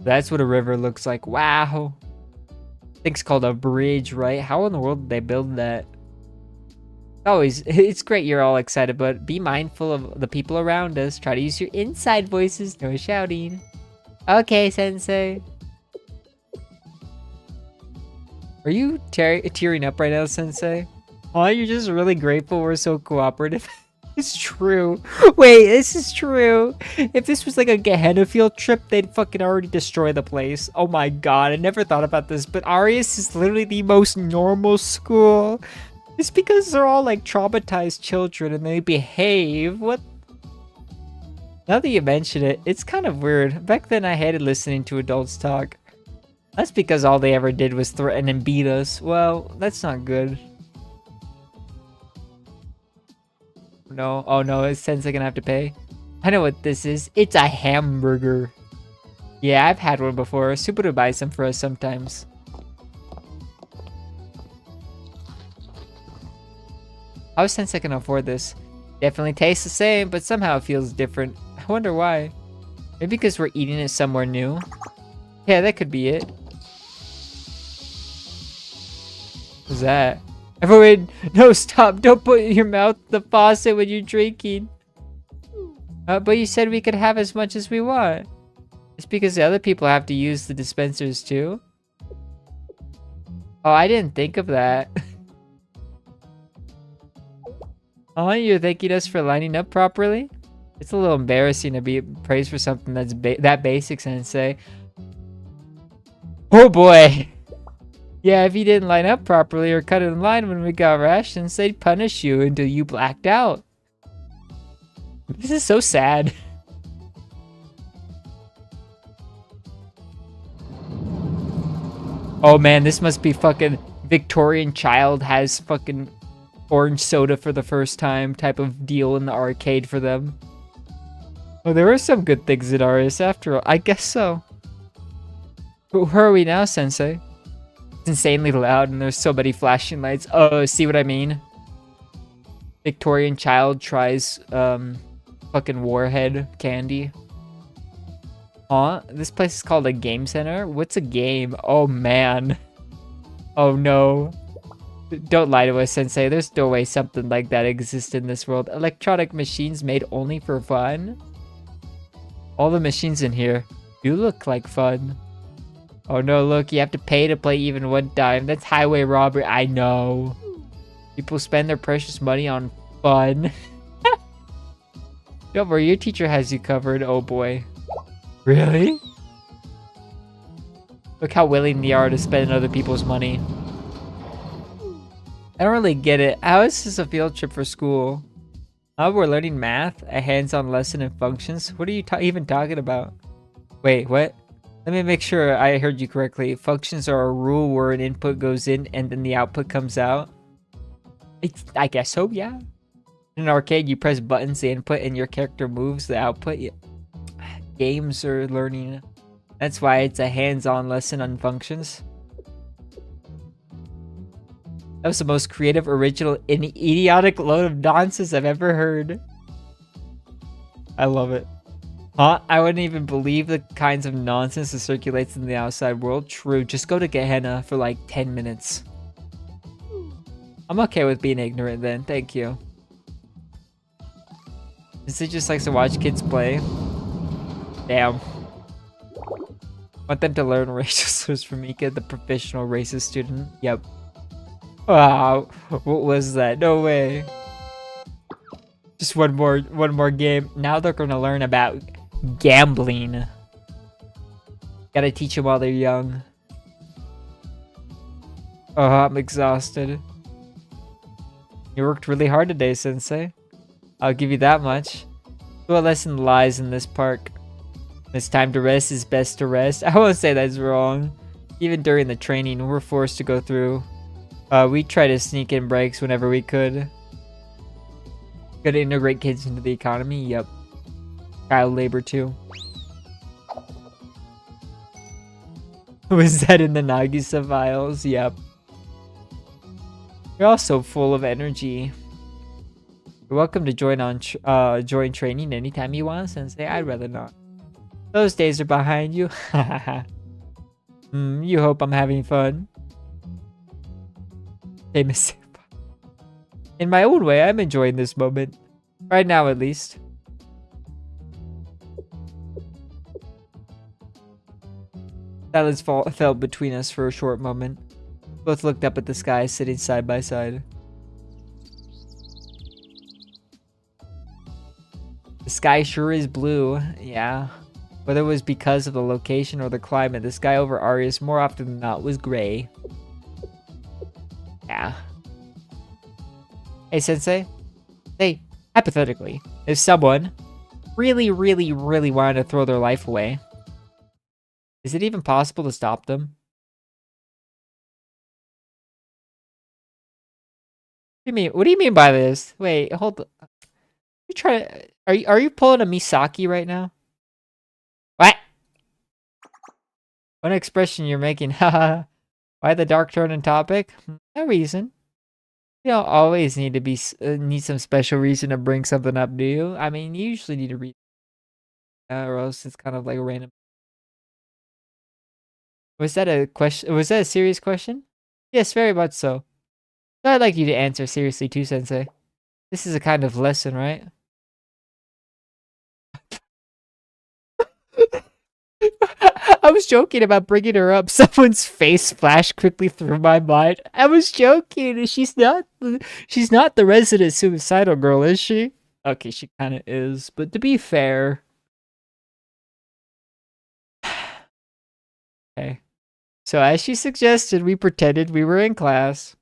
That's what a river looks like. Wow. I think it's called a bridge, right? How in the world did they build that? Always, it's great you're all excited, but be mindful of the people around us. Try to use your inside voices, no shouting. Okay, Sensei. Are you tearing up right now, Sensei? Oh, you're just really grateful we're so cooperative. It's true. Wait, this is true. If this was like a Gehenna field trip, they'd fucking already destroy the place. Oh my god, I never thought about this, but Arius is literally the most normal school. It's because they're all like traumatized children and they behave. What? Now that you mention it, it's kind of weird. Back then I hated listening to adults talk. That's because all they ever did was threaten and beat us. Well, that's not good. No, oh no, it says I'm gonna have to pay. I know what this is. It's a hamburger. Yeah, I've had one before. Super to buy some for us sometimes. How is Sensei can afford this? Definitely tastes the same, but somehow it feels different. I wonder why. Maybe because we're eating it somewhere new. Yeah, that could be it. What's that? Everyone, no, stop. Don't put your mouth in the faucet when you're drinking. But you said we could have as much as we want. It's because the other people have to use the dispensers too. Oh, I didn't think of that. Oh, you're thanking us for lining up properly? It's a little embarrassing to be praised for something that's that basic, Sensei. Oh boy! Yeah, if you didn't line up properly or cut in line when we got rations, they'd punish you until you blacked out. This is so sad. Oh man, this must be fucking Victorian child has fucking orange soda for the first time type of deal in the arcade for them. Oh, there are some good things in Arius after all. I guess so. But where are we now, Sensei? It's insanely loud and there's so many flashing lights. Oh, see what I mean? Victorian child tries fucking warhead candy. Huh? This place is called a game center? What's a game? Oh man. Oh no. Don't lie to us, Sensei. There's no way something like that exists in this world. Electronic machines made only for fun? All the machines in here do look like fun. Oh no, look, you have to pay to play even one time. That's highway robbery. I know. People spend their precious money on fun. Don't worry, your teacher has you covered. Oh boy. Really? Look how willing they are to spend other people's money. I don't really get it. How is this a field trip for school? Oh, we're learning math? A hands-on lesson in functions? What are you even talking about? Wait, what? Let me make sure I heard you correctly. Functions are a rule where an input goes in and then the output comes out. I guess so, yeah. In an arcade, you press buttons, the input, and your character moves the output. Yeah. Games are learning. That's why it's a hands-on lesson on functions. That was the most creative, original, and idiotic load of nonsense I've ever heard. I love it. Huh? I wouldn't even believe the kinds of nonsense that circulates in the outside world. True, just go to Gehenna for like 10 minutes. I'm okay with being ignorant then, thank you. Is it just likes to watch kids play? Damn. Want them to learn racial slurs from Mika, the professional racist student? Yep. Wow, what was that? No way. Just one more game. Now they're gonna learn about gambling. Gotta teach them while they're young. Oh, I'm exhausted. You worked really hard today, Sensei. I'll give you that much. What lesson lies in this park? It's time to rest is best to rest. I won't say that's wrong. Even during the training, we're forced to go through. We try to sneak in breaks whenever we could. Gotta integrate kids into the economy. Yep. Child labor too. Was that in the Nagisa files? Yep. You're also full of energy. You're welcome to join training anytime you want, Sensei. I'd rather not. Those days are behind you. You hope I'm having fun. Famous. In my own way, I'm enjoying this moment. Right now, at least. Silence fell between us for a short moment. Both looked up at the sky, sitting side by side. The sky sure is blue, yeah. Whether it was because of the location or the climate, the sky over Arius more often than not was gray. Yeah. Hey, Sensei. Say, hypothetically, if someone really wanted to throw their life away, is it even possible to stop them? What do you mean by this? Wait, hold on. You try. Are you pulling a Misaki right now? What? What expression you're making? Haha. Why the dark turn in topic? No reason. You don't always need to be need some special reason to bring something up, do you? I mean, you usually need a reason, or else it's kind of like a random. Was that a question? Was that a serious question? Yes, very much so. So I'd like you to answer seriously too, Sensei. This is a kind of lesson, right? I was joking about bringing her up. Someone's face flashed quickly through my mind. I was joking. She's not the resident suicidal girl, is she? Okay, she kind of is. But to be fair, okay. So as she suggested, we pretended we were in class.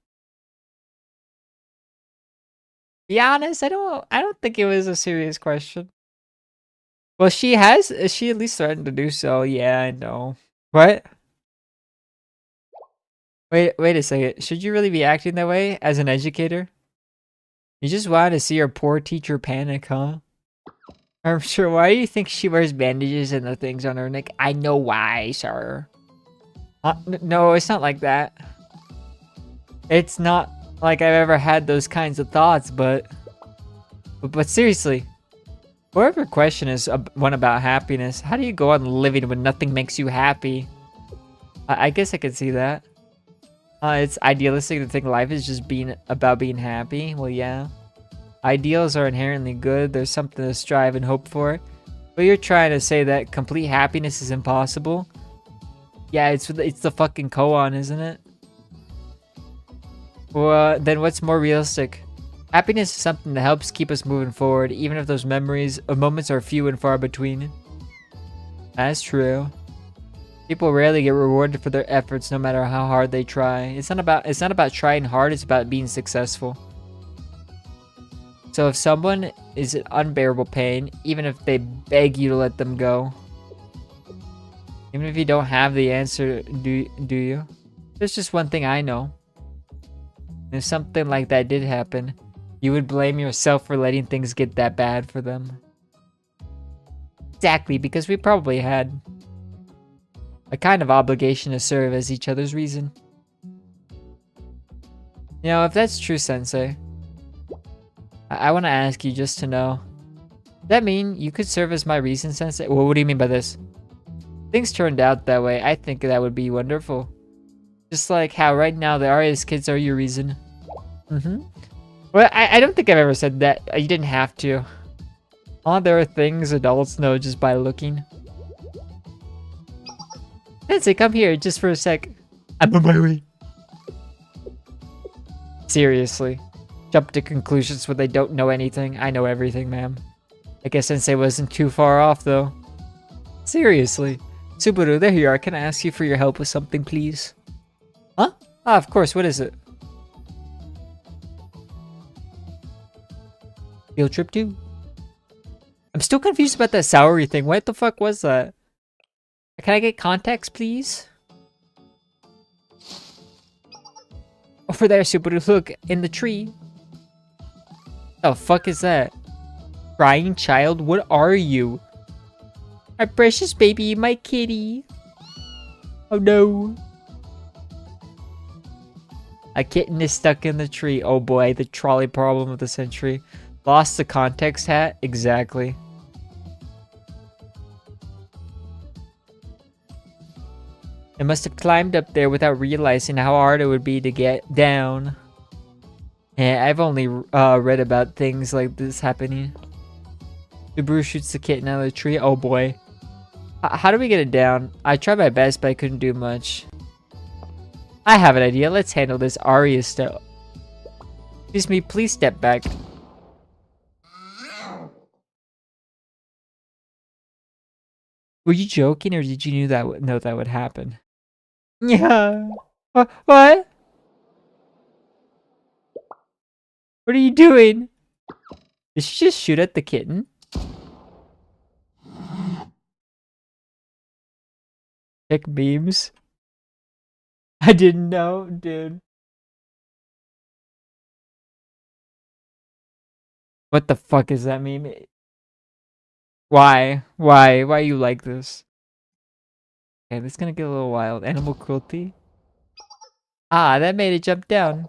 Be honest, I don't think it was a serious question. Well, she at least threatened to do so. Yeah, I know. What? Wait a second. Should you really be acting that way as an educator? You just wanted to see your poor teacher panic, huh? I'm sure. Why do you think she wears bandages and the things on her neck? I know why, sir. No, it's not like that. It's not like I've ever had those kinds of thoughts, but seriously, whatever question is one about happiness, how do you go on living when nothing makes you happy? I guess I could see that. It's idealistic to think life is just about being happy. Well, yeah. Ideals are inherently good. There's something to strive and hope for. But you're trying to say that complete happiness is impossible? Yeah, it's the fucking koan, isn't it? Well, then what's more realistic? Happiness is something that helps keep us moving forward, even if those memories or moments are few and far between. That's true. People rarely get rewarded for their efforts, no matter how hard they try. It's not about trying hard. It's about being successful. So if someone is in unbearable pain, even if they beg you to let them go, even if you don't have the answer, do you? There's just one thing I know. If something like that did happen, you would blame yourself for letting things get that bad for them. Exactly, because we probably had a kind of obligation to serve as each other's reason. You know, if that's true, Sensei, I want to ask you just to know. Does that mean you could serve as my reason, Sensei? Well, what do you mean by this? Things turned out that way. I think that would be wonderful. Just like how right now the Arias kids are your reason. Mm-hmm. Well, I don't think I've ever said that. You didn't have to. There are things adults know just by looking. Sensei, come here just for a sec. I'm on my way. Seriously. Jump to conclusions when they don't know anything. I know everything, ma'am. I guess Sensei wasn't too far off, though. Seriously. Subaru, there you are. Can I ask you for your help with something, please? Huh? Ah, of course. What is it? Field trip too? I'm still confused about that salary thing. What the fuck was that? Can I get context, please? Over there, Subaru. Look, in the tree. The fuck is that? Crying child? What are you? My precious baby, my kitty. Oh no. A kitten is stuck in the tree. Oh boy, the trolley problem of the century. Lost the context hat? Exactly. It must have climbed up there without realizing how hard it would be to get down. Yeah, I've only read about things like this happening. Subaru shoots the kitten out of the tree. Oh boy. How do we get it down? I tried my best, but I couldn't do much. I have an idea. Let's handle this Aria style. Excuse me, please step back. Were you joking, or did you know that would happen? Yeah. What? What are you doing? Did she just shoot at the kitten? Check memes. I didn't know, dude. What the fuck is that meme? Why? Why you like this? Okay, this is gonna get a little wild. Animal cruelty? Ah, that made it jump down.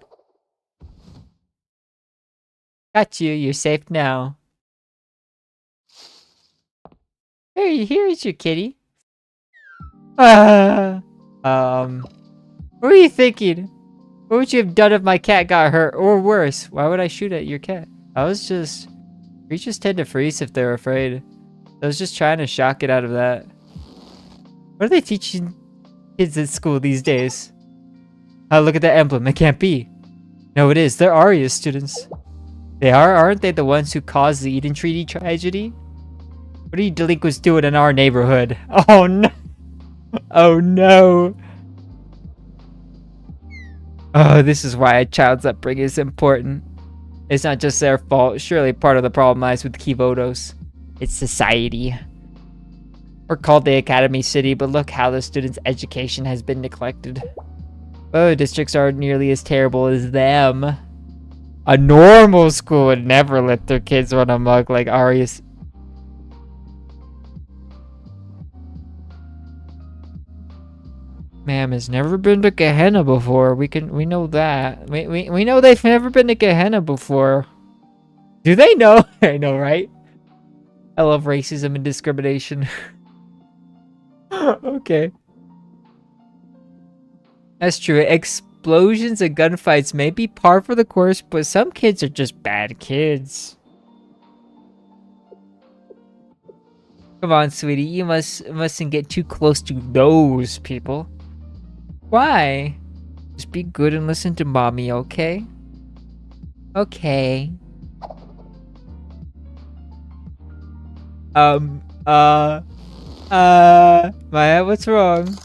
Got you. You're safe now. Here is your kitty. Ah. What were you thinking? What would you have done if my cat got hurt? Or worse, why would I shoot at your cat? Creatures tend to freeze if they're afraid. I was just trying to shock it out of that. What are they teaching kids at school these days? Oh, look at that emblem. It can't be. No, it is. They're Aria students. They are? Aren't they the ones who caused the Eden Treaty tragedy? What are you delinquents doing in our neighborhood? Oh no! Oh no! Oh, this is why a child's upbringing is important. It's not just their fault. Surely part of the problem lies with Kivotos. It's society. We're called the Academy City, but look how the students' education has been neglected. Oh, districts aren't nearly as terrible as them. A normal school would never let their kids run amok like Arias. Ma'am has never been to Gehenna before. We know that. We know they've never been to Gehenna before. Do they know? I know, right? I love racism and discrimination. Okay. That's true. Explosions and gunfights may be par for the course, but some kids are just bad kids. Come on, sweetie. You mustn't get too close to those people. Why? Just be good and listen to mommy, okay? Okay. Maya, what's wrong?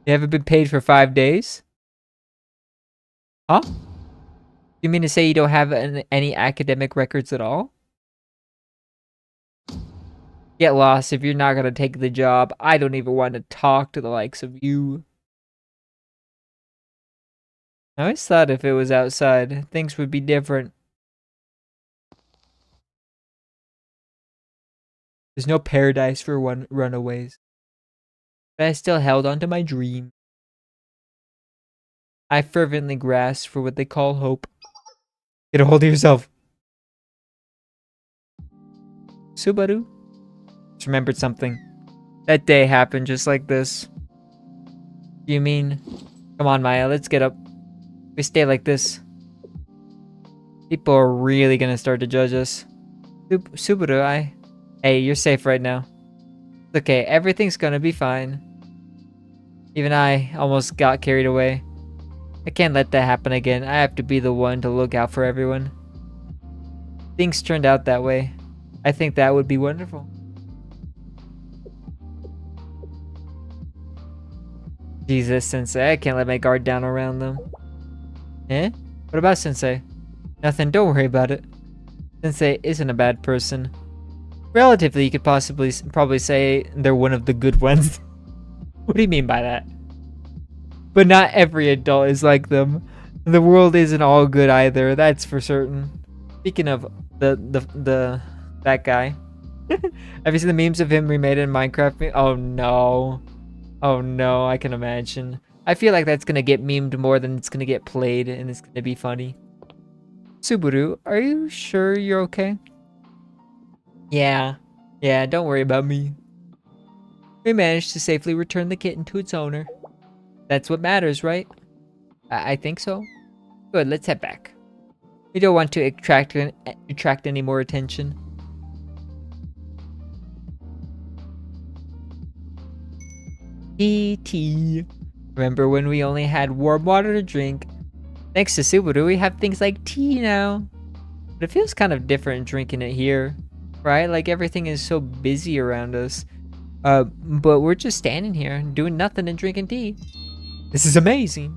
You haven't been paid for 5 days? Huh? You mean to say you don't have any academic records at all? Get lost if you're not gonna take the job. I don't even want to talk to the likes of you. I always thought if it was outside, things would be different. There's no paradise for runaways. But I still held on to my dream. I fervently grasp for what they call hope. Get a hold of yourself. Subaru just remembered something. That day happened just like this. You mean? Come on, Maya, let's get up. If we stay like this, people are really gonna start to judge us. Subaru, Hey, you're safe right now. It's okay, everything's gonna be fine. Even I almost got carried away. I can't let that happen again. I have to be the one to look out for everyone. Things turned out that way. I think that would be wonderful. Jesus, Sensei, I can't let my guard down around them. Eh? What about Sensei? Nothing, don't worry about it. Sensei isn't a bad person. Relatively, you could probably say they're one of the good ones. What do you mean by that? But not every adult is like them. The world isn't all good either, that's for certain. Speaking of that guy. Have you seen the memes of him remade in Minecraft? Oh no. Oh no, I can imagine. I feel like that's gonna get memed more than it's gonna get played, and it's gonna be funny. Subaru, are you sure you're okay? Yeah, don't worry about me. We managed to safely return the kitten to its owner. That's what matters, right? I think so. Good, let's head back. We don't want to attract any more attention. Tea. Remember when we only had warm water to drink? Thanks to Subaru, we have things like tea now. But it feels kind of different drinking it here, right? Like everything is so busy around us. But we're just standing here, doing nothing and drinking tea. This is amazing.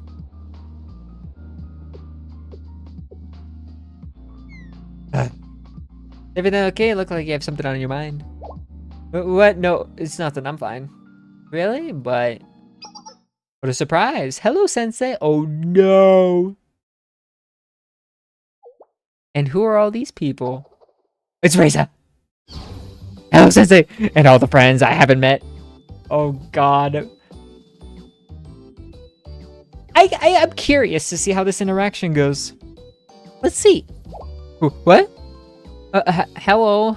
Everything okay? Look like you have something on your mind. What? No, it's nothing. I'm fine. Really? But what a surprise. Hello, Sensei. Oh no. And who are all these people? It's Reza. Hello, Sensei. And all the friends I haven't met. Oh god. I'm curious to see how this interaction goes. Let's see. What? Hello.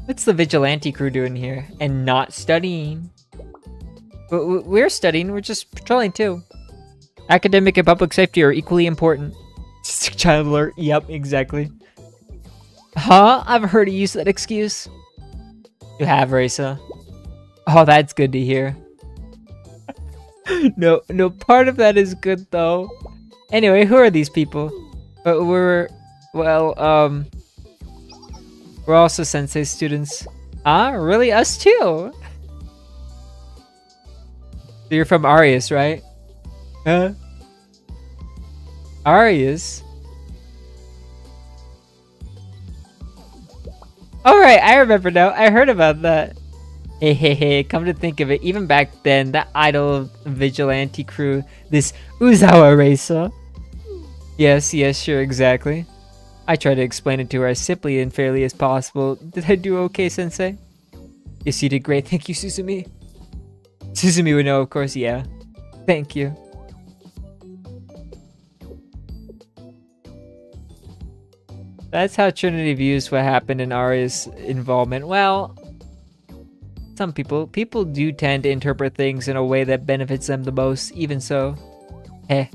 What's the vigilante crew doing here? And not studying? We're studying, we're just patrolling too. Academic and public safety are equally important. Child alert, yep, exactly. Huh? I've heard you use that excuse. You have, Raisa. Oh, that's good to hear. No, part of that is good though. Anyway, who are these people? We're also Sensei students. Ah, really? Us too? So you're from Arius, right? Huh? Arius? Alright, I remember now. I heard about that. Hey, come to think of it, even back then, that idol vigilante crew, this Uzawa racer. Yes, sure, exactly. I tried to explain it to her as simply and fairly as possible. Did I do okay, Sensei? Yes, you did great. Thank you, Suzumi. Suzumi would know, of course, yeah. Thank you. That's how Trinity views what happened in Aria's involvement. Well, some people do tend to interpret things in a way that benefits them the most, even so. Heh.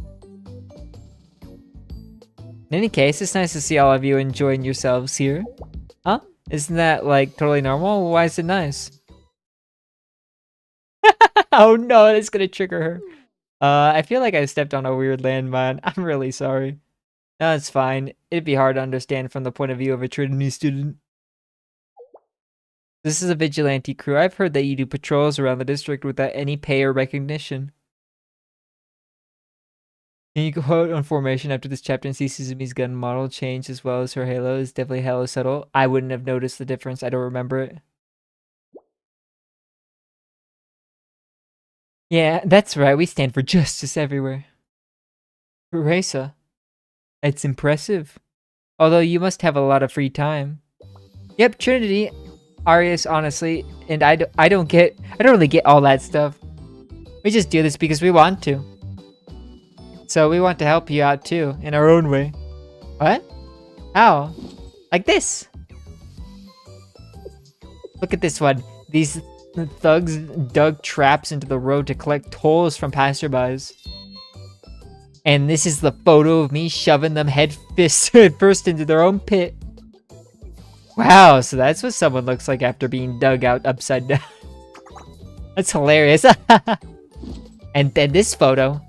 In any case, it's nice to see all of you enjoying yourselves here. Huh? Isn't that, like, totally normal? Why is it nice? Oh no, that's gonna trigger her. I feel like I stepped on a weird landmine. I'm really sorry. No, it's fine. It'd be hard to understand from the point of view of a Trinity student. This is a vigilante crew. I've heard that you do patrols around the district without any pay or recognition. Can you go out on formation after this chapter and see Suzumi's gun model change as well as her halo? Is definitely hella subtle. I wouldn't have noticed the difference. I don't remember it. Yeah, that's right. We stand for justice everywhere. Reza. It's impressive. Although you must have a lot of free time. Yep, Trinity. Arius, honestly. And I don't really get all that stuff. We just do this because we want to. So we want to help you out too, in our own way. What? How? Like this. Look at this one. These thugs dug traps into the road to collect tolls from passerbys. And this is the photo of me shoving them head first into their own pit. Wow, so that's what someone looks like after being dug out upside down. That's hilarious. And then this photo.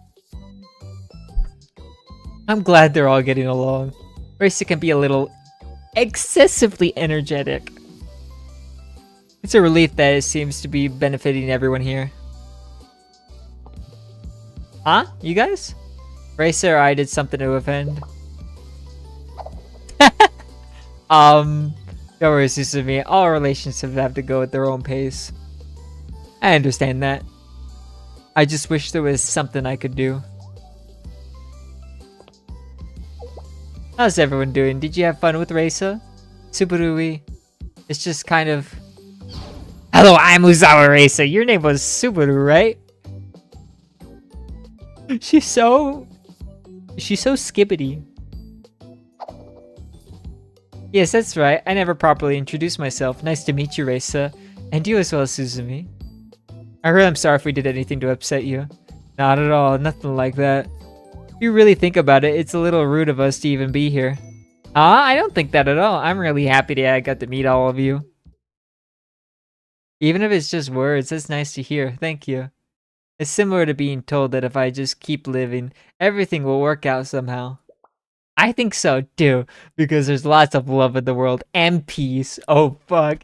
I'm glad they're all getting along. Racer can be a little excessively energetic. It's a relief that it seems to be benefiting everyone here. Huh? You guys? Racer or I did something to offend. Don't worry, Susumi. All relationships have to go at their own pace. I understand that. I just wish there was something I could do. How's everyone doing? Did you have fun with Reisa? Subarui? It's just kind of... Hello, I'm Uzawa Reisa. Your name was Subaru, right? She's so skibbity. Yes, that's right. I never properly introduced myself. Nice to meet you, Reisa. And you as well, Suzumi. I really am sorry if we did anything to upset you. Not at all. Nothing like that. If you really think about it, it's a little rude of us to even be here. I don't think that at all. I'm really happy that I got to meet all of you. Even if it's just words, that's nice to hear. Thank you. It's similar to being told that if I just keep living, everything will work out somehow. I think so too, because there's lots of love in the world and peace. Oh fuck.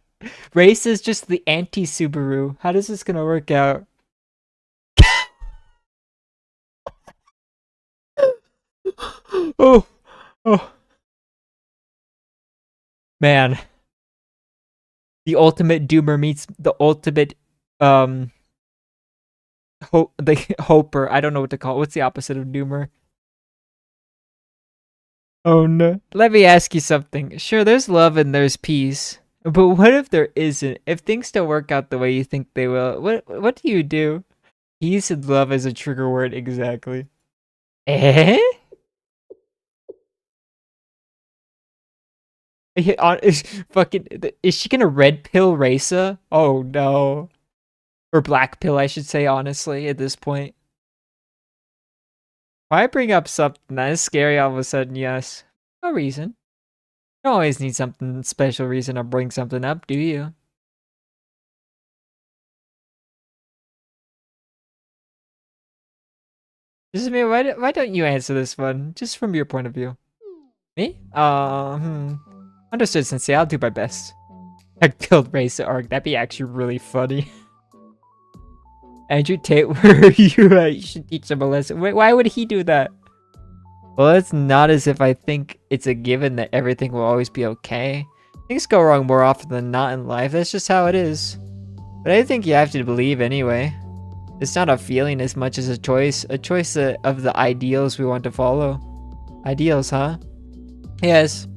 Race is just the anti-Subaru. How is this gonna work out? Oh. Man. The ultimate doomer meets the ultimate the hoper. I don't know what to call it. What's the opposite of doomer? Oh no. Let me ask you something. Sure, there's love and there's peace. But what if there isn't? If things don't work out the way you think they will, what do you do? Peace and love is a trigger word exactly. Eh? Is she gonna red pill Raisa? Oh no. Or black pill, I should say, honestly, at this point. Why bring up something that is scary all of a sudden? Yes. No reason. You don't always need something special reason to bring something up, do you? Just me, why don't you answer this one? Just from your point of view. Me? Understood, Sensei. I'll do my best. I killed Raisa arc. That'd be actually really funny. Andrew Tate, where are you at? You should teach him a lesson. Wait, why would he do that? Well, it's not as if I think it's a given that everything will always be okay. Things go wrong more often than not in life. That's just how it is. But I think you have to believe anyway. It's not a feeling as much as a choice of the ideals we want to follow. Ideals, huh? Yes.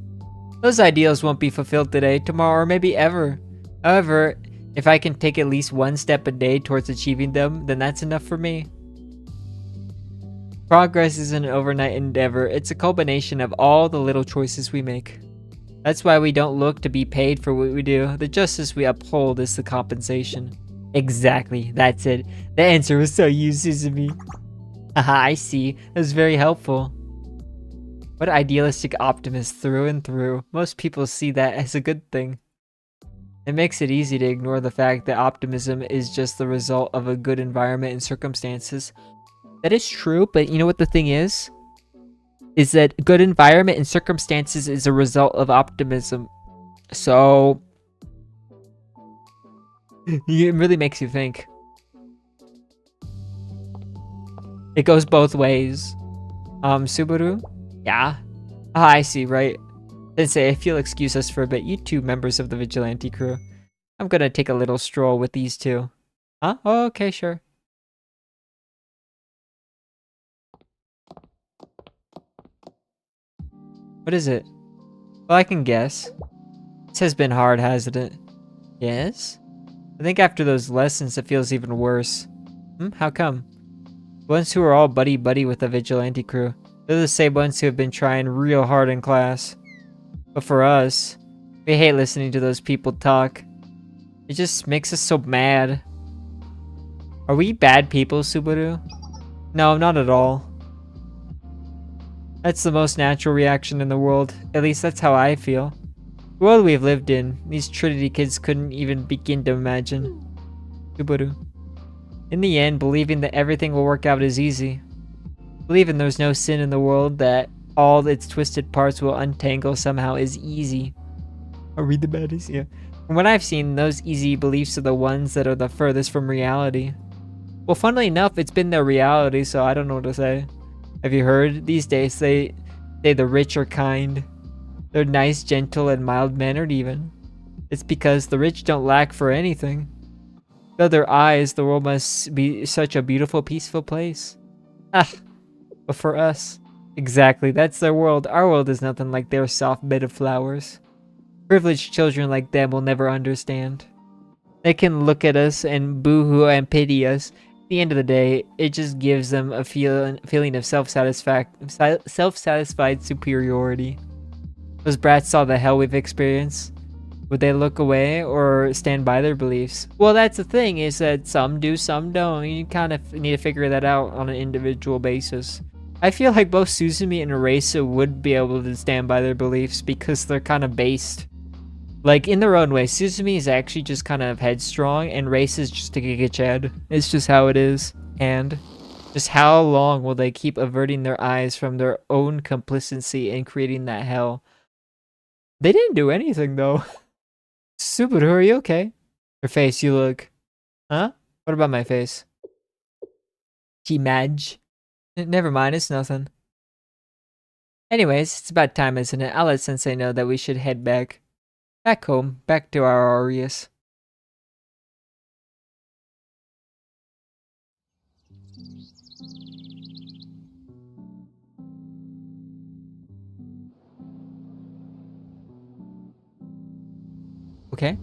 Those ideals won't be fulfilled today, tomorrow, or maybe ever. However, if I can take at least one step a day towards achieving them, then that's enough for me. Progress isn't an overnight endeavor, it's a culmination of all the little choices we make. That's why we don't look to be paid for what we do. The justice we uphold is the compensation. Exactly, that's it. The answer was so you, Suzumi. Haha, I see. That was very helpful. What idealistic optimist through and through. Most people see that as a good thing. It makes it easy to ignore the fact that optimism is just the result of a good environment and circumstances. That is true, but you know what the thing is? Is that good environment and circumstances is a result of optimism. So... it really makes you think. It goes both ways. Subaru? Yeah? Ah, I see, right. Sensei, if you'll excuse us for a bit, you two members of the vigilante crew. I'm gonna take a little stroll with these two. Huh? Oh, okay, sure. What is it? Well, I can guess. This has been hard, hasn't it? Yes? I think after those lessons, it feels even worse. How come? The ones who are all buddy-buddy with the vigilante crew. They're the same ones who have been trying real hard in class. But for us, we hate listening to those people talk. It just makes us so mad. Are we bad people, Subaru? No, not at all. That's the most natural reaction in the world. At least that's how I feel. The world we've lived in, these Trinity kids couldn't even begin to imagine. Subaru. In the end, believing that everything will work out is easy. Believing there's no sin in the world, that all its twisted parts will untangle somehow is easy. Are we the baddest? Yeah. From what I've seen, those easy beliefs are the ones that are the furthest from reality. Well, funnily enough, it's been their reality, so I don't know what to say. Have you heard? These days, they say the rich are kind. They're nice, gentle, and mild-mannered even. It's because the rich don't lack for anything. To their eyes, the world must be such a beautiful, peaceful place. Ah, but for us, exactly, that's their world. Our world is nothing like their soft bed of flowers. Privileged children like them will never understand. They can look at us and boo-hoo and pity us. At the end of the day, it just gives them a feeling of self-satisfied superiority. Those brats saw the hell we've experienced. Would they look away or stand by their beliefs? Well, that's the thing, is that some do, some don't. You kind of need to figure that out on an individual basis. I feel like both Suzumi and Erasa would be able to stand by their beliefs because they're kind of based. Like, in their own way, Suzumi is actually just kind of headstrong, and Race is just a Giga Chad. It's just how it is. And just how long will they keep averting their eyes from their own complicity in creating that hell? They didn't do anything, though. Subaru, are you okay? Your face, you look... Huh? What about my face? G-Madge. Never mind, it's nothing. Anyways, it's about time, isn't it? I'll let Sensei know that we should head back. Back home, back to our Aureus. Okay.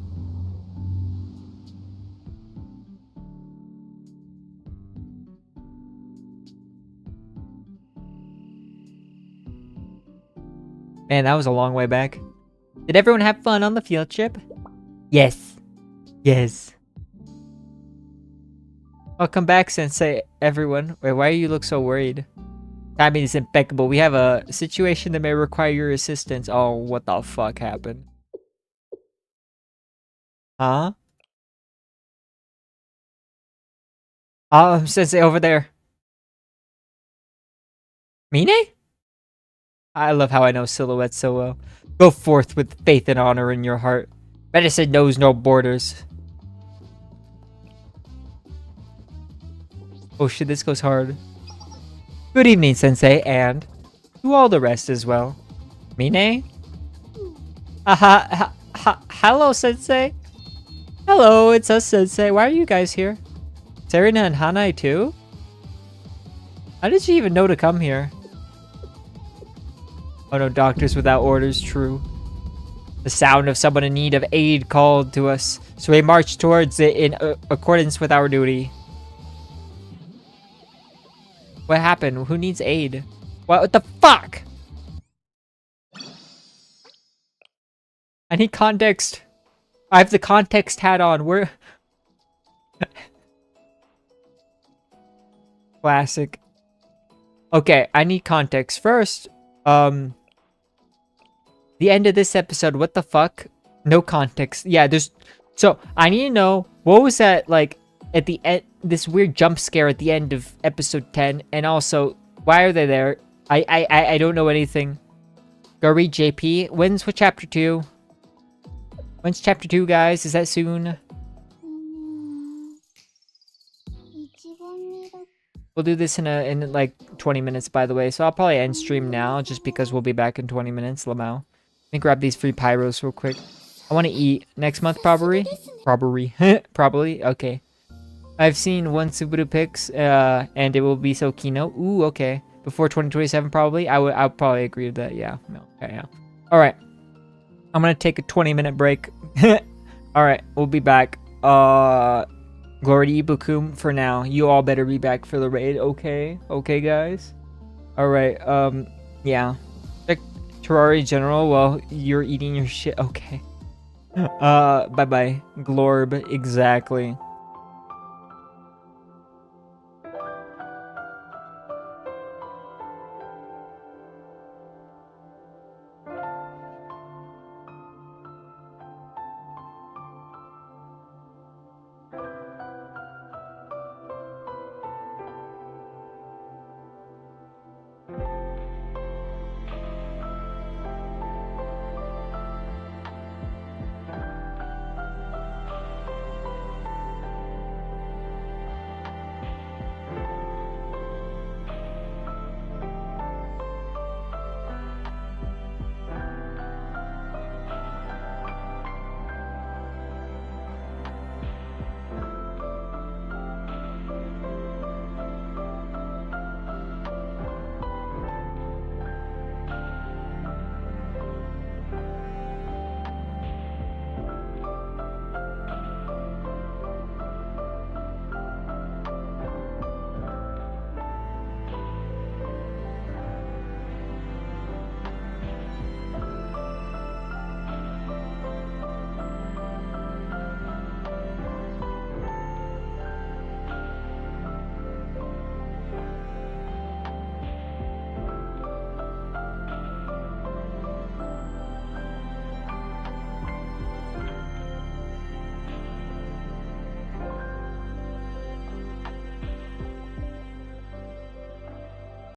Man, that was a long way back. Did everyone have fun on the field trip? Yes. Yes. Welcome back, Sensei, everyone. Wait, why do you look so worried? Timing is impeccable. We have a situation that may require your assistance. Oh, what the fuck happened? Huh? Sensei, over there. Mine? I love how I know silhouettes so well. Go forth with faith and honor in your heart. Medicine knows no borders. Oh shit, this goes hard. Good evening, Sensei, and to all the rest as well. Mine? Hello, Sensei. Hello, it's us, Sensei. Why are you guys here? Serena and Hanai too? How did she even know to come here? Oh no, doctors without orders, true. The sound of someone in need of aid called to us, so we marched towards it in accordance with our duty. What happened? Who needs aid? What the fuck? I need context. I have the context hat on. Where? Classic. Okay, I need context. First, the end of this episode, what the fuck? No context. Yeah, there's... So, I need to know, what was that, like, at the end, this weird jump scare at the end of episode 10, and also, why are they there? I don't know anything. Go read JP. When's what chapter 2? When's chapter 2, guys? Is that soon? We'll do this in like 20 minutes, by the way. So I'll probably end stream now, just because we'll be back in 20 minutes, Lamau. Let me grab these free pyros real quick. I want to eat next month, probably. Probably. Okay. I've seen one Subaru Pix, and it will be so Kino. Ooh, okay. Before 2027, probably. I'll probably agree with that. Yeah. No. Okay. Yeah. All right. I'm gonna take a 20-minute break. All right. We'll be back. Glory to Ibukum for now. You all better be back for the raid, okay? Okay, guys? Alright, yeah. Check Terraria General while you're eating your shit. Okay. Bye-bye. Glorb, exactly.